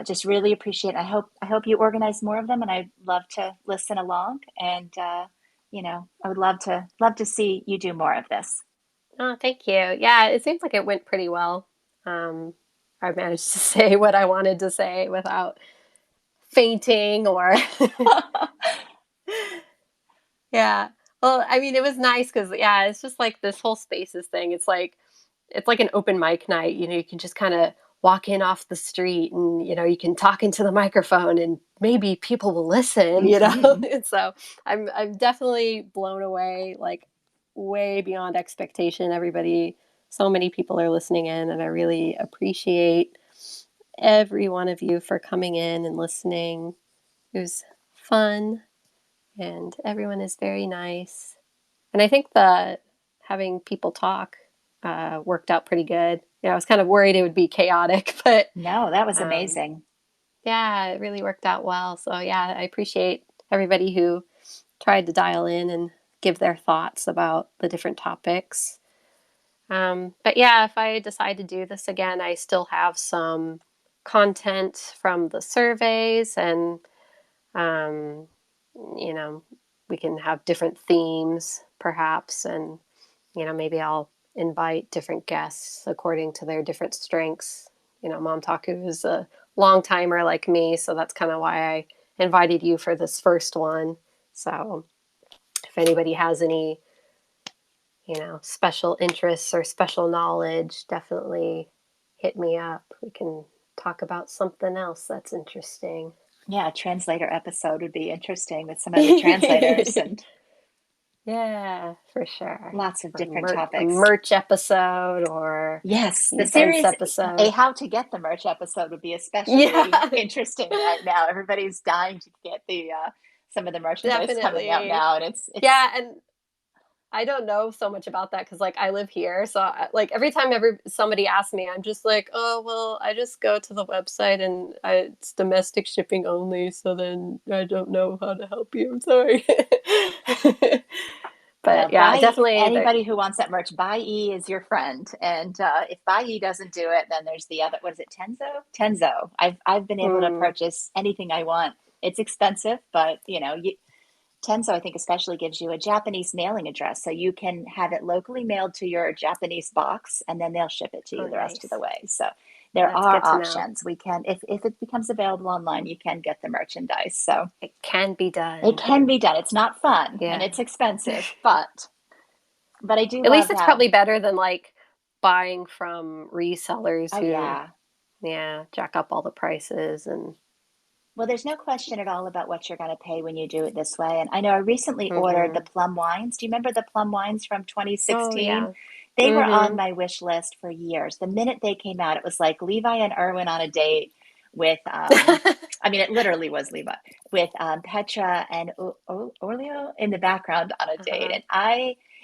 just really appreciate it. I hope you organize more of them, and I'd love to listen along. And I would love to see you do more of this. Oh, thank you. Yeah, it seems like it went pretty well. I managed to say what I wanted to say without fainting or yeah. Well, I mean, it was nice because yeah, it's just like this whole spaces thing. It's like an open mic night. You know, you can just kind of walk in off the street and you can talk into the microphone and maybe people will listen. Mhm. And so I'm definitely blown away, like way beyond expectation. So many people are listening in, and I really appreciate every one of you for coming in and listening. It was fun, and everyone is very nice. And I think the having people talk worked out pretty good. I was kind of worried it would be chaotic, but No, that was um, amazing. yeah, it really worked out well. So yeah, I appreciate everybody who tried to dial in and give their thoughts about the different topics. But yeah, if I decide to do this again, I still have some content from the surveys, and um, you know, we can have different themes perhaps, and maybe I'll invite different guests according to their different strengths. Mom Taku is a long timer like me, so that's kind of why I invited you for this first one. So if anybody has any, special interests or special knowledge, definitely hit me up. We can talk about something else that's interesting. Yeah, a translator episode would be interesting with some of the translators and Yeah, for sure. lots of different A topics. merch episode or Yes, the events series, a episode. how to get the merch episode would be especially Yeah, interesting right now. Everybody's dying to get the some of the merchandise coming out definitely. now, and it's Yeah, and I don't know so much about that because like I live here, so like every time somebody asks me, I'm just like, oh well, I just go to the website and it's domestic shipping only, so then I don't know how to help you. I'm sorry. well, But yeah, buy definitely there. anybody who wants that merch. Buy E is your friend, and if Buy E doesn't do it, then there's the other. What is it? Tenzo. Tenzo. I've been able to Mm, purchase anything I want. It's expensive, but Tenzo, I think, especially gives you a Japanese mailing address, so you can have it locally mailed to your Japanese box, and then they'll ship it to oh, you the rest of the nice. way. So Well, there that's are good to know. options. We can, if it becomes available online, you can get the merchandise. So It can be it done. can be done. It's not fun and Yeah. it's expensive, but I do At love least it's how. probably better than like buying from resellers Oh who, yeah. yeah, jack up all the prices and. Well, there's no question at all about what you're going to pay when you do it this way. And I know I recently ordered the Mm-hmm. plum wines. Do you remember the plum wines from Oh 2016? yeah. They were on Mm-hmm. my wish list for years. The minute they came out, it was like Levi and Erwin on a date with, I mean, it literally was Levi with Petra and Orleo in the background on a date. Uh-huh.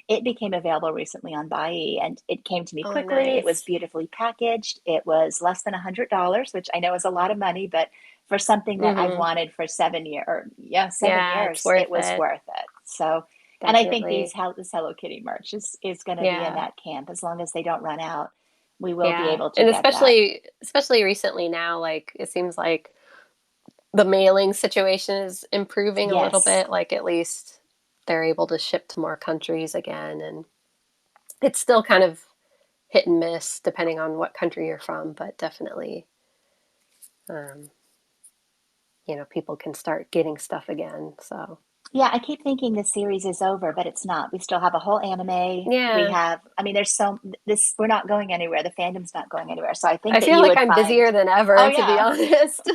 It became available recently on Buy, and it came to me Oh, quickly. It was nice. beautifully packaged. It was less than $100, which I know is a lot of money, but for something that I've Mm-hmm. wanted for 7 years, or yeah, seven Yeah, it's years, it worth was it. worth it. So, and I think Definitely. this Hello Kitty merch is going to be in Yeah. that camp as long as they don't run out. We will be Yeah. able to And get that. especially recently now, like it seems like the mailing situation is improving a little Yes. bit. Like at least they're able to ship to more countries again, and it's still kind of hit and miss depending on what country you're from, but definitely, um, people can start getting stuff again. So Yeah, I keep thinking the series is over, but it's not. We still have a whole anime. We yeah, have, I mean, there's so this, we're not going anywhere. The fandom's not going anywhere. So I think I that feel you like would I'm find, busier than oh ever, to be yeah, honest.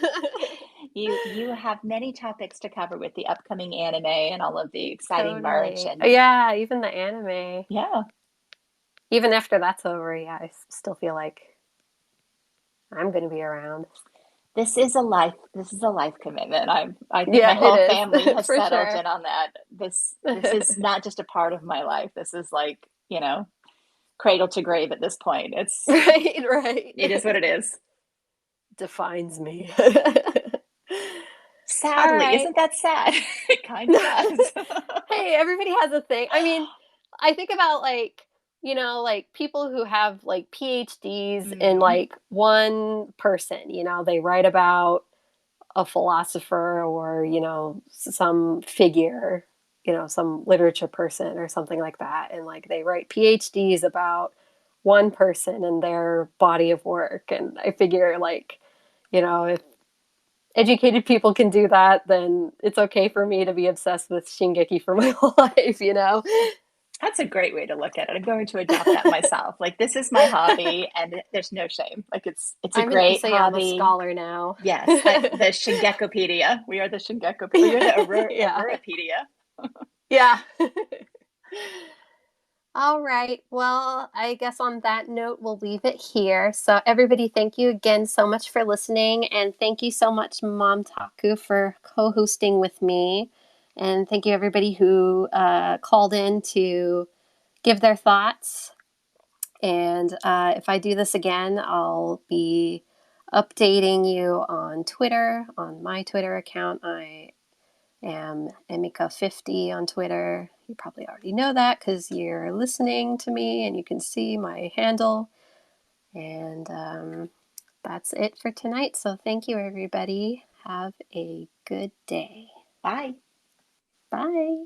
you have many topics to cover with the upcoming anime and all of the exciting merch Totally. and Yeah, even the anime. yeah. Even after that's over, yeah, I still feel like I'm going to be around. This is a life commitment. I think my Yeah, it whole is, family has for settled sure. in on that. This is not just a part of my life. This is like, cradle to grave at this point. Right, right. It is what it is. Defines me. All Sadly, right. isn't that sad? It kind of does. Hey, everybody has a thing. I mean, I think about like, like people who have like PhDs in Mhm. like one person, they write about a philosopher or, some figure, some literature person or something like that. And like they write PhDs about one person and their body of work. And I figure like, if educated people can do that, then it's okay for me to be obsessed with Shingeki for my whole life. That's a great way to look at it. I'm going to adopt that myself. Like this is my hobby, and there's no shame. Like it's a I'm an great Isayama hobby. scholar now. Yes, the Shingekopedia. We are the Shingekopedia. You're the Yeah. Eruripedia. Yeah. All right. Well, I guess on that note, we'll leave it here. So, everybody, thank you again so much for listening. And thank you so much, Mom Taku, for co hosting with me. And thank you, everybody who called in to give their thoughts. And if I do this again, I'll be updating you on Twitter, on my Twitter account. I am Emika50 on Twitter. You probably already know that because you're listening to me and you can see my handle. And that's it for tonight. So thank you, everybody. Have a good day. Bye. Bye.